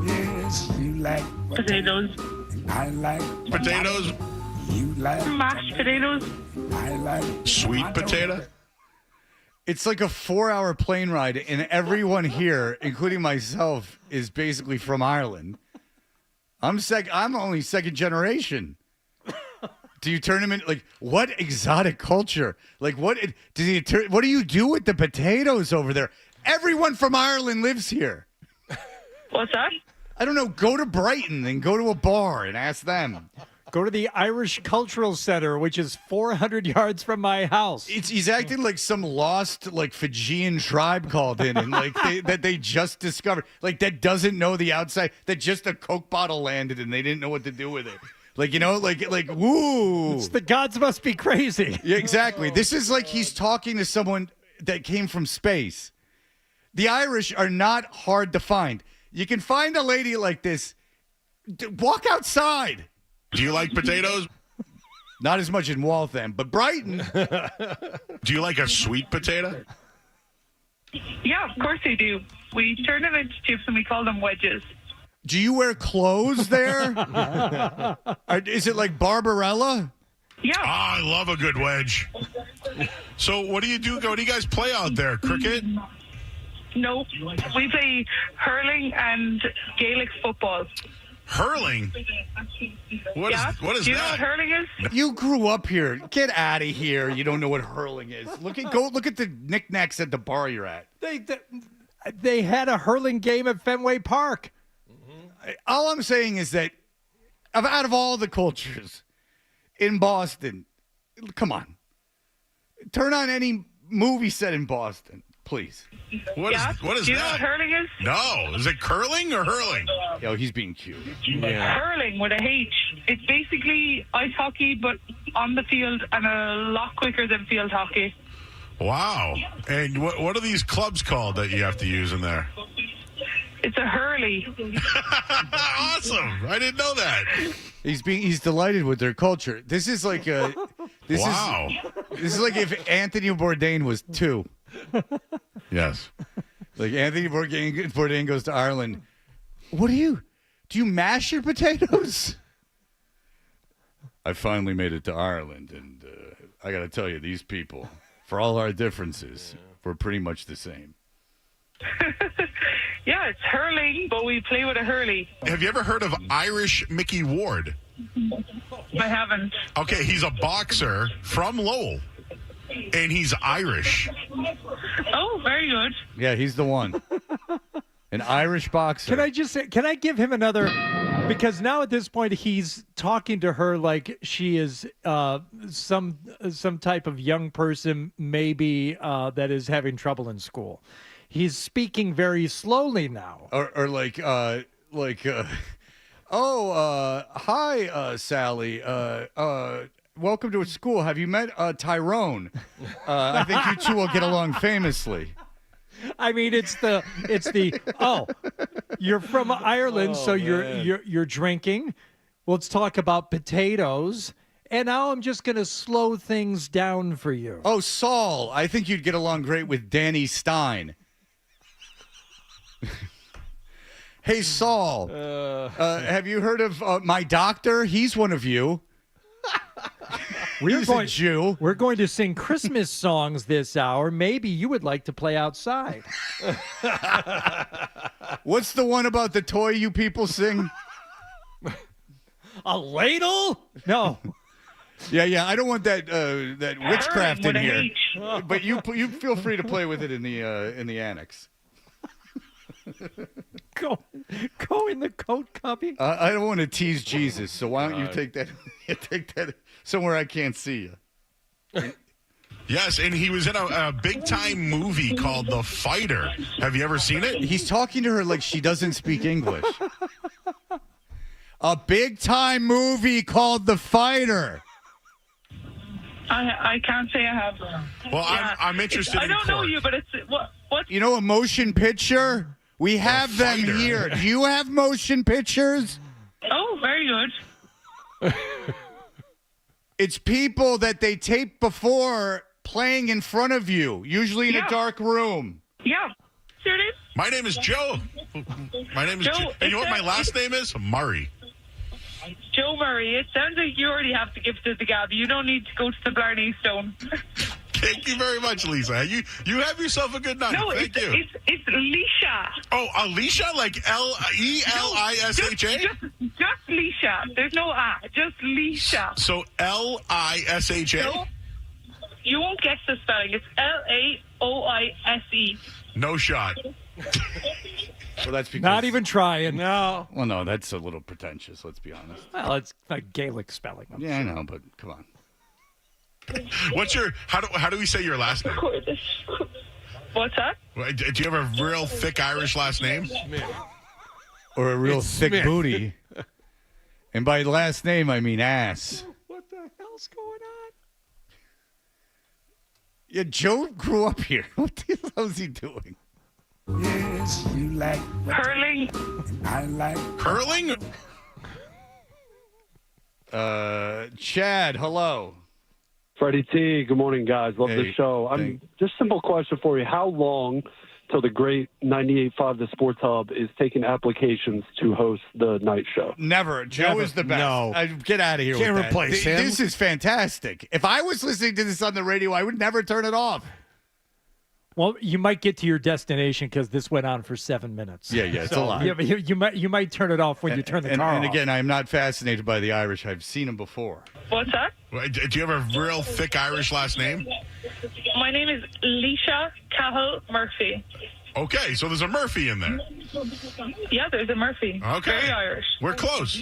Yes, you like potatoes. I like potatoes. You like mashed potatoes. I like sweet potato. It's like a 4-hour plane ride, and everyone here, including myself, is basically from Ireland. I'm only second generation. Do you turn them in like what exotic culture? Like what do you do with the potatoes over there? Everyone from Ireland lives here. What's that? I don't know. Go to Brighton and go to a bar and ask them. Go to the Irish Cultural Center, which is 400 yards from my house. He's acting like some lost, like Fijian tribe called in and like that they just discovered, like that doesn't know the outside, that just a Coke bottle landed and they didn't know what to do with it. Like like woo! It's the gods must be crazy. Yeah, exactly. This is like he's talking to someone that came from space. The Irish are not hard to find. You can find a lady like this. Walk outside. Do you like potatoes? Not as much in Waltham, but Brighton. Do you like a sweet potato? Yeah, of course they do. We turn them into chips and we call them wedges. Do you wear clothes there? Is it like Barbarella? Yeah. I love a good wedge. So what do you do? What do you guys play out there? Cricket? No, we play hurling and Gaelic football. Hurling? What is Do you know what hurling is? You grew up here. Get out of here. You don't know what hurling is. Look at the knickknacks at the bar you're at. They had a hurling game at Fenway Park. All I'm saying is that out of all the cultures in Boston, come on. Turn on any movie set in Boston, please. What is Do you know that? what hurling is? No. Is it curling or hurling? Yo, he's being cute. Hurling with a H. It's basically ice hockey, but on the field and a lot quicker than field hockey. Wow. And what are these clubs called that you have to use in there? It's a hurley. Awesome. I didn't know that. He's delighted with their culture. This is like this is like if Anthony Bourdain was 2. Yes. Like Anthony Bourdain goes to Ireland. Do you mash your potatoes? I finally made it to Ireland, and I got to tell you, these people, for all our differences, we're pretty much the same. Yeah, it's hurling, but we play with a hurley. Have you ever heard of Irish Mickey Ward? I haven't. Okay, he's a boxer from Lowell, and he's Irish. Oh, very good. Yeah, he's the one. An Irish boxer. Can I give him another? Because now at this point he's talking to her like she is some type of young person maybe that is having trouble in school. He's speaking very slowly now. Or hi, Sally. Welcome to school. Have you met Tyrone? I think you two will get along famously. I mean, it's the you're from Ireland, so you're drinking. Let's talk about potatoes. And now I'm just going to slow things down for you. Oh, Saul, I think you'd get along great with Danny Stein. Hey, Saul, have you heard of my doctor? He's one of you. He's a Jew. We're going to sing Christmas songs this hour. Maybe you would like to play outside. What's the one about the toy you people sing? A ladle? No. Yeah. I don't want that witchcraft in here. But you feel free to play with it in the annex. Go in the coat cubby. I don't want to tease Jesus, so why don't you take that somewhere I can't see you. Yes, and he was in a big-time movie called The Fighter. Have you ever seen it? He's talking to her like she doesn't speak English. A big-time movie called The Fighter. I can't say I have. Well, yeah. I'm interested in I don't know you, but it's what? You know a motion picture? We have them here. Do you have motion pictures? Oh, very good. It's people that they tape before playing in front of you, usually in a dark room. Yeah. There it is. My name is Joe. My name is Joe. And you know what my last name is? Murray. Joe Murray. It sounds like you already have the gift of the gab. You don't need to go to the Blarney Stone. Thank you very much, Lisa. You have yourself a good night. No, Thank you. It's Leisha. Oh, Alicia? Like Elisha? Just Leisha. There's no A. Just Leisha. So Lisha? No, you won't guess the spelling. It's Laoise. No shot. Well, that's because not even trying. No. Well, no, that's a little pretentious. Let's be honest. Well, it's like Gaelic spelling. Yeah, I know, but come on. What's your how do we say your last name? What's that? Do you have a real thick Irish last name? Or a real thick booty? And by last name, I mean ass. What the hell's going on? Yeah, Joe grew up here. What the hell is he doing? Yes, you like hurling. I like hurling. Chad, hello. Freddie T, good morning, guys. Love the show. Just simple question for you. How long till the great 98.5 The Sports Hub is taking applications to host the night show? Never. Joe is the best. No. Get out of here Can't with that. replace him. This is fantastic. If I was listening to this on the radio, I would never turn it off. Well, you might get to your destination because this went on for 7 minutes. Yeah, it's a lot. Yeah, but you might turn it off when you turn the car off. And again, I am not fascinated by the Irish. I've seen them before. What's that? Do you have a real thick Irish last name? My name is Leisha Cahill Murphy. Okay, so there's a Murphy in there. Yeah, there's a Murphy. Okay. Very Irish. We're close.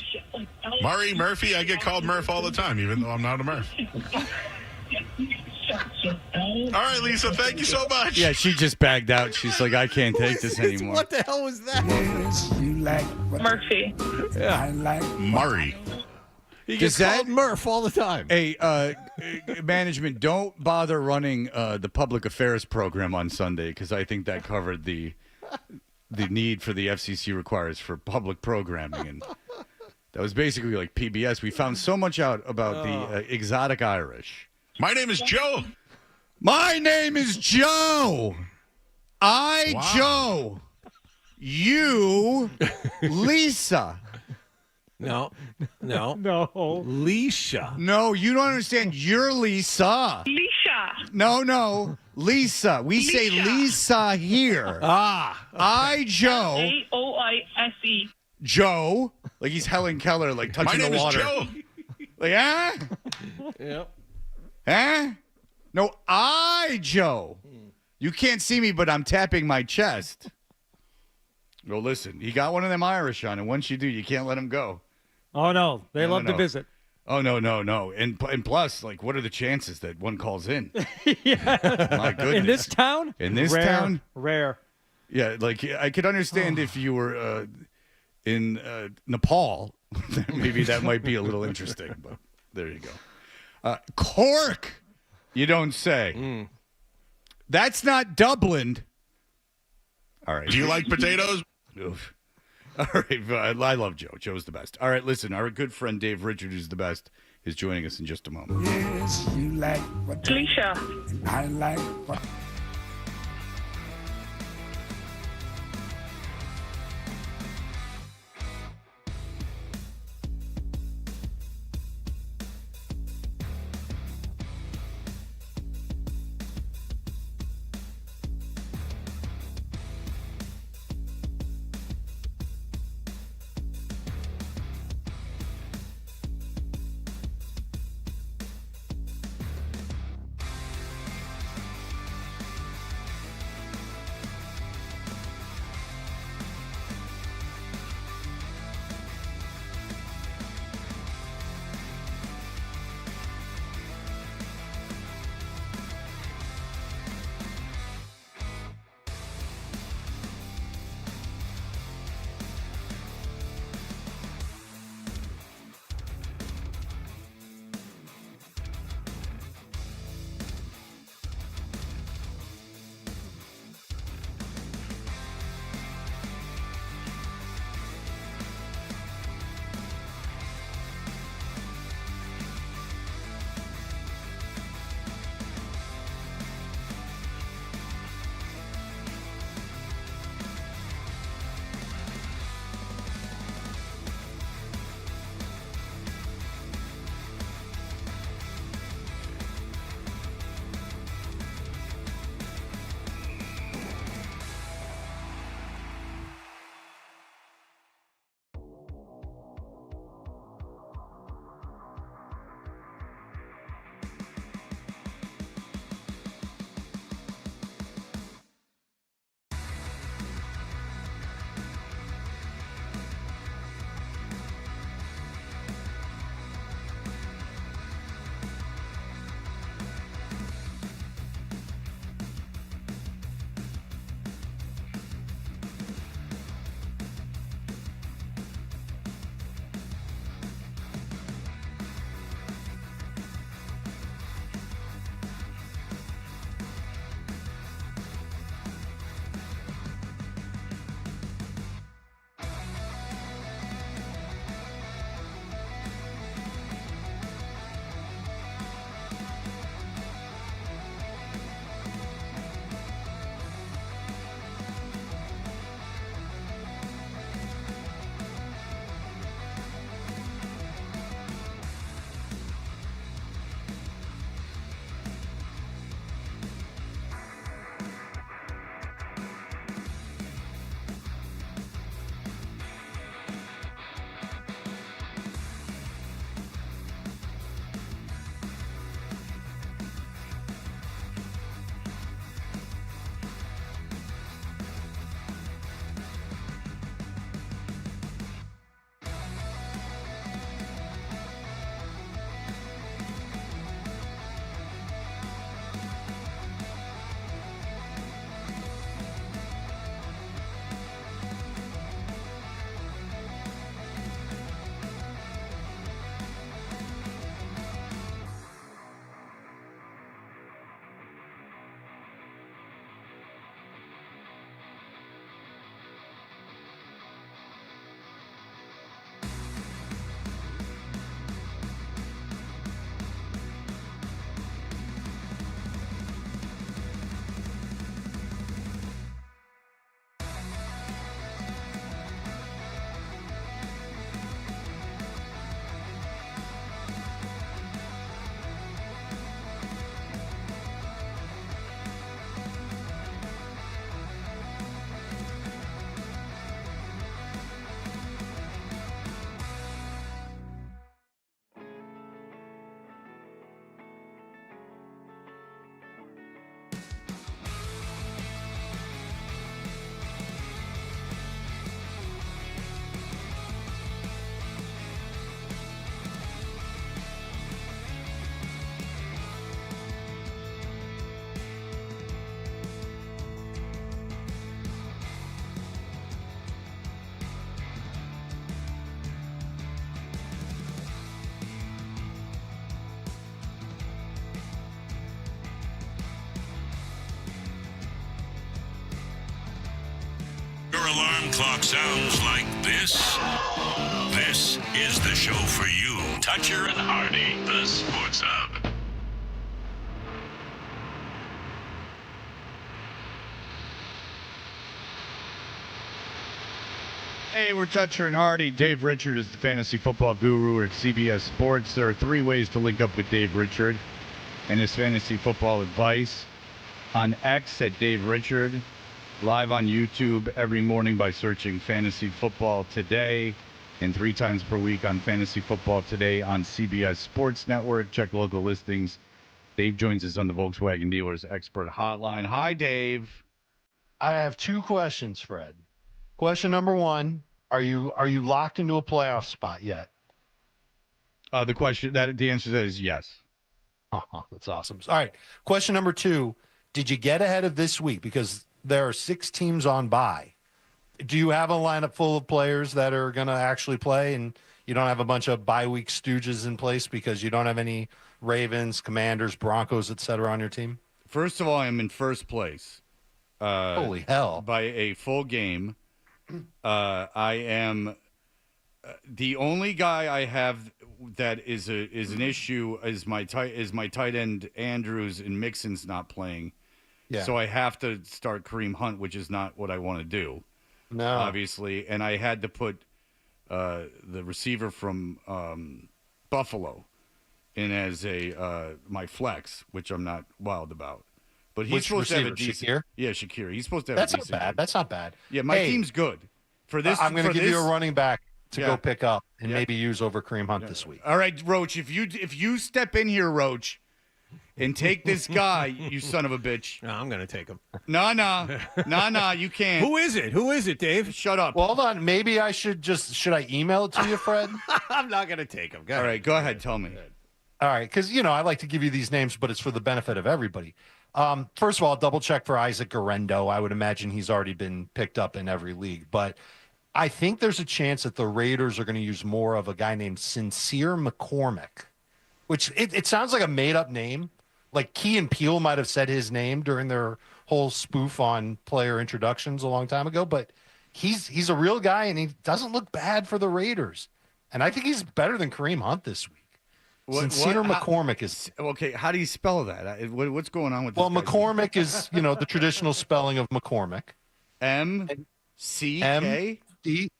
Murray, Murphy, I get called Murph all the time, even though I'm not a Murph. All right, Lisa, thank you so much. Yeah, she just bagged out. She's like, I can't take this anymore. What the hell was that? yes, you like Murphy. Yeah. I like Murray. He gets called Murph all the time. Hey, management, don't bother running the public affairs program on Sunday because I think that covered the need for the FCC requires for public programming. And that was basically like PBS. We found so much out about the exotic Irish. My name is Joe. My name is Joe. Joe. You, Lisa. No. No. Leisha. No, you don't understand. You're Lisa. Leisha. No. Lisa. We say Lisa here. Joe. Aoise. Joe. Like he's Helen Keller, like touching the water. My name is Joe. Like, Yep. No, Joe. You can't see me, but I'm tapping my chest. Well, listen, he got one of them Irish on, and once you do, you can't let him go. Oh, no. They love to visit. Oh, no. And plus, like, what are the chances that one calls in? Yeah. My goodness. In this town? In this town? Rare. Yeah, like, I could understand if you were in Nepal. Maybe that might be a little interesting, but there you go. Cork, you don't say. That's not Dublin. All right. Do you like potatoes? Oof. All right. I love Joe. Joe's the best. All right. Listen, our good friend Dave Richard is the best. Is joining us in just a moment. Yes, you like what Alicia. I like what. alarm clock sounds like this, this is the show for you. Toucher and Hardy, the Sports Hub. Hey, we're Toucher and Hardy. Dave Richard is the fantasy football guru at CBS Sports. There are 3 ways to link up with Dave Richard and his fantasy football advice. On X at Dave Richard, live on YouTube every morning by searching Fantasy Football Today, and 3 times per week on Fantasy Football Today on CBS Sports Network. Check local listings. Dave joins us on the Volkswagen Dealers Expert Hotline. Hi, Dave. I have 2 questions, Fred. Question number 1, are you locked into a playoff spot yet? The answer to that is yes. That's awesome. All right. Question number 2, did you get ahead of this week? Because there are 6 teams on bye. Do you have a lineup full of players that are going to actually play, and you don't have a bunch of bye week stooges in place because you don't have any Ravens, Commanders, Broncos, et cetera on your team? First of all, I'm in first place. Holy hell. By a full game. I am the only guy I have that is an issue is my tight end Andrews, and Mixon's not playing. Yeah. So I have to start Kareem Hunt, which is not what I want to do. No. Obviously, and I had to put the receiver from Buffalo in as my flex, which I'm not wild about. But he's supposed to have a decent. Shakir? Yeah, Shakir. He's supposed to have That's a decent. not bad. That's not bad. Yeah, my team's good. For this, I'm going to give you a running back to Yeah. go pick up and Yeah. maybe use over Kareem Hunt this week. All right, Roach, if you step in here, Roach, and take this guy, you son of a bitch. No, I'm going to take him. No, you can't. Who is it? Who is it, Dave? Shut up. Well, hold on. Maybe I should I email it to you, Fred? I'm not going to take him. All right, go ahead. Tell me. All right, because, I like to give you these names, but it's for the benefit of everybody. First of all, double check for Isaac Garendo. I would imagine he's already been picked up in every league. But I think there's a chance that the Raiders are going to use more of a guy named Sincere McCormick, which it sounds like a made-up name. Like Key and Peele might have said his name during their whole spoof on player introductions a long time ago. But he's a real guy, and he doesn't look bad for the Raiders. And I think he's better than Kareem Hunt this week. Sincere McCormick is okay. How do you spell that? What's going on with this? Well, guy? McCormick is the traditional spelling of McCormick. M-C-K?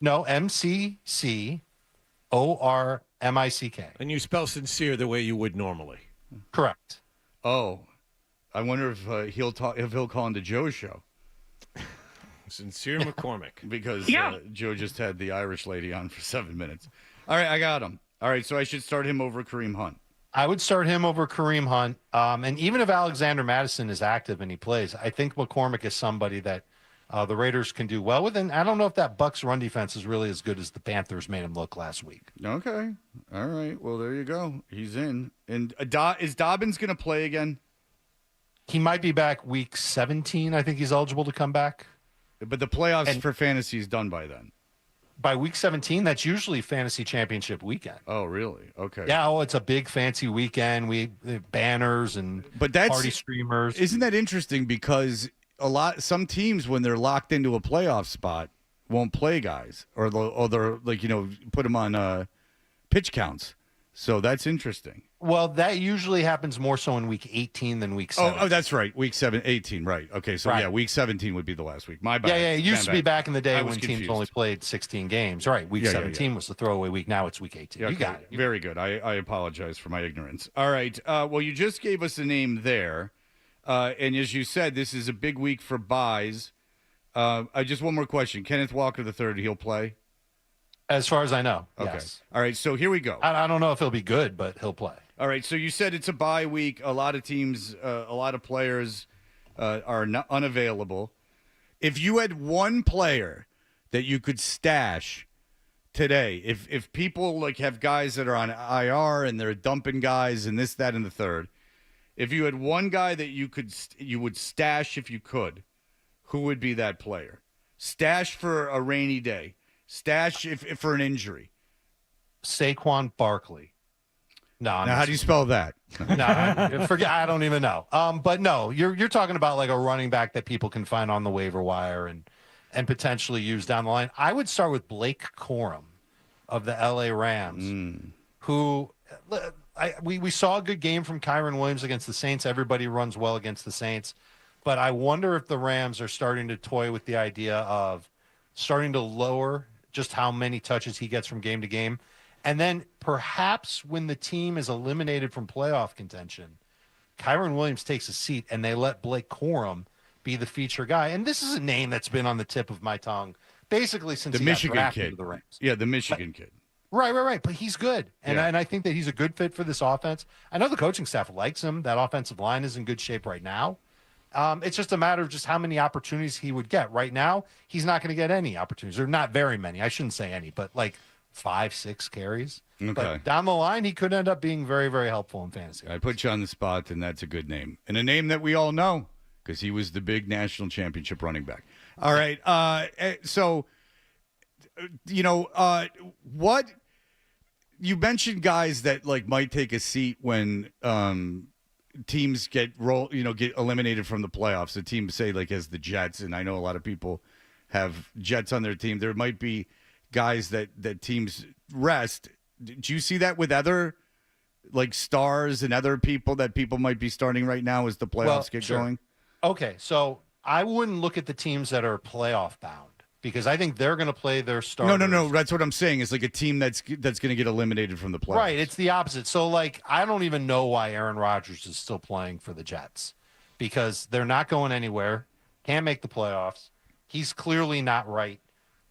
M-C-C-O-R-M-I-C-K. And you spell sincere the way you would normally. Correct. Oh, I wonder if he'll call into Joe's show. Sincere McCormick. Because Joe just had the Irish lady on for 7 minutes. All right, I got him. All right, so I should start him over Kareem Hunt. I would start him over Kareem Hunt. And even if Alexander Madison is active and he plays, I think McCormick is somebody that the Raiders can do well with. And I don't know if that Bucs run defense is really as good as the Panthers made him look last week. Okay. All right. Well, there you go. He's in. And is Dobbins going to play again? He might be back week 17. I think he's eligible to come back. But the playoffs for fantasy is done by then. By week 17, that's usually fantasy championship weekend. Oh, really? Okay. Yeah, it's a big fancy weekend. We banners and party streamers. Isn't that interesting? Because some teams, when they're locked into a playoff spot, won't play guys, or they're put them on pitch counts. So that's interesting. Well, that usually happens more so in week 18 than week 17. Oh, that's right. Week 18, right. Okay, so Right. week 17 would be the last week. My bad. Yeah, it used to be back in the day I when was teams confused. only played 16 games. Right, week 17 was the throwaway week. Now it's week 18. Yeah, You okay. got it. Very good. I apologize for my ignorance. All right. Well, you just gave us a name there. And as you said, this is a big week for buys. Just one more question. Kenneth Walker III, he'll play? As far as I know, Okay. yes. All right, so here we go. I don't know if he'll be good, but he'll play. All right, so you said it's a bye week. A lot of teams, a lot of players are unavailable. If you had one player that you could stash today, if people have guys that are on IR and they're dumping guys and this, that, and the third, if you had one guy that you would stash if you could, who would be that player? Stash for a rainy day. Stash if for an injury. Saquon Barkley. No. Now, how do you spell that? Forget. I don't even know. But no, you're talking about like a running back that people can find on the waiver wire, and and potentially use down the line. I would start with Blake Corum of the LA Rams, who we saw a good game from Kyron Williams against the Saints. Everybody runs well against the Saints. But I wonder if the Rams are starting to toy with the idea of starting to lower just how many touches he gets from game to game. And then perhaps when the team is eliminated from playoff contention, Kyron Williams takes a seat and they let Blake Corum be the feature guy. And this is a name that's been on the tip of my tongue basically since The he Michigan got drafted kid. to the Rams. Yeah, the Michigan kid. Right. But he's good. And, Yeah. and I think that he's a good fit for this offense. I know the coaching staff likes him. That offensive line is in good shape right now. It's just a matter of just how many opportunities he would get. Right now, he's not going to get any opportunities. Or not very many. I shouldn't say any, but like 5-6 carries. Okay. But down the line, he could end up being very, very helpful in fantasy. I put you on the spot, and that's a good name. And a name that we all know because he was the big national championship running back. All right. So, what you mentioned guys that like might take a seat when teams get eliminated from the playoffs. The team, say, like, as the Jets, and I know a lot of people have Jets on their team. There might be guys that teams rest. Do you see that with other like stars and other people that people might be starting right now as the playoffs get going? Okay, so I wouldn't look at the teams that are playoff bound because I think they're going to play their starters. No. That's what I'm saying. It's like a team that's going to get eliminated from the playoffs. Right, it's the opposite. So, like, I don't even know why Aaron Rodgers is still playing for the Jets because they're not going anywhere, can't make the playoffs. He's clearly not right.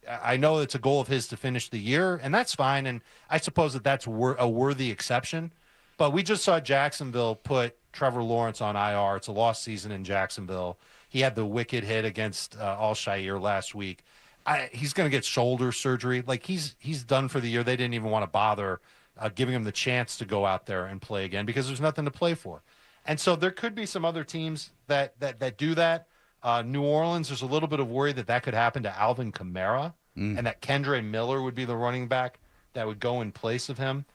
I know it's a goal of his to finish the year, and that's fine, and I suppose that's a worthy exception. But we just saw Jacksonville put Trevor Lawrence on IR. It's a lost season in Jacksonville. He had the wicked hit against Al-Shire last week. He's going to get shoulder surgery. Like, he's done for the year. They didn't even want to bother giving him the chance to go out there and play again because there's nothing to play for. And so there could be some other teams that do that. New Orleans, there's a little bit of worry that could happen to Alvin Kamara and that Kendre Miller would be the running back that would go in place of him.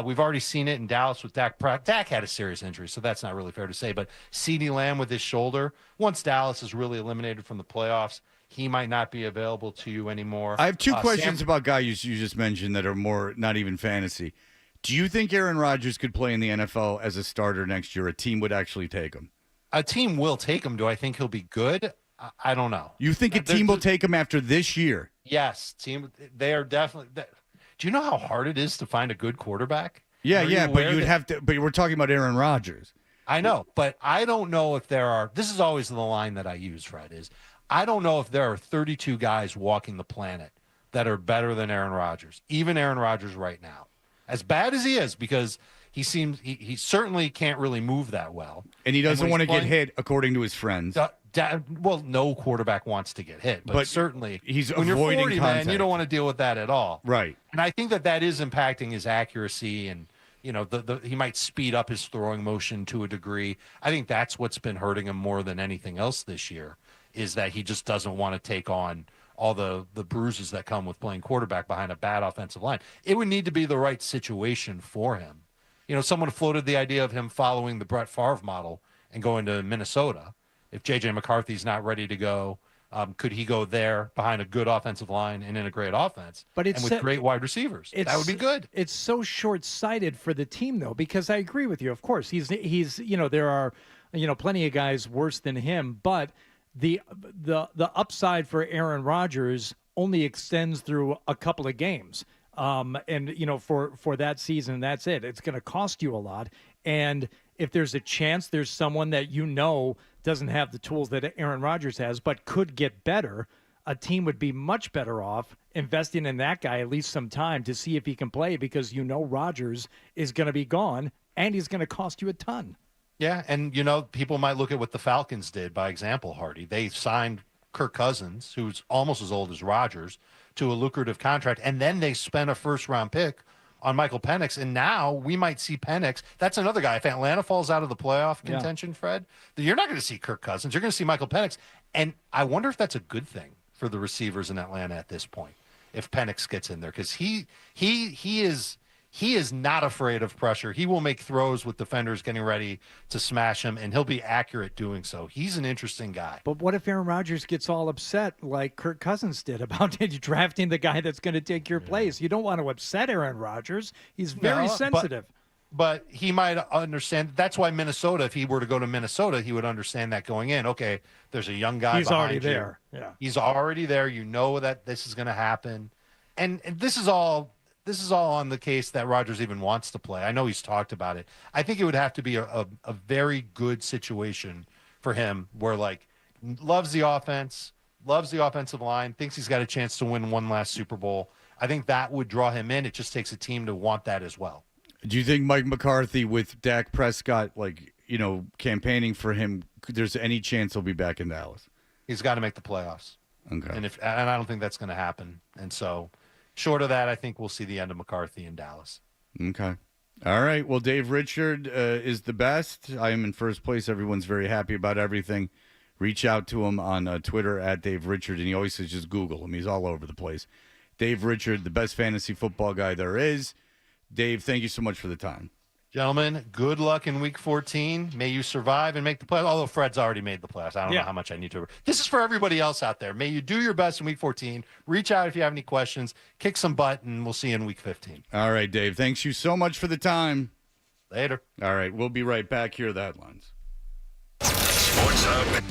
We've already seen it in Dallas with Dak. Dak had a serious injury, so that's not really fair to say. But CeeDee Lamb with his shoulder, once Dallas is really eliminated from the playoffs, he might not be available to you anymore. I have two questions about guys you just mentioned that are more not even fantasy. Do you think Aaron Rodgers could play in the NFL as a starter next year? A team would actually take him? A team will take him. Do I think he'll be good? I don't know. You think a team will take him after this year? Yes. They are definitely. Do you know how hard it is to find a good quarterback? Yeah, but you'd have to. But we're talking about Aaron Rodgers. I know, but I don't know if there are. This is always the line that I use, Fred, is I don't know if there are 32 guys walking the planet that are better than Aaron Rodgers, even Aaron Rodgers right now. As bad as he is, because he seems he certainly can't really move that well. And he doesn't want to get hit, according to his friends. Well, no quarterback wants to get hit, but certainly he's when you're 40, avoiding contact. man, you don't want to deal with that at all. Right. And I think that is impacting his accuracy and, he might speed up his throwing motion to a degree. I think that's what's been hurting him more than anything else this year is that he just doesn't want to take on all the bruises that come with playing quarterback behind a bad offensive line. It would need to be the right situation for him. Someone floated the idea of him following the Brett Favre model and going to Minnesota. If J.J. McCarthy's not ready to go, could he go there behind a good offensive line and in a great offense and with great wide receivers? That would be good. It's so short-sighted for the team, though, because I agree with you. Of course, he's there are plenty of guys worse than him, but the upside for Aaron Rodgers only extends through a couple of games. For that season, that's it. It's going to cost you a lot. And if there's a chance there's someone that doesn't have the tools that Aaron Rodgers has but could get better, a team would be much better off investing in that guy at least some time to see if he can play because Rodgers is going to be gone and he's going to cost you a ton. Yeah, and, people might look at what the Falcons did, by example, Hardy. They signed Kirk Cousins, who's almost as old as Rodgers, to a lucrative contract, and then they spent a first-round pick on Michael Penix, and now we might see Penix. That's another guy. If Atlanta falls out of the playoff contention, Fred, then you're not going to see Kirk Cousins. You're going to see Michael Penix, and I wonder if that's a good thing for the receivers in Atlanta at this point, if Penix gets in there, because he's he is not afraid of pressure. He will make throws with defenders getting ready to smash him, and he'll be accurate doing so. He's an interesting guy. But what if Aaron Rodgers gets all upset like Kirk Cousins did about drafting the guy that's going to take your place? You don't want to upset Aaron Rodgers. He's very sensitive. But he might understand. That's why Minnesota, if he were to go to Minnesota, he would understand that going in. Okay, there's a young guy He's behind already you. there. Yeah. He's already there. You know that this is going to happen. And this is all on the case that Rodgers even wants to play. I know he's talked about it. I think it would have to be a very good situation for him where, like, loves the offense, loves the offensive line, thinks he's got a chance to win one last Super Bowl. I think that would draw him in. It just takes a team to want that as well. Do you think Mike McCarthy with Dak Prescott, campaigning for him, there's any chance he'll be back in Dallas? He's got to make the playoffs. Okay. And I don't think that's going to happen. And so, short of that, I think we'll see the end of McCarthy in Dallas. Okay. All right. Well, Dave Richard is the best. I am in first place. Everyone's very happy about everything. Reach out to him on Twitter at Dave Richard, and he always says just Google him. He's all over the place. Dave Richard, the best fantasy football guy there is. Dave, thank you so much for the time. Gentlemen, good luck in Week 14. May you survive and make the playoffs. Although Fred's already made the playoffs. I don't know how much I need to. This is for everybody else out there. May you do your best in Week 14. Reach out if you have any questions. Kick some butt, and we'll see you in Week 15. All right, Dave. Thanks you so much for the time. Later. All right. We'll be right back. Here are the headlines. Sports Hub.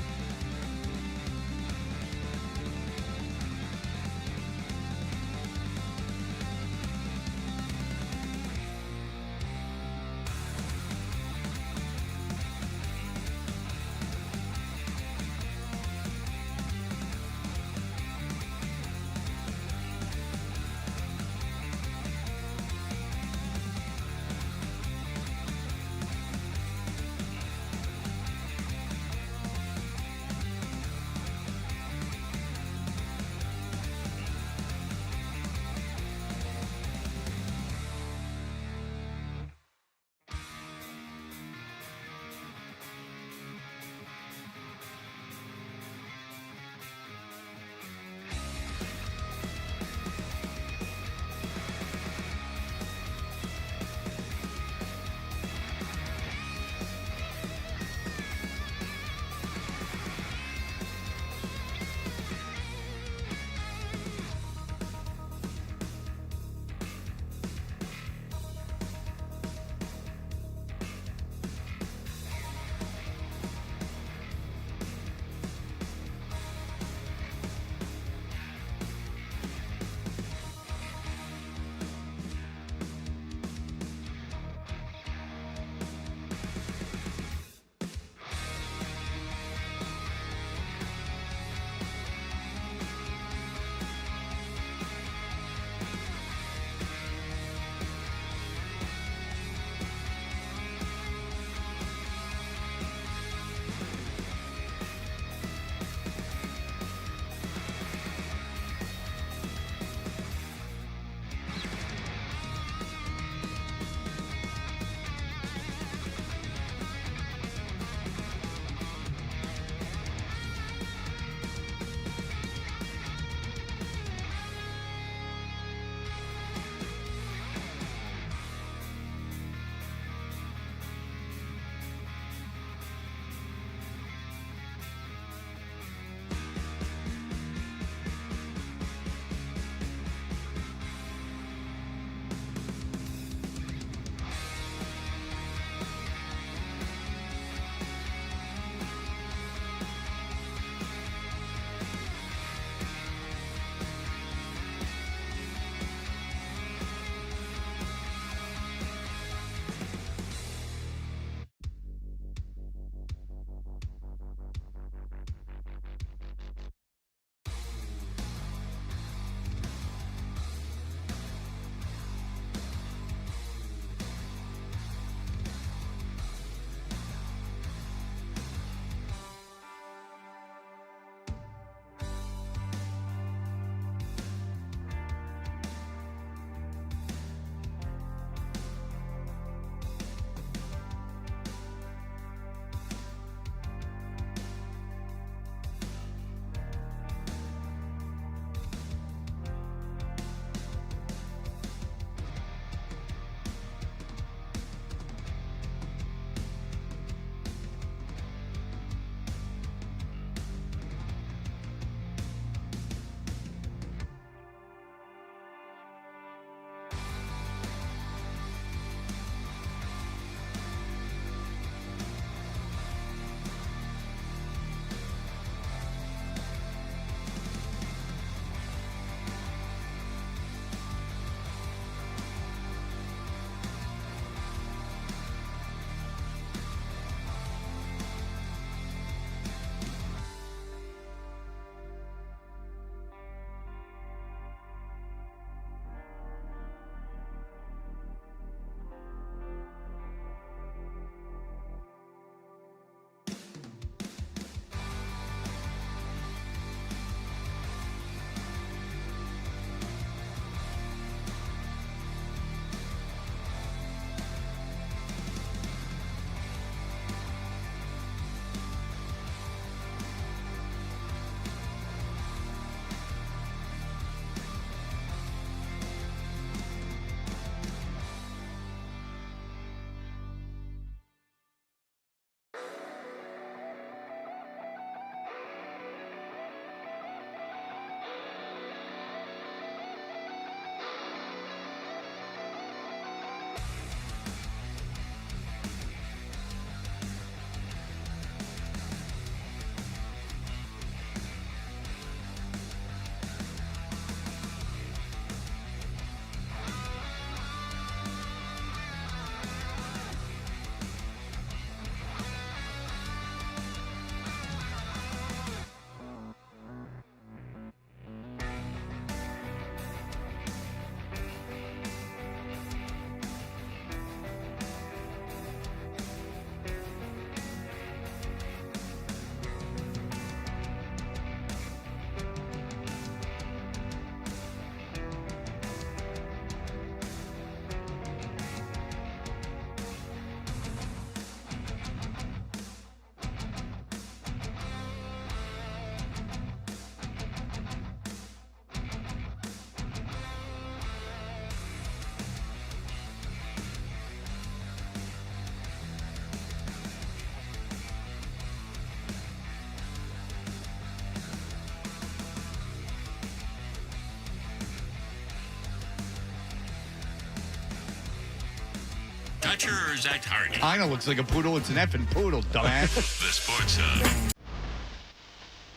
Toucher or Zach Hardy? Kinda looks like a poodle. It's an effing poodle, dumbass. The Sports Hub.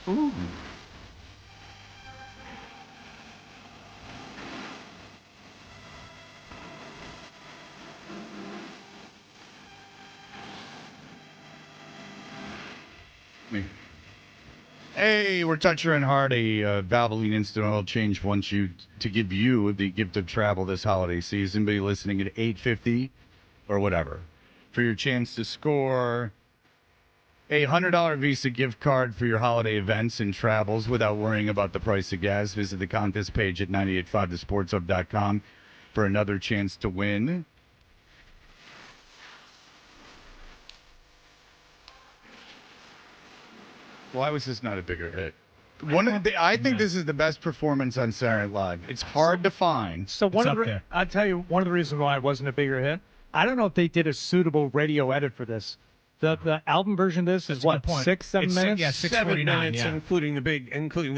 Ooh. Hey, we're Toucher and Hardy. Valvoline Instant Oil Change wants you to give you the gift of travel this holiday season. Be listening at 8:50 or whatever for your chance to score a $100 Visa gift card for your holiday events and travels without worrying about the price of gas. Visit the contest page at 985thesportshub.com for another chance to win. Why was this not a bigger hit? I think this is the best performance on Saturday Night Live. It's hard to find. So I'll tell you one of the reasons why it wasn't a bigger hit. I don't know if they did a suitable radio edit for this. The album version of this is what, 6-7 minutes? Yeah, 7 minutes, including the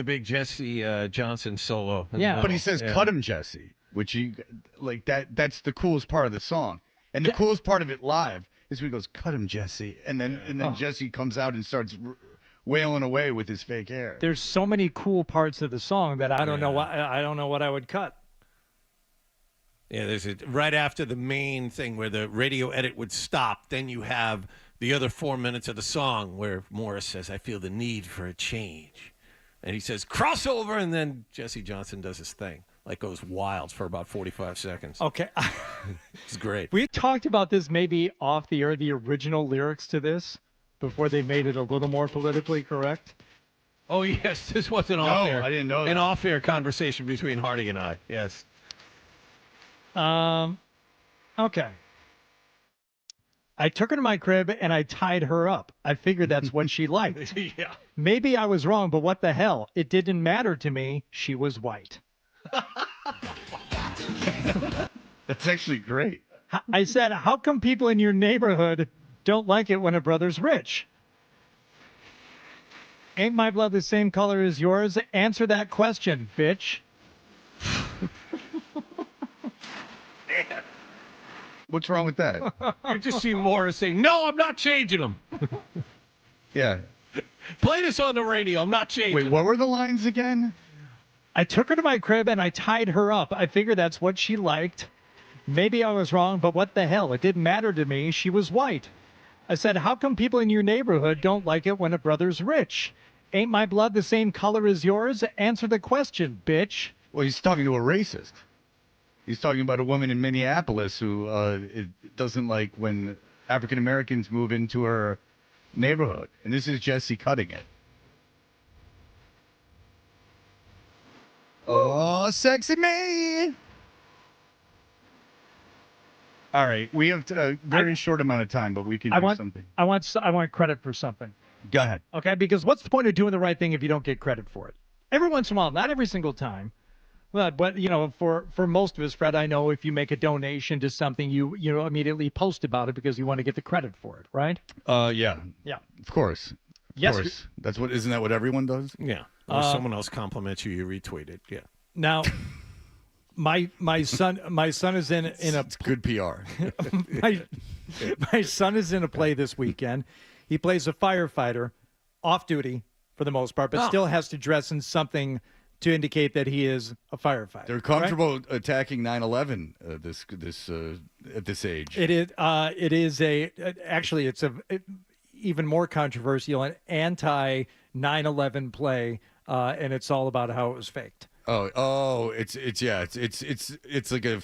big Jesse Johnson solo. Yeah, but he says "cut him, Jesse," which he like that's the coolest part of the song, and the coolest part of it live is when he goes "cut him, Jesse," and then Jesse comes out and starts wailing away with his fake hair. There's so many cool parts of the song that I don't know what I would cut. Yeah, there's right after the main thing where the radio edit would stop, then you have the other 4 minutes of the song where Morris says, "I feel the need for a change." And he says, "Crossover," and then Jesse Johnson does his thing. Like goes wild for about 45 seconds. Okay. It's great. We talked about this maybe off the air, the original lyrics to this, before they made it a little more politically correct. Oh, yes. This was an off-air. I didn't know that. An off-air conversation between Hardy and I. Yes. Okay. I took her to my crib and I tied her up. I figured that's what she liked. Yeah. Maybe I was wrong, but what the hell? It didn't matter to me. She was white. That's actually great. I said, how come people in your neighborhood don't like it when a brother's rich? Ain't my blood the same color as yours? Answer that question, bitch. What's wrong with that? You just see Morris saying, "No, I'm not changing them." Yeah. Play this on the radio. I'm not changing. Wait, what were the lines again? I took her to my crib and I tied her up. I figured that's what she liked. Maybe I was wrong, but what the hell? It didn't matter to me. She was white. I said, how come people in your neighborhood don't like it when a brother's rich? Ain't my blood the same color as yours? Answer the question, bitch. Well, he's talking to a racist. He's talking about a woman in Minneapolis who doesn't like when African Americans move into her neighborhood. And this is Jesse cutting it. Oh, sexy man. All right, we have a very short amount of time, but we can do something. I want credit for something. Go ahead. Okay, because what's the point of doing the right thing if you don't get credit for it? Every once in a while, not every single time. But you know, for most of us, Fred, I know if you make a donation to something, you immediately post about it because you want to get the credit for it, right? Yeah. Yeah. Of course. Yes. Of course. Isn't that what everyone does? Yeah. Or someone else compliments you, you retweet it. Yeah. Now, my son is in a it's good PR. my son is in a play this weekend. He plays a firefighter, off duty for the most part, but still has to dress in something to indicate that he is a firefighter. They're comfortable attacking 9/11 at this age. It is actually it's even more controversial, an anti 9/11 play, and it's all about how it was faked. It's like a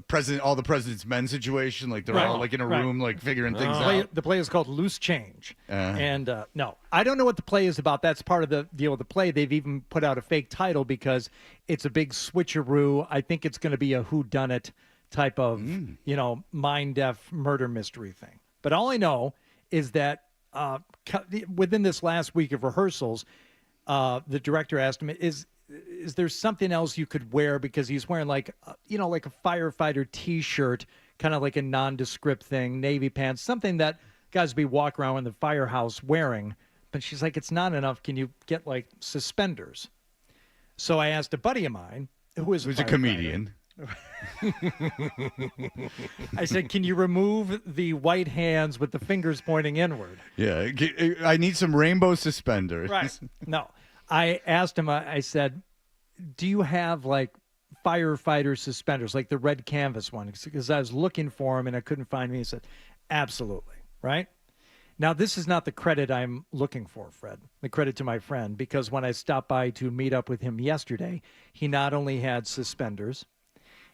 president, all the president's men situation. Like they're all like in a room, like figuring things out. The play is called Loose Change, and no, I don't know what the play is about. That's part of the deal with the play. They've even put out a fake title because it's a big switcheroo. I think it's going to be a whodunit type of mind deaf murder mystery thing. But all I know is that within this last week of rehearsals, the director asked him, is there something else you could wear? Because he's wearing like a firefighter T-shirt, kind of like a nondescript thing, navy pants, something that guys would be walking around in the firehouse wearing. But she's like, it's not enough. Can you get like suspenders? So I asked a buddy of mine who's a comedian. I said, can you remove the white hands with the fingers pointing inward? Yeah, I need some rainbow suspenders. Right. No. I asked him, I said, do you have like firefighter suspenders, like the red canvas one? Because I was looking for them and I couldn't find me. He said, absolutely. Right. Now, this is not the credit I'm looking for, Fred, the credit to my friend, because when I stopped by to meet up with him yesterday, he not only had suspenders,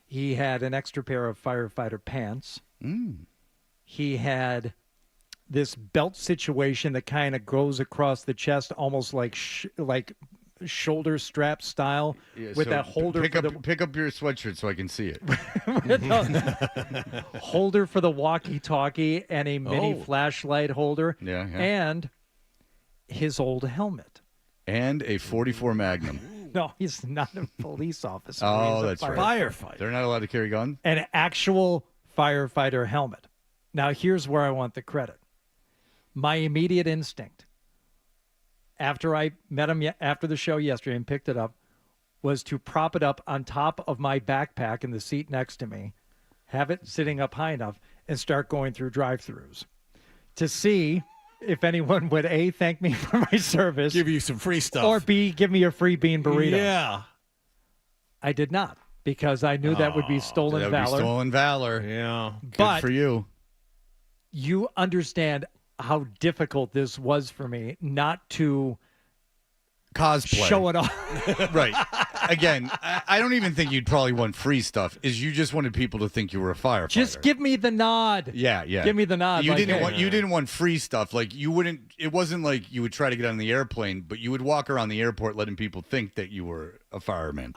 he had an extra pair of firefighter pants. He had this belt situation that kind of goes across the chest, almost like shoulder strap style, with that holder. Pick up your sweatshirt so I can see it. Holder for the walkie-talkie and a mini flashlight holder. Yeah. And his old helmet. And a 44 Magnum. No, he's not a police officer. Oh, He's a that's right. firefighter. They're not allowed to carry guns? An actual firefighter helmet. Now, here's where I want the credit. My immediate instinct, after I met him after the show yesterday and picked it up, was to prop it up on top of my backpack in the seat next to me, have it sitting up high enough, and start going through drive-thrus to see if anyone would, A, thank me for my service. Give you some free stuff. Or B, give me a free bean burrito. Yeah. I did not, because I knew that would be stolen valor. That would be stolen valor. Yeah. Good for you. You understand how difficult this was for me not to cosplay. Show it off. Right. Again, I don't even think you'd probably want free stuff. Is you just wanted people to think you were a firefighter. Just give me the nod. Yeah. Give me the nod. You like, didn't hey. want. You didn't want free stuff. Like you wouldn't. It wasn't like you would try to get on the airplane, but you would walk around the airport letting people think that you were a fireman.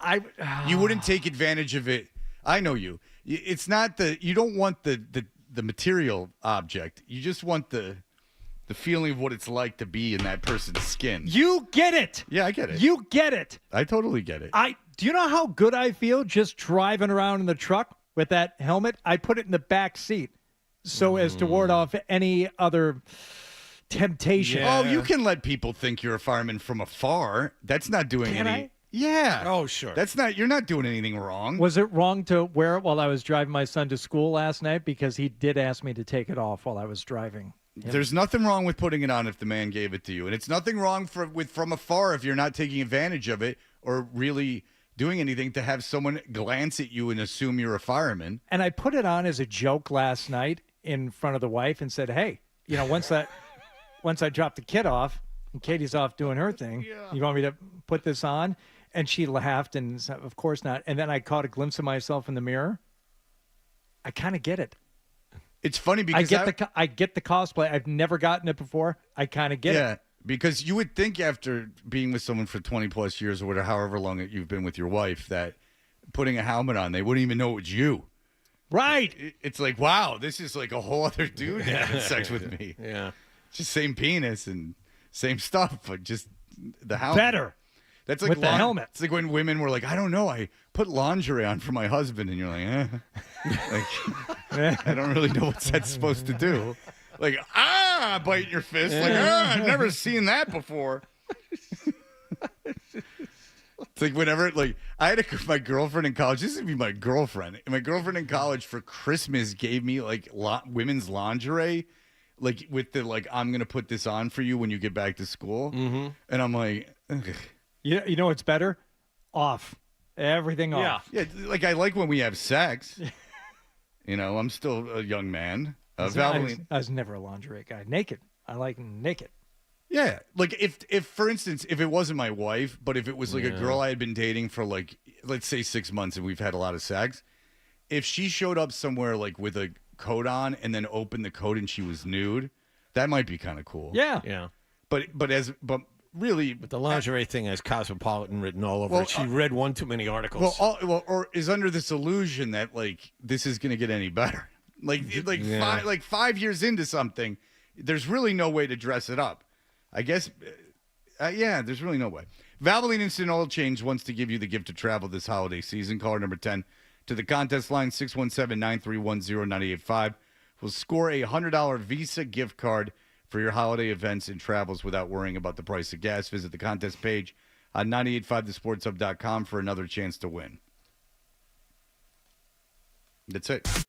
You wouldn't take advantage of it. I know you. It's not the. You don't want the material object. You just want the feeling of what it's like to be in that person's skin. You get it. Yeah, I get it. You get it. I totally get it. Do you know how good I feel just driving around in the truck with that helmet? I put it in the back seat so as to ward off any other temptation. Yeah. Oh, you can let people think you're a fireman from afar. That's not doing Can any. I? Yeah. Oh, sure. That's not. You're not doing anything wrong. Was it wrong to wear it while I was driving my son to school last night? Because he did ask me to take it off while I was driving. There's nothing wrong with putting it on if the man gave it to you, and it's nothing wrong with from afar if you're not taking advantage of it or really doing anything to have someone glance at you and assume you're a fireman. And I put it on as a joke last night in front of the wife and said, "Hey, you know, once I drop the kid off and Katie's off doing her thing, you want me to put this on?" And she laughed and said, "Of course not." And then I caught a glimpse of myself in the mirror. I kind of get it. It's funny because I get the cosplay. I've never gotten it before. I kind of get it. Yeah, because you would think after being with someone for 20 plus years or whatever, however long that you've been with your wife, that putting a helmet on, they wouldn't even know it was you. Right. It's like, wow, this is like a whole other dude having sex with me. Yeah. Just same penis and same stuff, but just the helmet. Better. That's like with the helmet. It's like when women were like, I don't know, I put lingerie on for my husband, and you're like, like, I don't really know what that's supposed to do. Like, bite your fist. Like, I've never seen that before. It's like whenever, like, I had my girlfriend in college. This would be my girlfriend. And my girlfriend in college for Christmas gave me like women's lingerie, like with the like, I'm gonna put this on for you when you get back to school. Mm-hmm. And I'm like, ugh. You know what's better? Off. Everything off. Yeah, like I like when we have sex. You know, I'm still a young man. I was never a lingerie guy. Naked. I like naked. Yeah, like if for instance, if it wasn't my wife, but if it was like a girl I had been dating for like, let's say 6 months and we've had a lot of sex, if she showed up somewhere like with a coat on and then opened the coat and she was nude, that might be kind of cool. Yeah. Yeah. But really, but the lingerie thing has Cosmopolitan written all over it. She read one too many articles. Or is under this illusion that like this is going to get any better. Like 5 years into something, there's really no way to dress it up. I guess, there's really no way. Valvoline Instant Oil Change wants to give you the gift of travel this holiday season. Caller number 10 to the contest line 617-931-0985 will score a $100 Visa gift card for your holiday events and travels without worrying about the price of gas. Visit the contest page on 985thesportshub.com for another chance to win. That's it.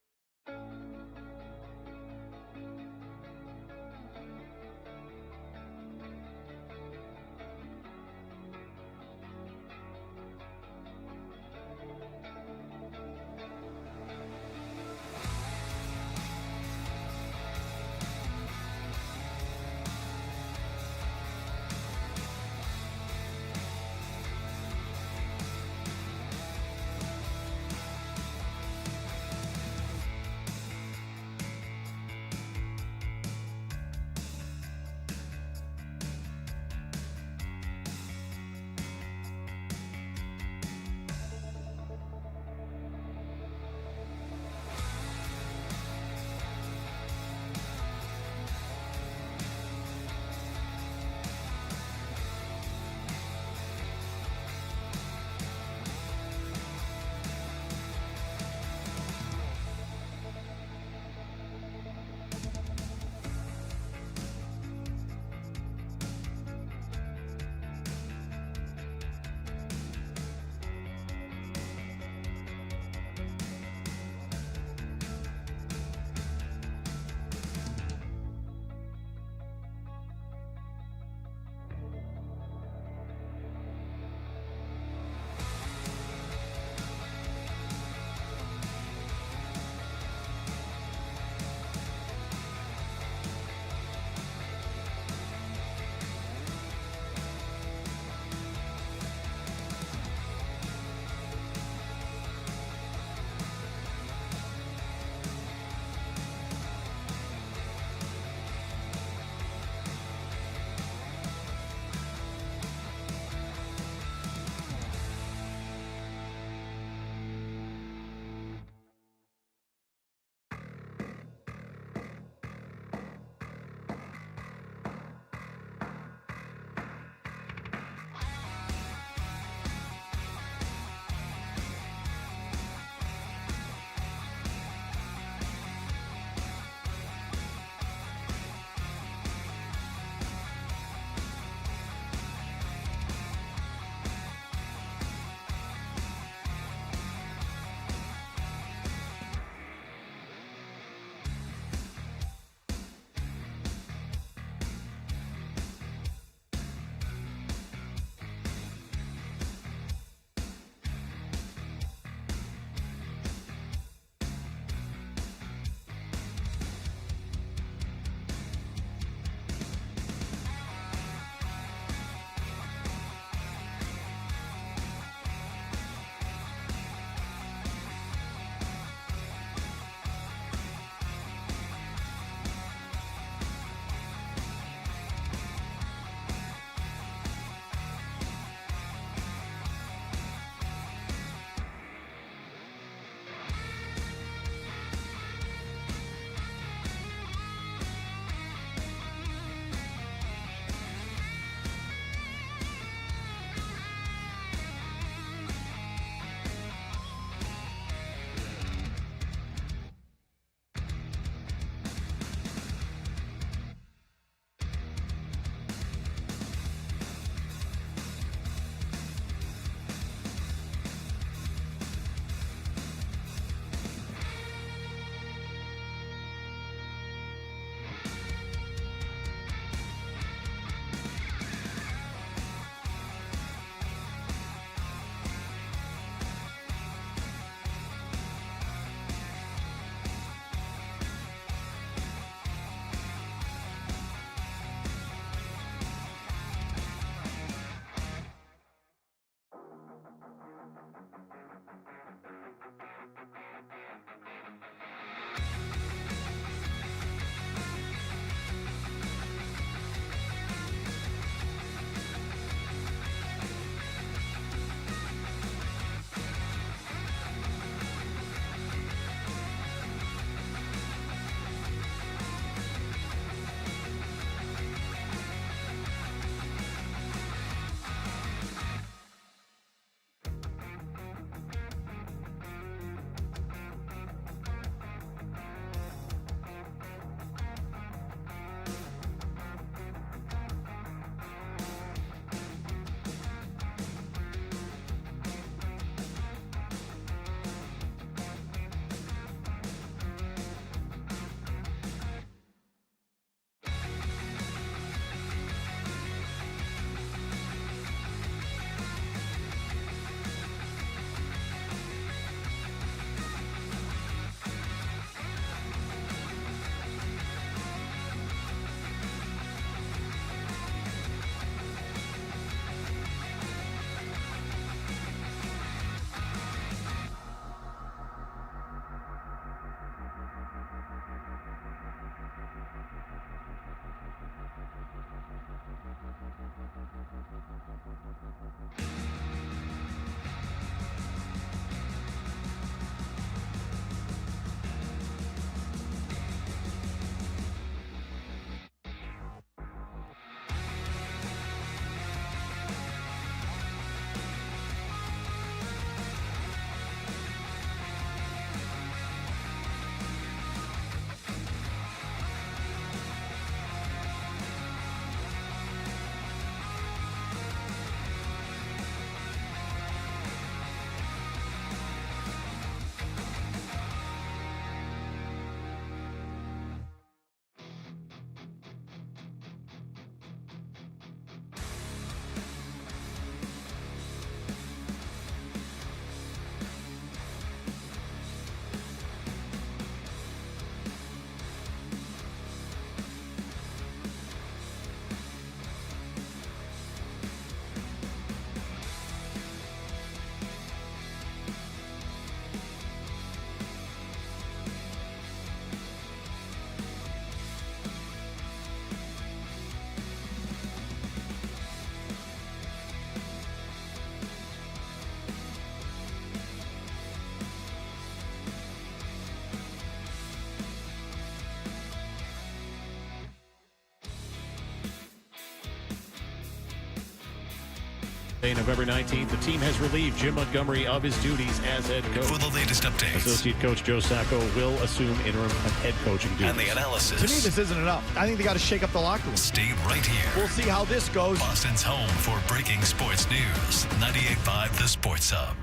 November 19th, the team has relieved Jim Montgomery of his duties as head coach. For the latest updates. Associate coach Joe Sacco will assume interim head coaching duties. And the analysis. To me, this isn't enough. I think they got to shake up the locker room. Stay right here. We'll see how this goes. Boston's home for breaking sports news. 98.5 The Sports Hub.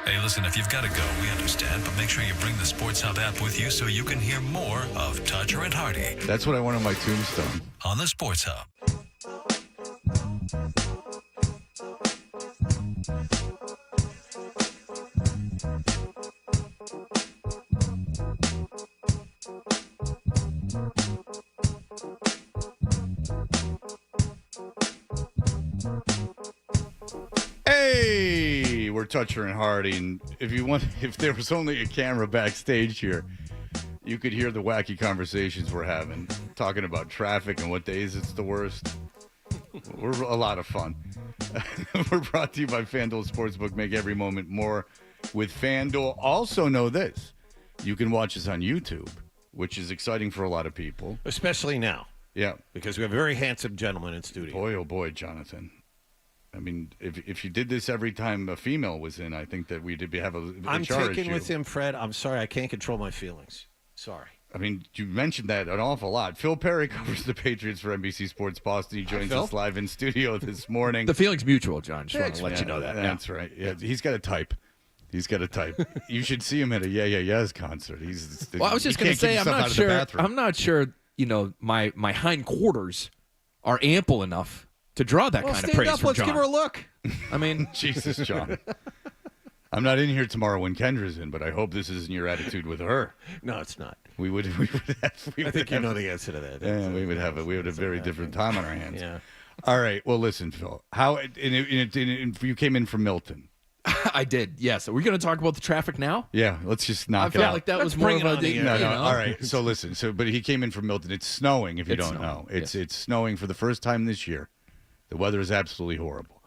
Hey, listen, if you've got to go, we understand, but make sure you bring the Sports Hub app with you so you can hear more of Toucher and Hardy. That's what I want on my tombstone. On the Sports Hub. Hey, we're Toucher and Hardy, and if there was only a camera backstage here, you could hear the wacky conversations we're having, talking about traffic and what days it's the worst. We're a lot of fun. We're brought to you by FanDuel Sportsbook. Make every moment more with FanDuel. Also know this. You can watch us on YouTube, which is exciting for a lot of people. Especially now. Yeah. Because we have a very handsome gentleman in studio. Boy, oh boy, Jonathan. I mean, if you did this every time a female was in, I think that we'd have a I'm HR taking issue. with him, Fred. I'm sorry. I can't control my feelings. Sorry. I mean, you mentioned that an awful lot. Phil Perry covers the Patriots for NBC Sports Boston. He joins us live in studio this morning. The feeling's mutual, John. Just want to let you know that. That's right. Yeah, he's got a type. You should see him at a Yeah Yeah Yeahs concert. Well, I was just going to say, I'm not sure. You know, my hind quarters are ample enough to draw that kind of praise from Let's John. give her a look. I mean, Jesus, John. I'm not in here tomorrow when Kendra's in, but I hope this isn't your attitude with her. No, it's not. I think you know the answer to that. Yeah, we would have a very different time on our hands. Yeah. All right. Well, listen, Phil. You came in from Milton. I did. Yes. Are we going to talk about the traffic now? Yeah. Let's just knock I it out. felt like that was more of a No. All right. So listen. But he came in from Milton. It's snowing. If you don't know, it's snowing for the first time this year. The weather is absolutely horrible.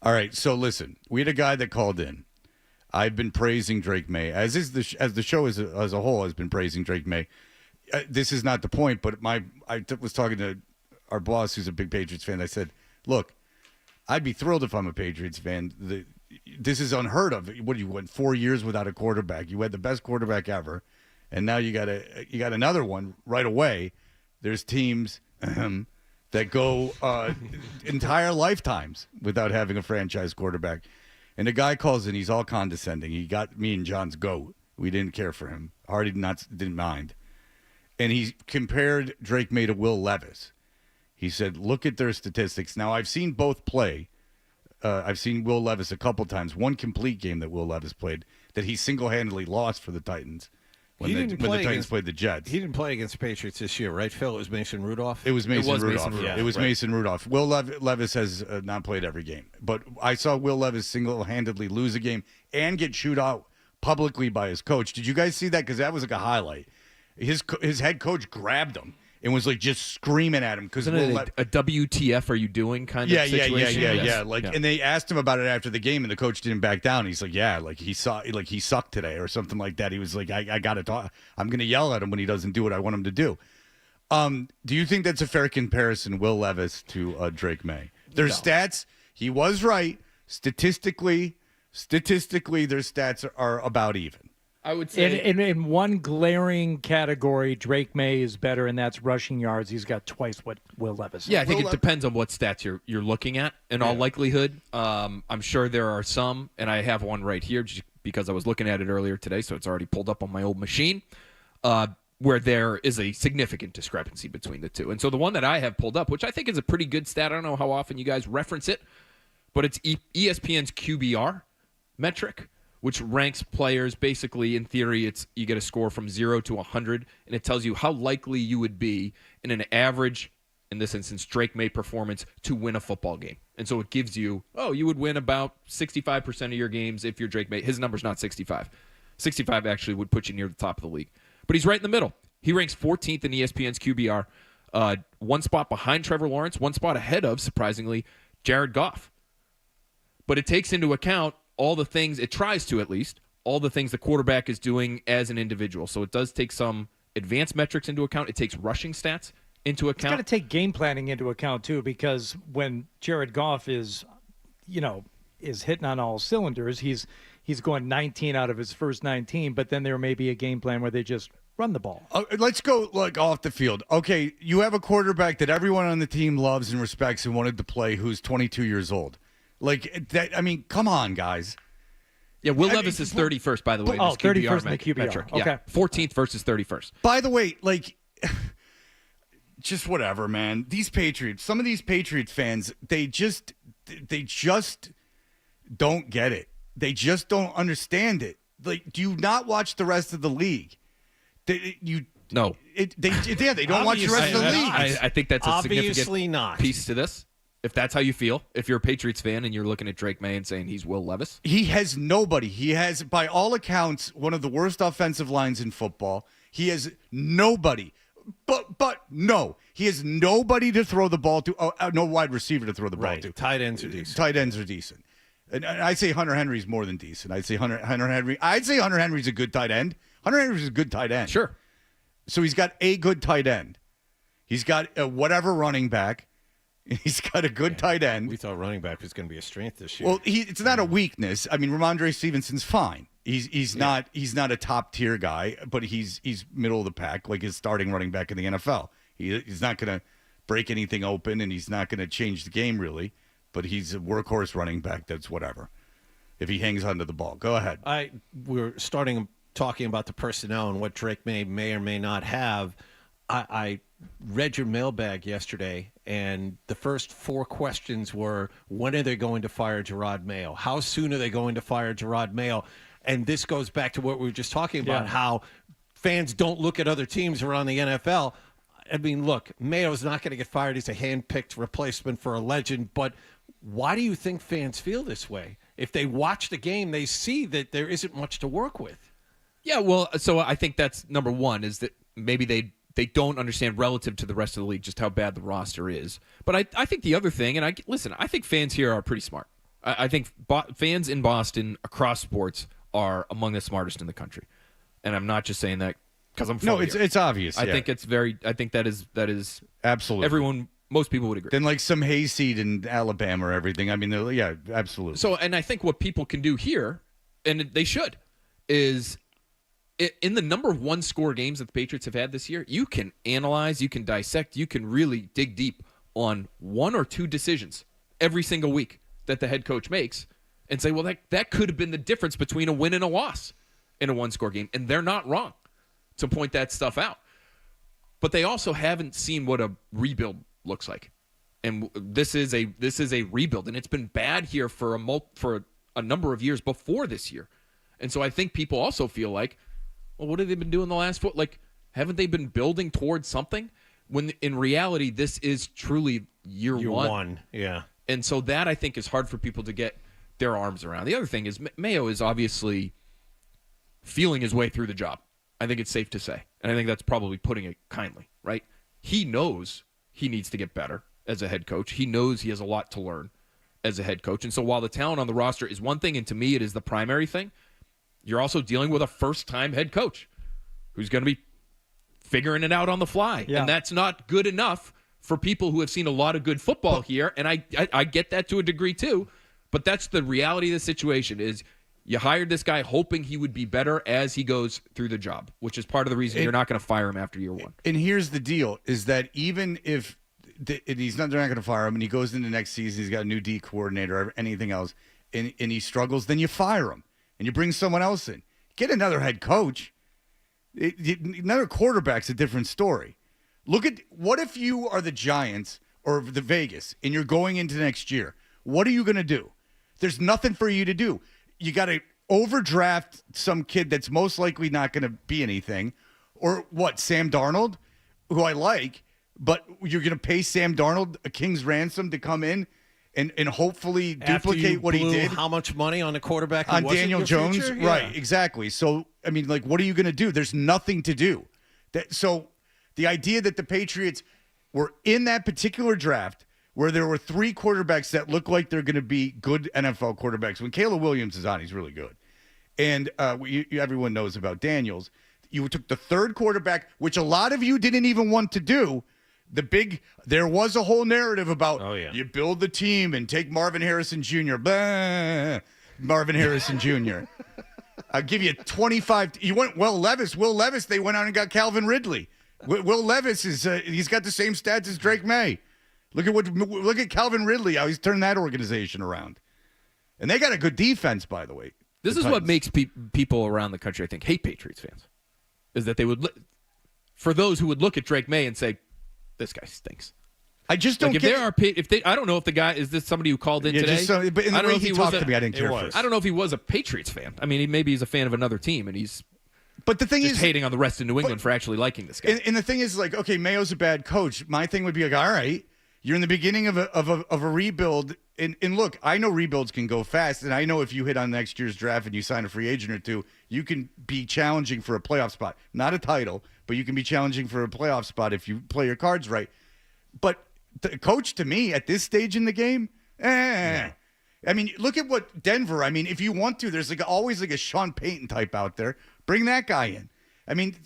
All right. So listen. We had a guy that called in. I've been praising Drake May, as the show as a whole has been praising Drake May. This is not the point, but I was talking to our boss, who's a big Patriots fan. I said, "Look, I'd be thrilled if I'm a Patriots fan. This is unheard of. What you went 4 years without a quarterback? You had the best quarterback ever, and now you got another one right away. There's teams that go entire lifetimes without having a franchise quarterback." And the guy calls in. He's all condescending. He got me and John's goat. We didn't care for him. Hardy didn't mind. And he compared Drake May to Will Levis. He said, look at their statistics. Now, I've seen both play. I've seen Will Levis a couple times. One complete game that Will Levis played that he single-handedly lost for the Titans when the Titans played the Jets. He didn't play against the Patriots this year, right, Phil? It was Mason Rudolph? It was Mason Rudolph. Yeah, it was Mason Rudolph. Will Levis has not played every game. But I saw Will Levis single-handedly lose a game and get chewed out publicly by his coach. Did you guys see that? Because that was like a highlight. His head coach grabbed him and was like just screaming at him. Isn't it a WTF are you doing kind of situation? Yeah. And they asked him about it after the game, and the coach didn't back down. He's like, yeah, he sucked today or something like that. He was like, I got to talk. I'm going to yell at him when he doesn't do what I want him to do. Do you think that's a fair comparison, Will Levis to Drake May? Their stats, he was right. Statistically, their stats are about even. I would say in one glaring category, Drake May is better, and that's rushing yards. He's got twice what Will Levis has. Yeah, I think it depends on what stats you're looking at. In all likelihood, I'm sure there are some, and I have one right here just because I was looking at it earlier today, so it's already pulled up on my old machine, where there is a significant discrepancy between the two. And so the one that I have pulled up, which I think is a pretty good stat, I don't know how often you guys reference it, but it's ESPN's QBR metric, which ranks players. Basically, in theory, you get a score from 0 to 100, and it tells you how likely you would be in an average, in this instance, Drake May performance to win a football game. And so it gives you, you would win about 65% of your games if you're Drake May. His number's not 65. 65 actually would put you near the top of the league. But he's right in the middle. He ranks 14th in ESPN's QBR, one spot behind Trevor Lawrence, one spot ahead of, surprisingly, Jared Goff. But it takes into account all the things, it tries to at least, all the things the quarterback is doing as an individual. So it does take some advanced metrics into account. It takes rushing stats into account. It's got to take game planning into account, too, because when Jared Goff is is hitting on all cylinders. He's going 19 out of his first 19, but then there may be a game plan where they just run the ball. Let's go off the field. Okay, you have a quarterback that everyone on the team loves and respects and wanted to play who's 22 years old. Come on, guys. Yeah, Will Levis is 31st, by the way. 31st in the QBR. metric. Okay. Yeah, 14th versus 31st. By the way, just whatever, man. Some of these Patriots fans, they just don't get it. They just don't understand it. Do you not watch the rest of the league? No. They don't watch the rest of the league. I think that's a Obviously significant not. piece to this. If that's how you feel, if you're a Patriots fan and you're looking at Drake May and saying he's Will Levis. He has nobody. He has, by all accounts, one of the worst offensive lines in football. He has nobody. But no, he has nobody to throw the ball to. No wide receiver to throw the ball to. Tight ends are decent. Tight ends are decent. And I'd say Hunter Henry's more than decent. I'd say Hunter Henry's a good tight end. Hunter Henry's a good tight end. Sure. So he's got a good tight end. He's got a whatever running back. He's got a good tight end. We thought running back was going to be a strength this year. Well, it's not a weakness. I mean, Ramondre Stevenson's fine. He's not a top tier guy, but he's middle of the pack, like his starting running back in the NFL. He's not going to break anything open, and he's not going to change the game really. But he's a workhorse running back. That's whatever. If he hangs onto the ball, go ahead. We're starting talking about the personnel and what Drake may or may not have. I read your mailbag yesterday, and the first 4 questions were, when are they going to fire Gerard Mayo? How soon are they going to fire Gerard Mayo? And this goes back to what we were just talking about, how fans don't look at other teams around the NFL. I mean, look, Mayo's not going to get fired. He's a hand-picked replacement for a legend. But why do you think fans feel this way? If they watch the game, they see that there isn't much to work with. Yeah, well, so I think that's number one, is that maybe they don't understand relative to the rest of the league just how bad the roster is. But I think the other thing, and I think fans here are pretty smart. I think fans in Boston across sports are among the smartest in the country. And I'm not just saying that because I'm from here. It's obvious. I think that is absolutely most people would agree. Then like some hayseed in Alabama or everything. I mean, yeah, absolutely. So, and I think what people can do here, and they should, is in the number of one-score games that the Patriots have had this year, you can analyze, you can dissect, you can really dig deep on 1 or 2 decisions every single week that the head coach makes and say, well, that could have been the difference between a win and a loss in a one-score game. And they're not wrong to point that stuff out. But they also haven't seen what a rebuild looks like. And this is a rebuild, and it's been bad here for a number of years before this year. And so I think people also feel like, well, what have they been doing the last foot? Like, haven't they been building towards something? When in reality, this is truly year one. Yeah. And so that, I think, is hard for people to get their arms around. The other thing is Mayo is obviously feeling his way through the job. I think it's safe to say. And I think that's probably putting it kindly, right? He knows he needs to get better as a head coach. He knows he has a lot to learn as a head coach. And so while the talent on the roster is one thing, and to me it is the primary thing, you're also dealing with a first-time head coach who's going to be figuring it out on the fly. Yeah. And that's not good enough for people who have seen a lot of good football here. And I get that to a degree too. But that's the reality of the situation is you hired this guy hoping he would be better as he goes through the job, which is part of the reason you're not going to fire him after year one. And here's the deal, is that even if they're not going to fire him and he goes into next season, he's got a new D coordinator or anything else, and he struggles, then you fire him and you bring someone else in. Get another head coach. Another quarterback's a different story. Look at, what if you are the Giants or the Vegas and you're going into next year? What are you going to do? There's nothing for you to do. You got to overdraft some kid that's most likely not going to be anything. Or what, Sam Darnold, who I like, but you're going to pay Sam Darnold a king's ransom to come in and hopefully duplicate what he did. How much money on the quarterback who on wasn't Daniel your Jones? future? Yeah. Right, exactly. So, I mean, like, what are you going to do? There's nothing to do. So the idea that the Patriots were in that particular draft where there were 3 quarterbacks that look like they're going to be good NFL quarterbacks. When Caleb Williams is on, he's really good. And everyone knows about Daniels. You took the 3rd quarterback, which a lot of you didn't even want to do, There was a whole narrative about you build the team and take Marvin Harrison Jr. Blah, Marvin Harrison Jr. I'll give you 25. You went Will Levis. Will Levis, they went out and got Calvin Ridley. Will Levis he's got the same stats as Drake May. Look at Calvin Ridley, how he's turned that organization around. And they got a good defense, by the way. This is what makes people around the country, I think, hate Patriots fans. Is that they would, for those who would look at Drake May and say, this guy stinks. I just don't get it. I don't know if the guy, is this somebody who called in today? But in the way he talked to me, I didn't care for it. I don't know if he was a Patriots fan. I mean, maybe he's a fan of another team, and he's the thing is hating on the rest of New England for actually liking this guy. And the thing is, like, okay, Mayo's a bad coach. My thing would be like, all right, you're in the beginning of a rebuild. And look, I know rebuilds can go fast, and I know if you hit on next year's draft and you sign a free agent or two, you can be challenging for a playoff spot. Not a title, but you can be challenging for a playoff spot if you play your cards right. But the coach, to me, at this stage in the game, I mean, look at what Denver, I mean, if you want to, there's always a Sean Payton type out there. Bring that guy in. I mean,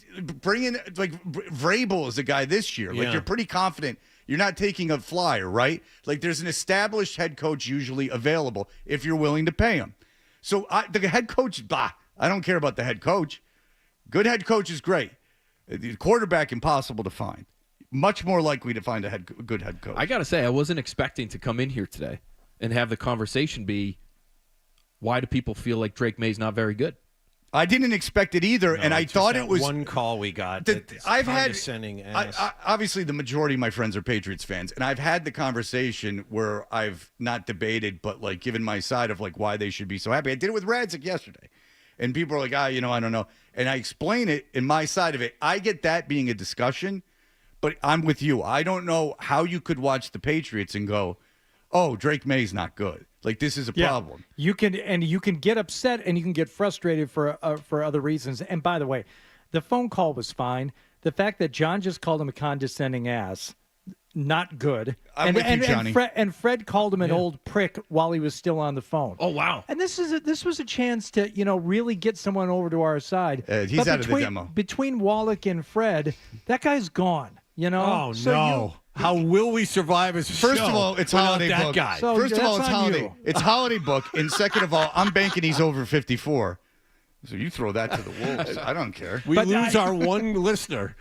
bring in, Vrabel is a guy this year. You're pretty confident. You're not taking a flyer, right? There's an established head coach usually available if you're willing to pay him. So the head coach, I don't care about the head coach. Good head coach is great. The quarterback, impossible to find. Much more likely to find a good head coach. I got to say, I wasn't expecting to come in here today and have the conversation be, why do people feel like Drake May's not very good? I didn't expect it either, and I thought it was one call we got. I've had obviously the majority of my friends are Patriots fans, and I've had the conversation where I've not debated, but given my side of why they should be so happy. I did it with Radzik yesterday, and people are like, I don't know, and I explain it in my side of it. I get that being a discussion, but I'm with you. I don't know how you could watch the Patriots and go, oh, Drake May's not good. This is a problem. You can get upset and you can get frustrated for other reasons. And by the way, the phone call was fine. The fact that John just called him a condescending ass, not good. I'm with you, Johnny. And Fred called him an old prick while he was still on the phone. Oh, wow. And this was a chance to really get someone over to our side. He's out of the demo. Between Wallach and Fred, that guy's gone. Oh, no. How will we survive as a First show of all, it's holiday that book. guy? So First of all, it's that's on holiday. you. It's holiday book. And second of all, I'm banking he's over 54. So you throw that to the wolves. I don't care. We lose our one listener.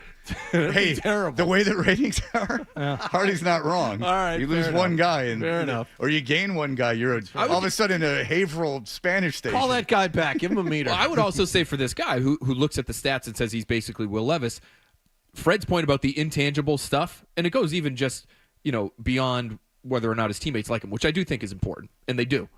Hey, terrible. The way the ratings are, Hardy's not wrong. All right, you lose fair one enough. guy, and Fair enough. or you gain one guy. You're all of a sudden a Haverhill Spanish station. Call that guy back. Give him a meter. Well, I would also say for this guy who looks at the stats and says he's basically Will Levis, Fred's point about the intangible stuff, and it goes even just beyond whether or not his teammates like him, which I do think is important, and they do.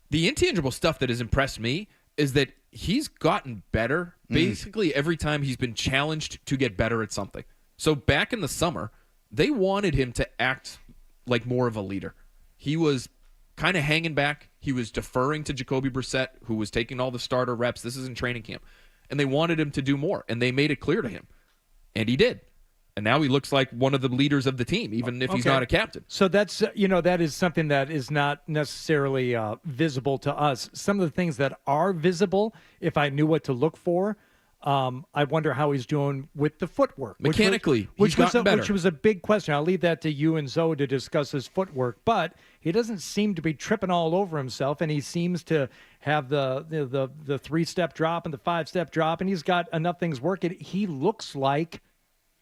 The intangible stuff that has impressed me is that he's gotten better basically every time he's been challenged to get better at something. So back in the summer, they wanted him to act like more of a leader. He was kind of hanging back. He was deferring to Jacoby Brissett, who was taking all the starter reps. This is in training camp. And they wanted him to do more, and they made it clear to him. And he did. And now he looks like one of the leaders of the team, even if he's not a captain. So that's, that is something that is not necessarily visible to us. Some of the things that are visible, if I knew what to look for, I wonder how he's doing with the footwork. Mechanically, which he's gotten better. Which was a big question. I'll leave that to you and Zoe to discuss his footwork. But he doesn't seem to be tripping all over himself, and he seems to have the 3-step drop and the 5-step drop, and he's got enough things working. He looks like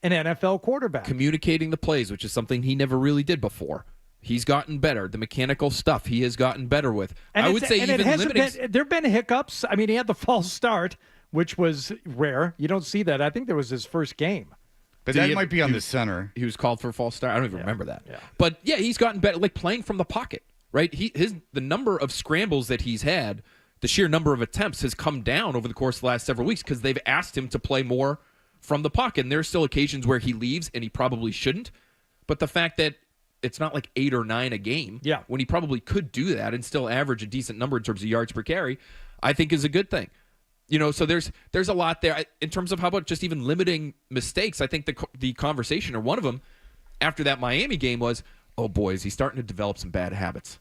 an NFL quarterback. Communicating the plays, which is something he never really did before. He's gotten better. The mechanical stuff he has gotten better with. And I would say even limiting. There have been hiccups. I mean, he had the false start, which was rare. You don't see that. I think that was his first game. But that might be on the center. He was called for a false start. I don't even remember that. Yeah. But yeah, he's gotten better, playing from the pocket, right? The number of scrambles that he's had, the sheer number of attempts has come down over the course of the last several weeks because they've asked him to play more from the pocket. And there's still occasions where he leaves and he probably shouldn't. But the fact that it's not 8 or 9 a game, when he probably could do that and still average a decent number in terms of yards per carry, I think is a good thing. So there's a lot there. In terms of how about just even limiting mistakes, I think the conversation, or one of them, after that Miami game was, oh boy, is he starting to develop some bad habits.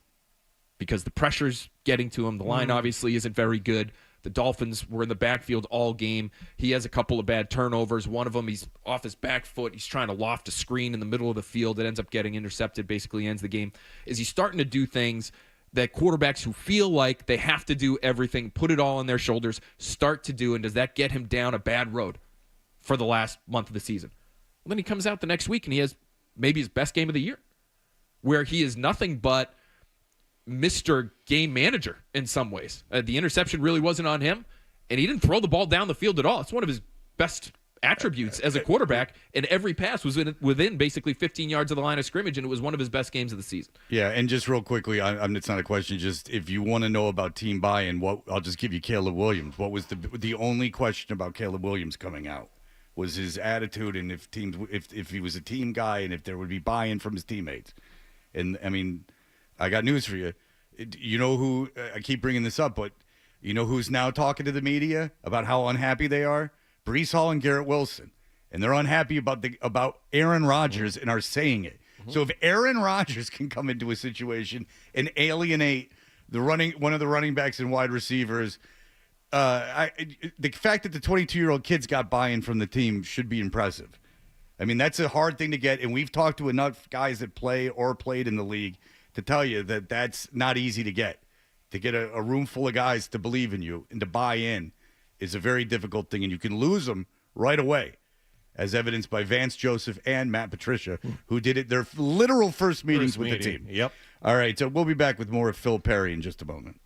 Because the pressure's getting to him. The line obviously isn't very good. The Dolphins were in the backfield all game. He has a couple of bad turnovers. One of them, he's off his back foot. He's trying to loft a screen in the middle of the field. It ends up getting intercepted, basically ends the game. Is he starting to do things that quarterbacks who feel like they have to do everything, put it all on their shoulders, start to do, and does that get him down a bad road for the last month of the season? Well, then he comes out the next week and he has maybe his best game of the year, where he is nothing but Mr. Game Manager in some ways. The interception really wasn't on him, and he didn't throw the ball down the field at all. It's one of his best attributes as a quarterback, and every pass was within basically 15 yards of the line of scrimmage, and it was one of his best games of the season. Yeah, and just real quickly, it's not a question. Just if you want to know about team buy-in, I'll just give you Caleb Williams. What was the only question about Caleb Williams coming out was his attitude, and if he was a team guy, and if there would be buy-in from his teammates. And I mean, I got news for you. You know who? I keep bringing this up, but you know who's now talking to the media about how unhappy they are? Breece Hall and Garrett Wilson, and they're unhappy about Aaron Rodgers and are saying it. So if Aaron Rodgers can come into a situation and alienate one of the running backs and wide receivers, the fact that the 22-year-old kids got buy-in from the team should be impressive. I mean, that's a hard thing to get, and we've talked to enough guys that play or played in the league to tell you that that's not easy to get. To get a room full of guys to believe in you and to buy in is a very difficult thing, and you can lose them right away, as evidenced by Vance Joseph and Matt Patricia, who did it their literal first meetings with the team. Yep. All right, so we'll be back with more of Phil Perry in just a moment.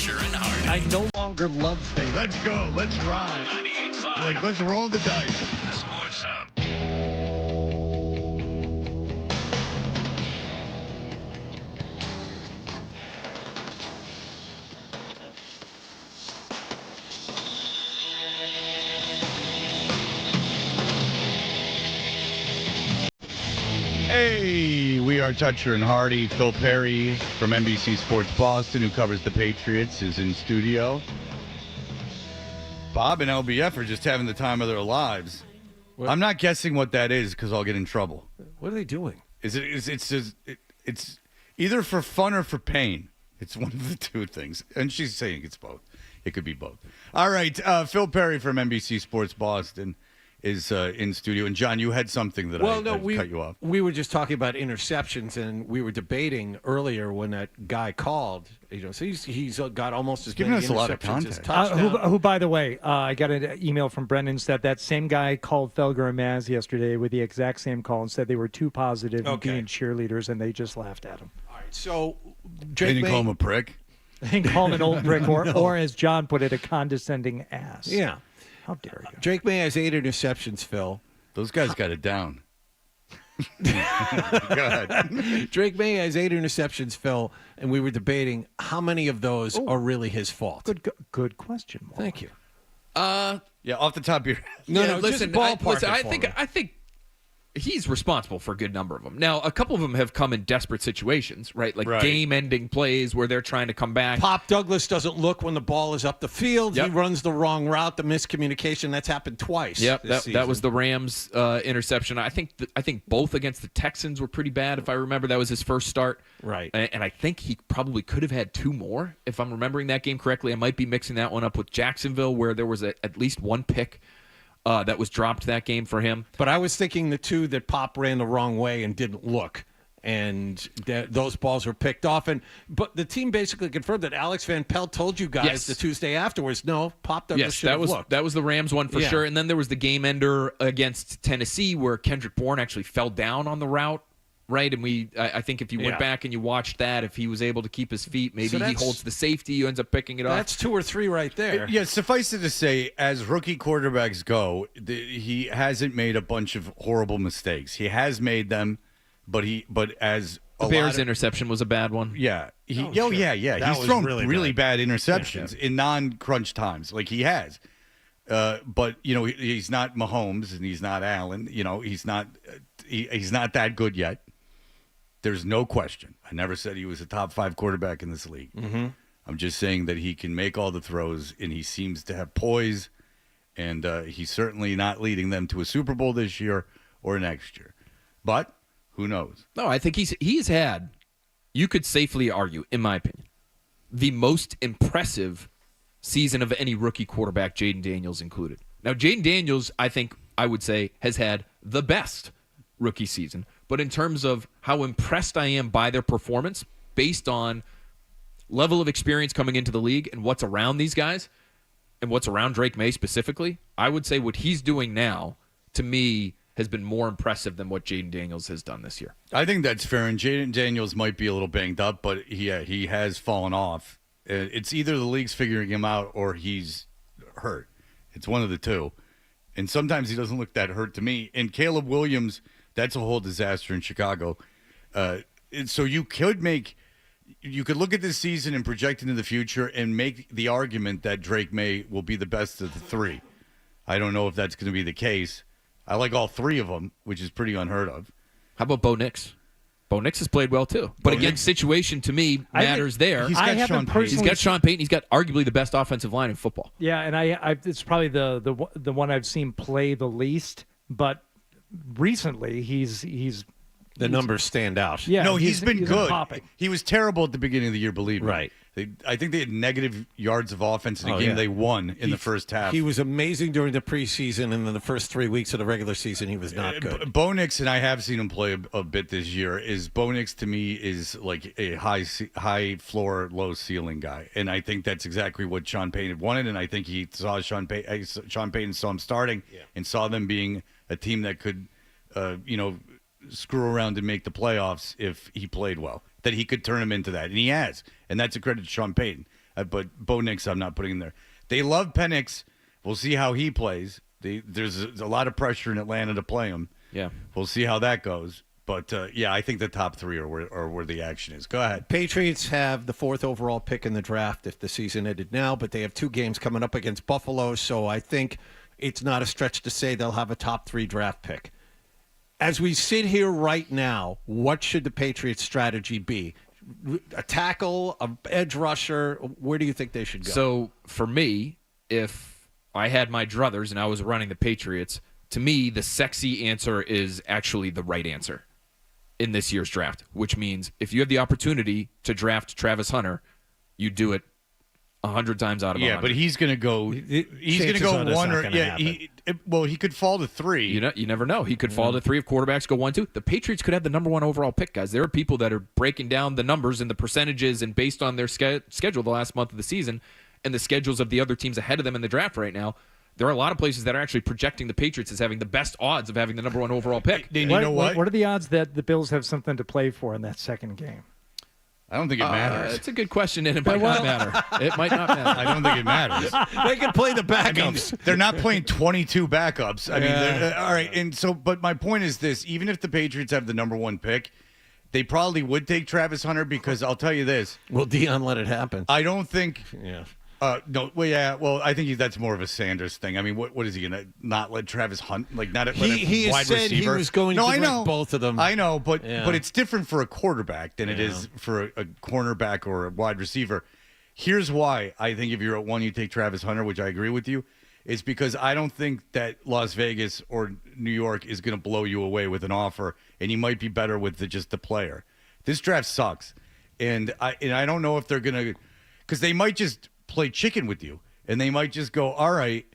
Toucher and Hardy. I no longer love things. Let's go. Let's ride. 98.5. Let's roll the dice. The Sports Hub. Hey, we are Toucher and Hardy. Phil Perry from NBC Sports Boston, who covers the Patriots, is in studio. Bob and LBF are just having the time of their lives. What? I'm not guessing what that is because I'll get in trouble. What are they doing? It's either for fun or for pain. It's one of the two things. And she's saying it's both. It could be both. All right, Phil Perry from NBC Sports Boston is in studio. And, John, you had something that I cut you off. We were just talking about interceptions, and we were debating earlier when that guy called. So he's got almost as giving many us a lot of interceptions as context. touchdowns. Who, by the way, I got an email from Brendan said that same guy called Felger and Maz yesterday with the exact same call and said they were too positive and being cheerleaders, and they just laughed at him. All right, so They didn't call him a prick? They didn't call him an old prick, or as John put it, a condescending ass. Yeah. How dare you? Drake May has 8 interceptions, Phil. Those guys got it down. Go ahead. Drake May has 8 interceptions, Phil, and we were debating how many of those are really his fault. Good question, Mark. Thank you. Yeah, off the top of your head. No, listen, just ballpark I it for me. think he's responsible for a good number of them. Now, a couple of them have come in desperate situations, right? Like game-ending plays where they're trying to come back. Pop Douglas doesn't look when the ball is up the field. Yep. He runs the wrong route. The miscommunication, that's happened twice. Yep, this that was season. the Rams interception. I think both against the Texans were pretty bad, if I remember. That was his first start. Right. And I think he probably could have had 2 more, if I'm remembering that game correctly. I might be mixing that one up with Jacksonville, where there was at least one pick that was dropped that game for him. But I was thinking the 2 that Pop ran the wrong way and didn't look, and those balls were picked off. But the team basically confirmed that Alex Van Pelt told you guys the Tuesday afterwards, no, Pop Douglas should have looked. That was the Rams one for sure. And then there was the game ender against Tennessee where Kendrick Bourne actually fell down on the route. Right, and I think if you went back and you watched that, if he was able to keep his feet, maybe he holds the safety, he ends up picking it off. That's 2 or 3 right there. Yeah, suffice it to say, as rookie quarterbacks go, he hasn't made a bunch of horrible mistakes. He has made them, but as the Bears interception was a bad one. Yeah, sure. He's thrown really bad interceptions in non-crunch times, like he has. But he's not Mahomes and he's not Allen. He's not that good yet. There's no question. I never said he was a top 5 quarterback in this league. Mm-hmm. I'm just saying that he can make all the throws, and he seems to have poise, and he's certainly not leading them to a Super Bowl this year or next year. But who knows? No, I think he's had, you could safely argue, in my opinion, the most impressive season of any rookie quarterback, Jaden Daniels included. Now, Jaden Daniels, I would say, has had the best rookie season. But in terms of how impressed I am by their performance, based on level of experience coming into the league and what's around these guys, and what's around Drake May specifically, I would say what he's doing now, to me, has been more impressive than what Jaden Daniels has done this year. I think that's fair, and Jaden Daniels might be a little banged up, but he has fallen off. It's either the league's figuring him out or he's hurt. It's one of the two. And sometimes he doesn't look that hurt to me. And Caleb Williams, that's a whole disaster in Chicago. So you could look at this season and project into the future and make the argument that Drake May will be the best of the 3. I don't know if that's going to be the case. I like all 3 of them, which is pretty unheard of. How about Bo Nix? Bo Nix has played well, too. But again, situation to me matters there. He's got Sean Payton. He's got Sean Payton. He's got arguably the best offensive line in football. Yeah, and it's probably the one I've seen play the least, but recently he's the numbers stand out. Yeah, no, he's been good. Popping. He was terrible at the beginning of the year, believe me. Right. I think they had negative yards of offense in a game they won in the first half. He was amazing during the preseason, and then the first 3 weeks of the regular season, he was not good. Bo Nix, and I have seen him play a bit this year, Bo Nix to me is like a high floor, low ceiling guy. And I think that's exactly what Sean Payton wanted, and I think he saw Sean Payton saw him starting and saw them being a team that could, screw around and make the playoffs if he played well, that he could turn him into that. And he has. And that's a credit to Sean Payton. but Bo Nix I'm not putting in there. They love Penix. We'll see how he plays. There's a lot of pressure in Atlanta to play him. Yeah. We'll see how that goes. But, I think the top three are where the action is. Go ahead. Patriots have the 4th overall pick in the draft if the season ended now, but they have 2 games coming up against Buffalo, so I think it's not a stretch to say they'll have a top 3 draft pick. As we sit here right now, what should the Patriots' strategy be? A tackle, an edge rusher? Where do you think they should go? So, for me, if I had my druthers and I was running the Patriots, to me, the sexy answer is actually the right answer in this year's draft, which means if you have the opportunity to draft Travis Hunter, you do it 100 times out of 100. Yeah, but he's going to go. He's going to go one or he could fall to 3. You never know. He could fall to 3 if quarterbacks go 1-2. The Patriots could have the number 1 overall pick, guys. There are people that are breaking down the numbers and the percentages and based on their schedule the last month of the season and the schedules of the other teams ahead of them in the draft right now. There are a lot of places that are actually projecting the Patriots as having the best odds of having the number 1 overall pick. You know what? What are the odds that the Bills have something to play for in that second game? I don't think it matters. It's a good question, and it might not matter. It might not matter. I don't think it matters. They can play the backups. They're not playing 22 backups. I mean, all right. And so, but my point is this: even if the Patriots have the number 1 pick, they probably would take Travis Hunter because I'll tell you this: will Dion let it happen? I don't think. Yeah. No, well, yeah, well, I think that's more of a Sanders thing. I mean, what is he going to not let Travis Hunt, like not let he wide said receiver? He was going to let both of them. I know, but it's different for a quarterback than it is for a cornerback or a wide receiver. Here's why I think if you're at 1, you take Travis Hunter, which I agree with you. It's because I don't think that Las Vegas or New York is going to blow you away with an offer, and you might be better with just the player. This draft sucks, and I don't know if they're going to, because they might just play chicken with you, and they might just go, all right,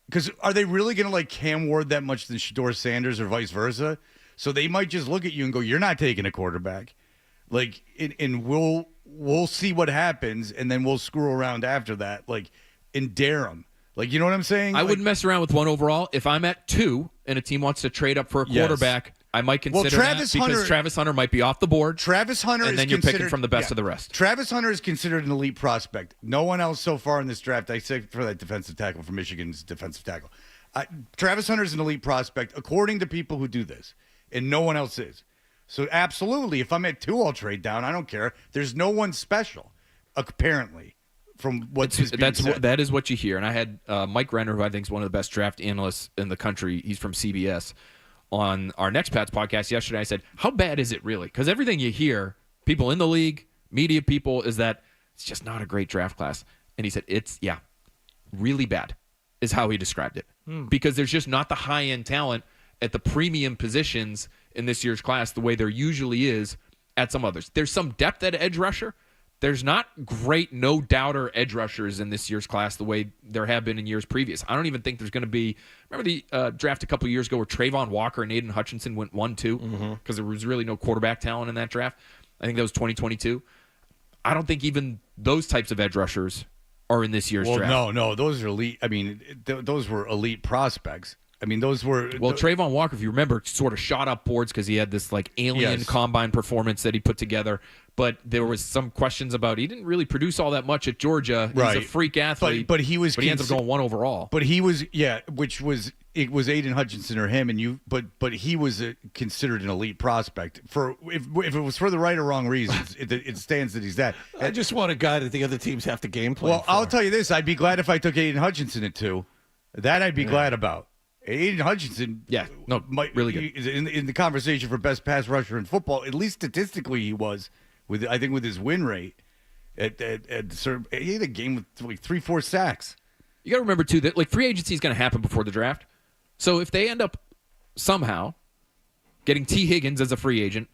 because are they really going to like Cam Ward that much than Shedeur Sanders or vice versa? So they might just look at you and go, you're not taking a quarterback, like, and we'll see what happens, and then we'll screw around after that, like, and dare them. Like, you know what I'm saying? I wouldn't mess around with 1 overall. If I'm at 2 and a team wants to trade up for a quarterback, I might consider that because Travis Hunter might be off the board. Travis Hunter and then you're picking from the best of the rest. Travis Hunter is considered an elite prospect. No one else so far in this draft, except for that defensive tackle from Michigan's defensive tackle. Travis Hunter is an elite prospect, according to people who do this, and no one else is. So absolutely, if I'm at 2, I'll trade down. I don't care. There's no one special, apparently, from what's being said. That is what you hear. And I had Mike Renner, who I think is one of the best draft analysts in the country. He's from CBS. On our Next Pats podcast yesterday, I said, how bad is it really? Because everything you hear, people in the league, media people, is that it's just not a great draft class. And he said, it's, really bad is how he described it. Because there's just not the high-end talent at the premium positions in this year's class the way there usually is at some others. There's some depth at edge rusher. There's not great no-doubter edge rushers in this year's class the way there have been in years previous. I don't even think there's going to be – remember the draft a couple of years ago where Trayvon Walker and Aiden Hutchinson went 1-2 because there was really no quarterback talent in that draft? I think that was 2022. I don't think even those types of edge rushers are in this year's draft. No, those are elite. I mean, those were elite prospects. I mean, those were... Well, Trayvon Walker, if you remember, sort of shot up boards because he had this like alien combine performance that he put together. But there was some questions about he didn't really produce all that much at Georgia. He's a freak athlete. But he was... But he ends up going 1 overall. But he was... Yeah, which was... It was Aiden Hutchinson or him, and you. But he was considered an elite prospect. For if it was for the right or wrong reasons, it stands that he's that. I just want a guy that the other teams have to game plan. Well, I'll tell you this: I'd be glad if I took Aiden Hutchinson at 2. That I'd be glad about. Aiden Hutchinson, really good is in the conversation for best pass rusher in football. At least statistically, he was with his win rate. He had a game with like 3-4 sacks. You got to remember too that like free agency is going to happen before the draft. So if they end up somehow getting T. Higgins as a free agent,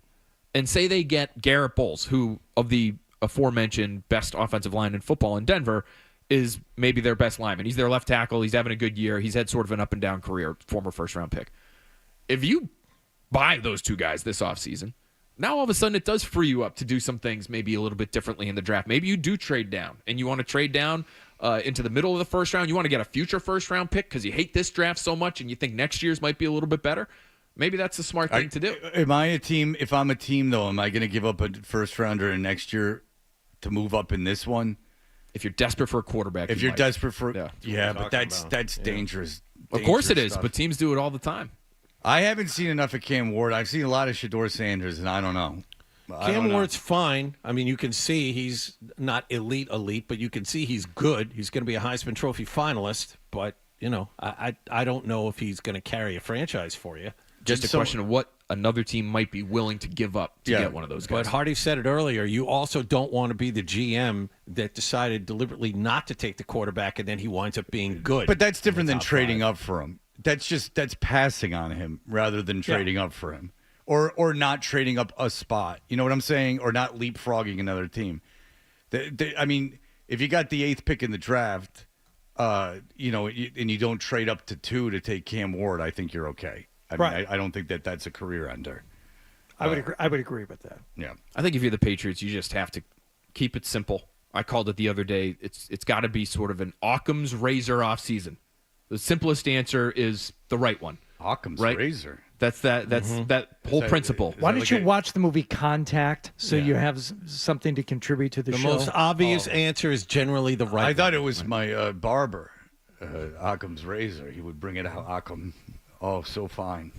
and say they get Garrett Bowles, who of the aforementioned best offensive line in football in Denver, is maybe their best lineman. He's their left tackle. He's having a good year. He's had sort of an up-and-down career, former first-round pick. If you buy those 2 guys this offseason, now all of a sudden it does free you up to do some things maybe a little bit differently in the draft. Maybe you do trade down, and you want to trade down into the middle of the first round. You want to get a future first-round pick because you hate this draft so much and you think next year's might be a little bit better. Maybe that's a smart thing to do. Am I a team? If I'm a team, though, am I going to give up a first-rounder in next year to move up in this one? If you're desperate for a quarterback, If you're desperate for, yeah, but that's dangerous. Of course it dangerous is, stuff. but teams do it all the time. I haven't seen enough of Cam Ward. I've seen a lot of Shedeur Sanders, and I don't know. Cam Ward's fine. I mean, you can see he's not elite, but you can see he's good. He's going to be a Heisman Trophy finalist, but, I don't know if he's going to carry a franchise for you. Just a question of what another team might be willing to give up to get one of those guys. But Hardy said it earlier. You also don't want to be the GM that decided deliberately not to take the quarterback, and then he winds up being good. But that's different than trading up for him. That's passing on him rather than trading up for him, or not trading up a spot. You know what I'm saying? Or not leapfrogging another team. I mean, if you got the 8th pick in the draft, and you don't trade up to 2 to take Cam Ward, I think you're okay. I mean, I don't think that's a career ender. I would agree with that. Yeah, I think if you're the Patriots, you just have to keep it simple. I called it the other day. It's got to be sort of an Occam's razor offseason. The simplest answer is the right one. Occam's right? razor. That's that whole principle. Why don't you watch the movie Contact so you have something to contribute to the show? The most obvious answer is generally the right I thought one. it was my barber, Occam's razor. He would bring it out. Occam, so fine.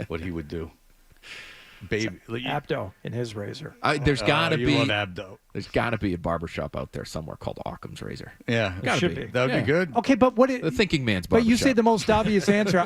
What he would do. Baby, Abdo in his razor. There's got to be love Abdo. There's got to be a barbershop out there somewhere called Occam's Razor. Yeah, Gotta should be. That would be good. Okay, but The thinking man's barbershop. But you say the most obvious answer.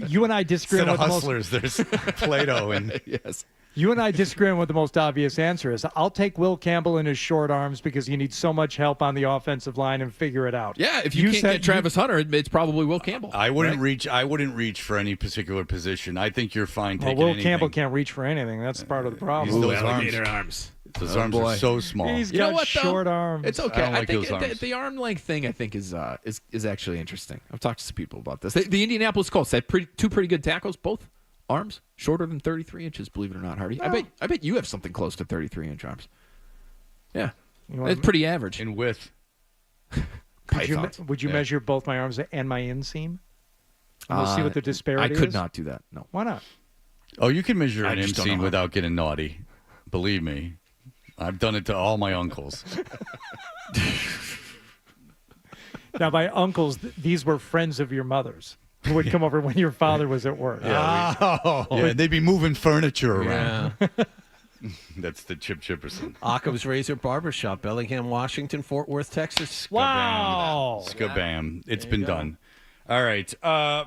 You and I disagree Instead with of the Hustlers, there's Plato and yes. You and I disagree on what the most obvious answer is. I'll take Will Campbell in his short arms because you need so much help on the offensive line and figure it out. Yeah, if you can't get Travis Hunter, it's probably Will Campbell. I wouldn't reach. I wouldn't reach for any particular position. I think you're fine Well, taking Will anything. Campbell can't reach for anything. That's part of the problem. Those alligator arms. Those arms are so small. He's You got know what, though? short arms. It's okay. I don't like think those arms. the arm length thing I think is actually interesting. I've talked to some people about this. The Indianapolis Colts had two pretty good tackles, both arms shorter than 33 inches. Believe it or not, Hardy. Oh. I bet you have something close to 33-inch arms. Yeah, You want it's pretty average in width. Would you measure both my arms and my inseam? And we'll see what the disparity I could is? not do that. No. Why not? Oh, you can measure I an just don't know inseam how. without getting naughty. Believe me, I've done it to all my uncles. Now, by uncles, these were friends of your mother's who would come over when your father was at work. Yeah, they'd be moving furniture around. That's the Chip Chipperson. Occam's Razor Barbershop, Bellingham, Washington, Fort Worth, Texas. Wow. Skabam. It's been done. All right.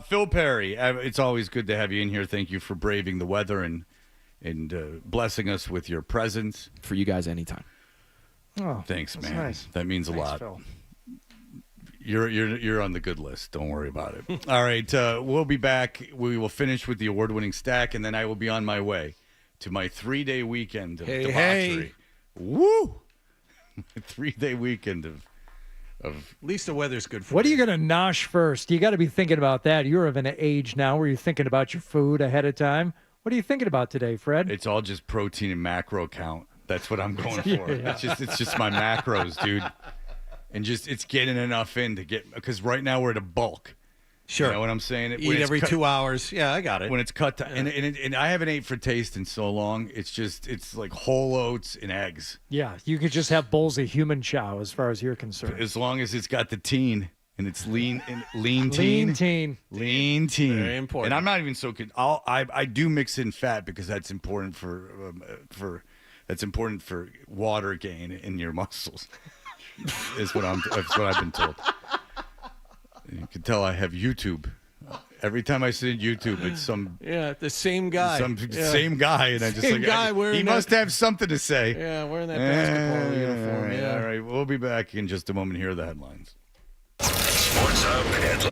Phil Perry, it's always good to have you in here. Thank you for braving the weather and blessing us with your presence. For you guys, anytime. Oh, Thanks, that's man. nice. That means a Thanks, lot. Phil. You're on the good list. Don't worry about it. All right. We'll be back. We will finish with the award-winning stack, and then I will be on my way to my 3-day weekend of debauchery. Hey. Woo! My 3-day weekend of At least the weather's good for What are you going to nosh first? You got to be thinking about that. You're of an age now where you're thinking about your food ahead of time. What are you thinking about today, Fred? It's all just protein and macro count. That's what I'm going for. Yeah. It's just my macros, dude. And it's getting enough in to get, because right now we're at a bulk. Sure. You know what I'm saying? When Eat it's every cut- 2 hours. Yeah, I got it. When it's cut to, and I haven't ate for taste in so long. It's like whole oats and eggs. Yeah, you could just have bowls of human chow as far as you're concerned. As long as it's got the teen and it's lean Lean teen. teen. Lean teen. Very important. And I'm not even so good. I do mix in fat because that's important for water gain in your muscles. That's what I've been told. You can tell I have YouTube. Every time I sit in YouTube, it's the same guy. Same guy, and I just Same guy wearing he must have something to say. Yeah, wearing that basketball uniform. Yeah. All right, we'll be back in just a moment. Here are the headlines. Sports Hub headlines.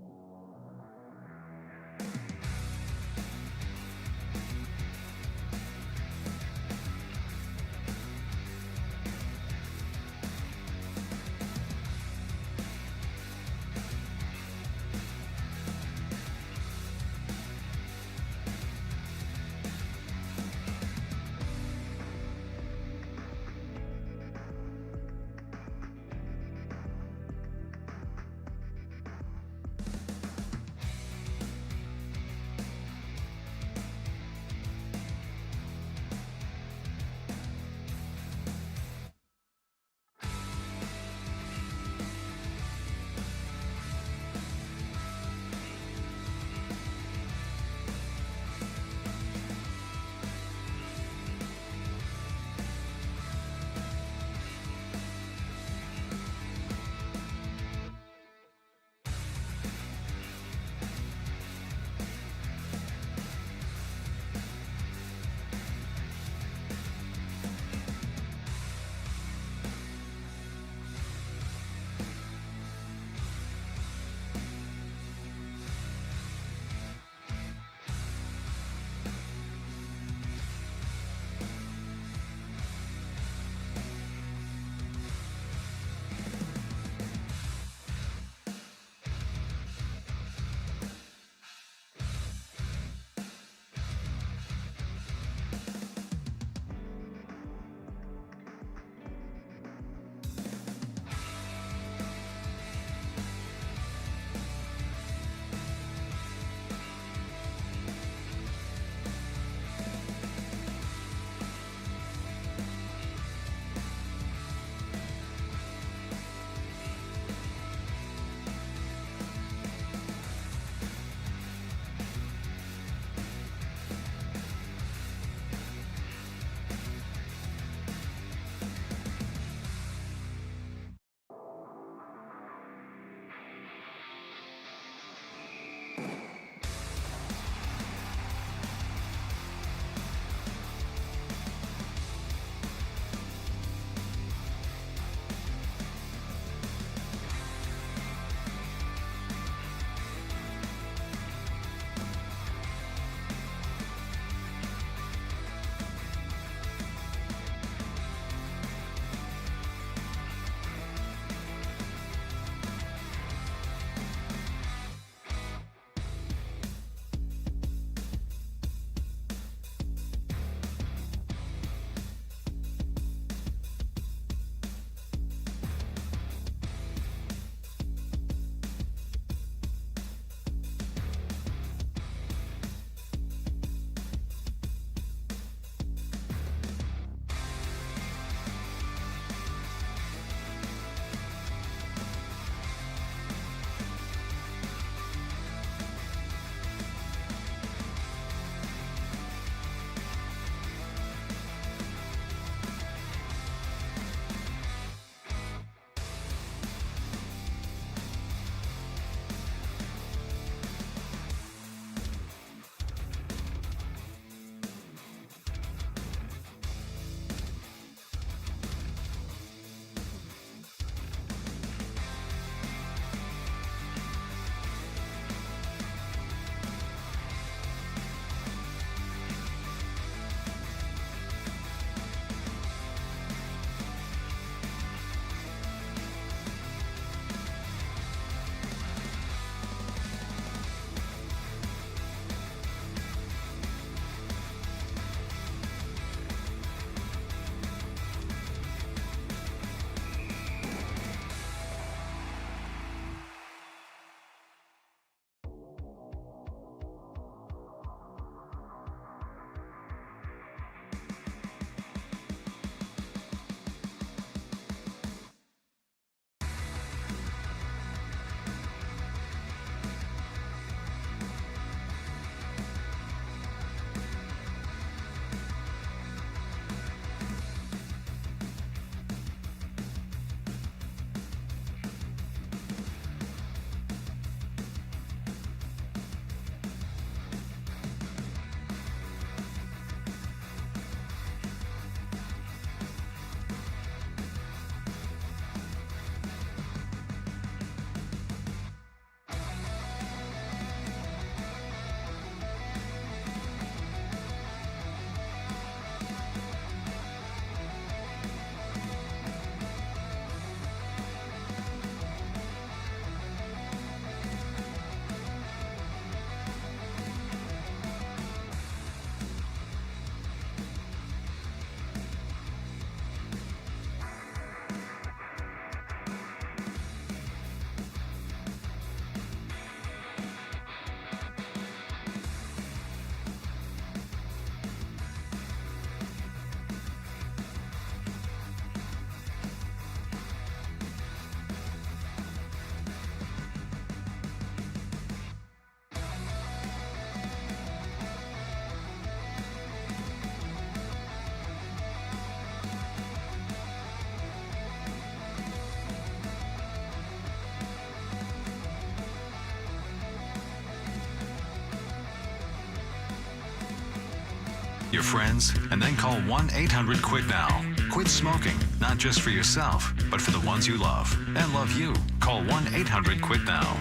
your friends, and then call 1-800-QUIT-NOW. Quit smoking, not just for yourself, but for the ones you love and love you. Call 1-800-QUIT-NOW.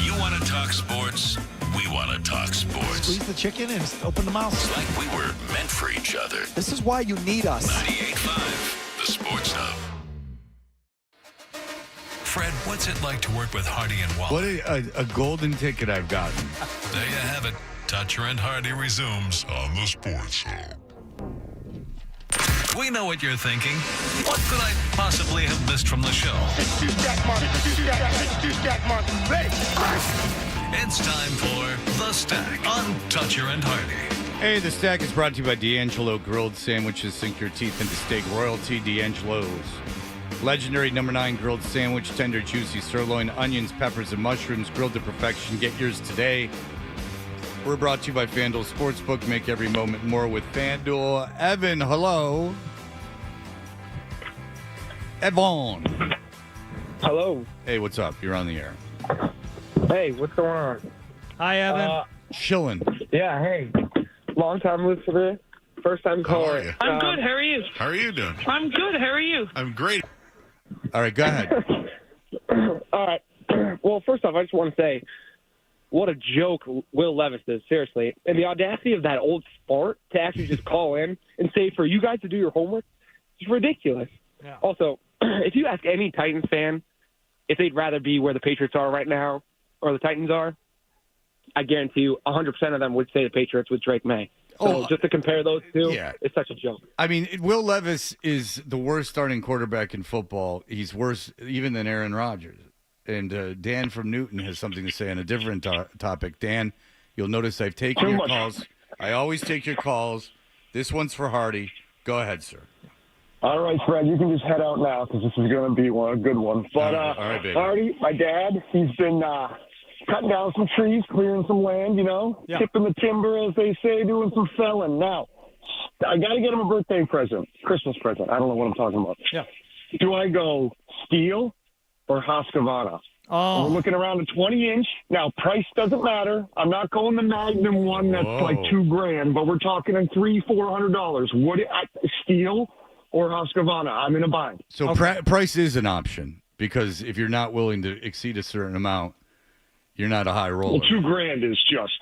You want to talk sports? We want to talk sports. Squeeze the chicken and open the mouth. It's like we were meant for each other. This is why you need us. 98.5, the Sports Hub. Fred, what's it like to work with Hardy and Wallace? What a golden ticket I've gotten. There you have it. Toucher and Hardy resumes on the Sports Hub. We know what you're thinking. What could I possibly have missed from the show? It's time for The Stack on Toucher and Hardy. Hey, The Stack is brought to you by D'Angelo Grilled Sandwiches. Sink your teeth into steak royalty. D'Angelo's. Legendary number 9 grilled sandwich. Tender, juicy sirloin, onions, peppers, and mushrooms. Grilled to perfection. Get yours today. We're brought to you by FanDuel Sportsbook. Make every moment more with FanDuel. Evan, hello. Evan. Hello. Hey, what's up? You're on the air. Hey, what's going on? Hi, Evan. Chilling. Yeah, hey. Long time listener, first time caller. you? I'm good. How are you? How are you doing? I'm good. How are you? I'm great. All right, go ahead. All right. Well, first off, I just want to say what a joke Will Levis is, seriously. And the audacity of that old fart to actually just call in and say for you guys to do your homework is ridiculous. Yeah. Also, if you ask any Titans fan if they'd rather be where the Patriots are right now or the Titans are, I guarantee you 100% of them would say the Patriots with Drake May. So just to compare those two, it's such a joke. I mean, Will Levis is the worst starting quarterback in football. He's worse even than Aaron Rodgers. And Dan from Newton has something to say on a different topic. Dan, you'll notice I've taken your calls. I always take your calls. This one's for Hardy. Go ahead, sir. All right, Fred, you can just head out now because this is going to be a good one. But, all right, baby. Hardy, my dad, he's been cutting down some trees, clearing some land, tipping the timber, as they say, doing some felling. Now, I got to get him a birthday present, Christmas present. I don't know what I'm talking about. Yeah. Do I go steel or Husqvarna? Oh. We're looking around a 20-inch. Now, price doesn't matter. I'm not going the Magnum one that's like $2,000, but we're talking $300-400. Steel or Husqvarna? I'm in a bind. So price is an option because if you're not willing to exceed a certain amount, you're not a high roller. Well, $2,000 is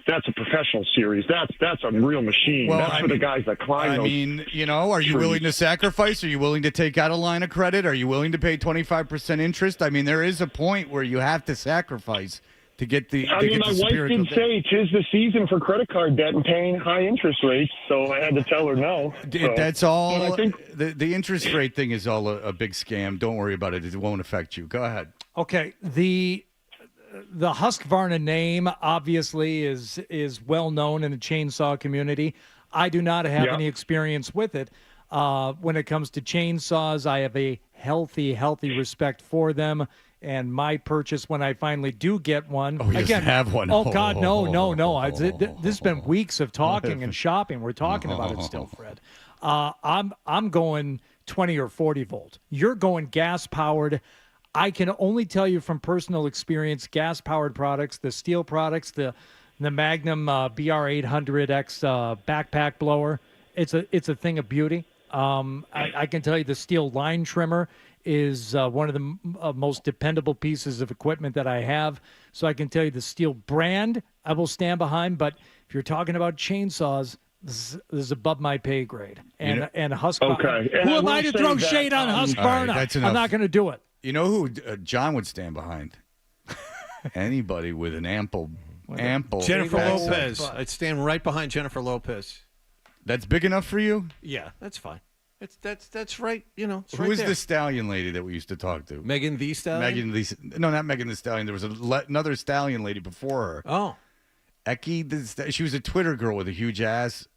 that's a professional series. That's a real machine. Well, that's for the guys that climb. I those mean, are you trees. willing to sacrifice? Are you willing to take out a line of credit? Are you willing to pay 25% interest? I mean, there is a point where you have to sacrifice to get the. I mean, my wife did say 'tis the season for credit card debt and paying high interest rates, so I had to tell her no. So, That's all. but I think the interest rate thing is all a big scam. Don't worry about it. It won't affect you. Go ahead. Okay. The Husqvarna name obviously is well known in the chainsaw community. I do not have any experience with it. When it comes to chainsaws, I have a healthy respect for them. And my purchase when I finally do get one. Oh, you again, have one. Oh God, no. This has been weeks of talking and shopping. We're talking about it still, Fred. I'm going 20 or 40 volt. You're going gas powered. I can only tell you from personal experience, gas-powered products, the steel products, the Magnum BR800X backpack blower, it's a thing of beauty. I can tell you the steel line trimmer is one of the most dependable pieces of equipment that I have. So I can tell you the steel brand I will stand behind. But if you're talking about chainsaws, this is above my pay grade. And Husqvarna. Okay. Who am I to throw shade on Husqvarna? Right, I'm not going to do it. You know who John would stand behind? Anybody with an ample. Jennifer backside. Lopez. I'd stand right behind Jennifer Lopez. That's big enough for you? Yeah, that's fine. That's right. It's Who right is there. the stallion lady that we used to talk to? Megan Thee Stallion? No, not Megan the Stallion. There was another stallion lady before her. Oh. She was a Twitter girl with a huge ass.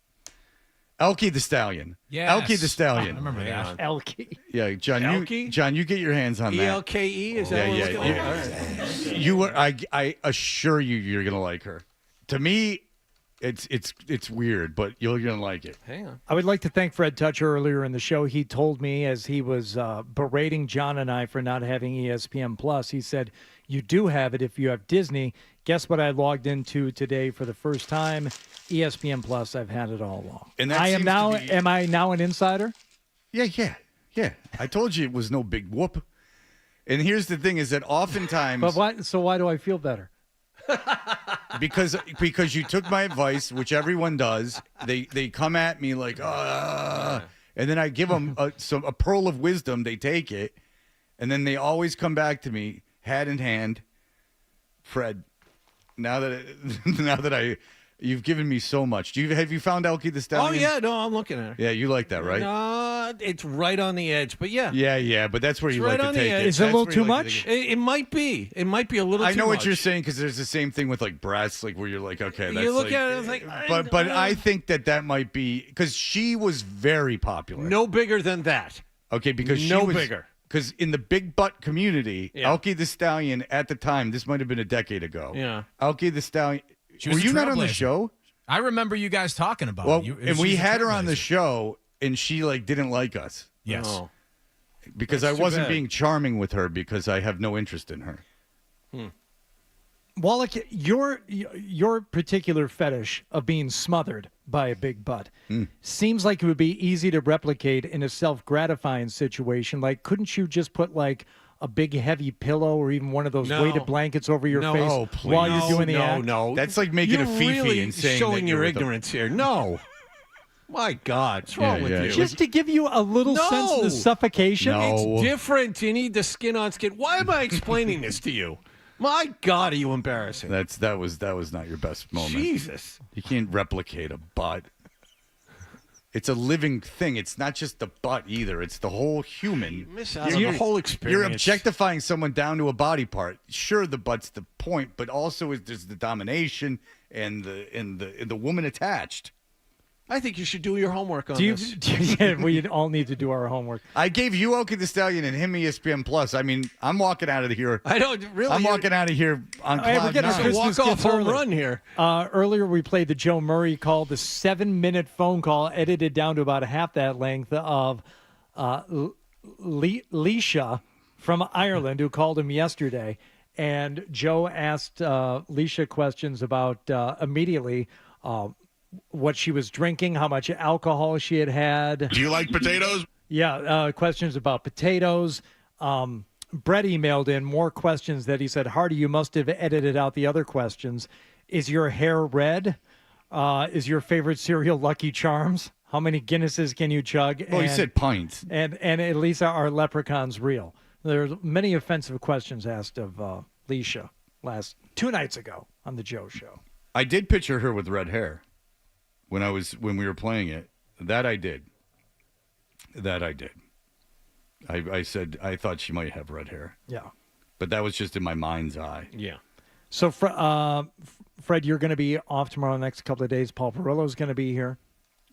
Elkie the Stallion. Yes. Elkie the Stallion. I remember that. Elkie. Yeah, John. Elkie? John, you get your hands on that. ELKE? Is that what it's called? All right. I assure you're gonna like her. To me, it's weird, but you're gonna like it. Hang on. I would like to thank Fred Toucher earlier in the show. He told me as he was berating John and I for not having ESPN Plus, he said, you do have it if you have Disney. Guess what I logged into today for the first time? ESPN Plus. I've had it all along. And that I am seems now. to be- Am I now an insider? Yeah. I told you it was no big whoop. And here's the thing: is that oftentimes, But why? So why do I feel better? because you took my advice, which everyone does. They come at me like, and then I give them a pearl of wisdom. They take it, and then they always come back to me, hat in hand. Fred, now that you've given me so much. Have you found Elkie the Stallion? Oh, yeah. No, I'm looking at her. Yeah, you like that, right? No, it's right on the edge, but yeah. Yeah, but that's where you Right like on to the take edge. it. Is it a That's little where too you like to much? take it. It might be. It might be a little I too know much. what you're saying because there's the same thing with like breasts, like where you're like, okay, that's You look like, at it, it's like, but I think that might be because she was very popular. No bigger than that. Okay, because she No was bigger. Because in the big butt community, Yeah. Elkie the Stallion at the time, this might have been a decade ago. Yeah. Elkie the Stallion. She Were was a you not on the trailblazer. show? I remember you guys talking about Well, it. and we She's a had her on the trailblazer. show, and she like didn't like us. Yes. Oh. Because That's I too wasn't bad. being charming with her because I have no interest in her. Wallach, your particular fetish of being smothered by a big butt seems like it would be easy to replicate in a self-gratifying situation. Like, couldn't you just put like a big heavy pillow or even one of those weighted blankets over your face while you're doing the act? No, that's like making you're a fifi really and saying showing that your you're ignorance here. No. My God, what's wrong with you? Just to give you a little sense of the suffocation? It's different. You need the skin on skin. Why am I explaining this to you? My God, are you embarrassing? That was not your best moment. Jesus. You can't replicate a butt. It's a living thing. It's not just the butt either. It's the whole human. You miss out on the whole experience. You're objectifying someone down to a body part. Sure, the butt's the point, but also there's the domination and the woman attached. I think you should do your homework on this. We all need to do our homework. I gave you Okie the Stallion and him ESPN Plus. I mean, I'm walking out of here. I don't really. I'm walking out of here on cloud We're nine. a walk-off home run here. Earlier, we played the Joe Murray call, the 7-minute phone call, edited down to about half that length of Leisha from Ireland, who called him yesterday. And Joe asked Leisha questions about immediately what she was drinking, how much alcohol she had had. Do you like potatoes? Yeah, questions about potatoes. Brett emailed in more questions that he said, Hardy, you must have edited out the other questions. Is your hair red? Is your favorite cereal Lucky Charms? How many Guinnesses can you chug? Well, he said pints. And Elisa, are leprechauns real? There's many offensive questions asked of Leisha 2 nights ago on the Joe Show. I did picture her with red hair when we were playing it. That I did. I said I thought she might have red hair. Yeah. But that was just in my mind's eye. Yeah. So, Fred, you're going to be off tomorrow, the next couple of days. Paul Perillo's going to be here.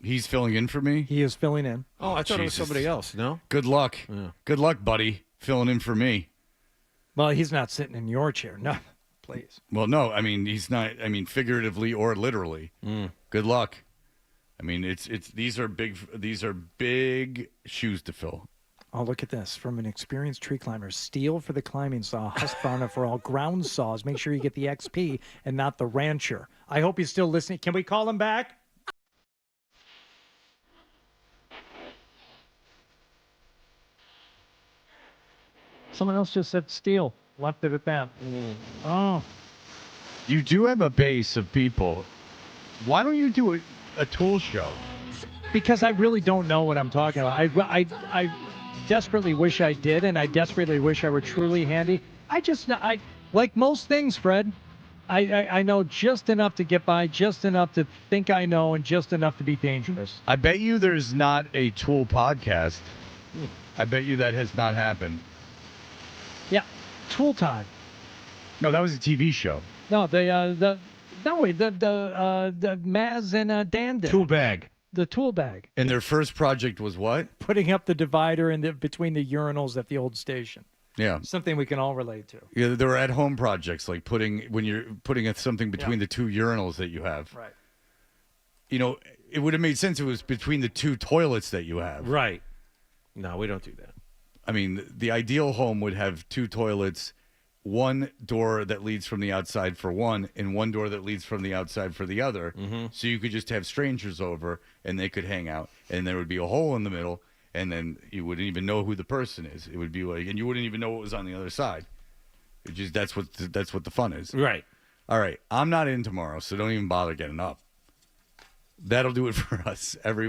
He's filling in for me? He is filling in. Oh, I thought it was somebody else. No? Good luck. Yeah. Good luck, buddy, filling in for me. Well, he's not sitting in your chair. No, please. Well, no, I mean, he's not, figuratively or literally. Good luck. I mean, these are big shoes to fill. Oh, look at this. From an experienced tree climber, steel for the climbing saw, Husqvarna for all ground saws. Make sure you get the XP and not the Rancher. I hope he's still listening. Can we call him back? Someone else just said steel. Left it at that. Oh. You do have a base of people. Why don't you do a tool show? Because I really don't know what I'm talking about. I desperately wish I did, and I desperately wish I were truly handy. I like most things, Fred, I know just enough to get by, just enough to think I know, and just enough to be dangerous. I bet you there's not a tool podcast. I bet you that has not happened. Yeah, Tool Time. No, that was a TV show. No, the Maz and Dan did. Tool bag. The tool bag. And their first project was what? Putting up the divider between the urinals at the old station. Yeah. Something we can all relate to. Yeah, there were at-home projects, like when you're putting something between the two urinals that you have. Right. You know, it would have made sense if it was between the two toilets that you have. Right. No, we don't do that. I mean, the ideal home would have two toilets, one door that leads from the outside for one, and one door that leads from the outside for the other. Mm-hmm. So you could just have strangers over, and they could hang out, and there would be a hole in the middle, and then you wouldn't even know who the person is. It would be like, and you wouldn't even know what was on the other side. It just that's what the fun is. Right. All right. I'm not in tomorrow, so don't even bother getting up. That'll do it for us, everyone.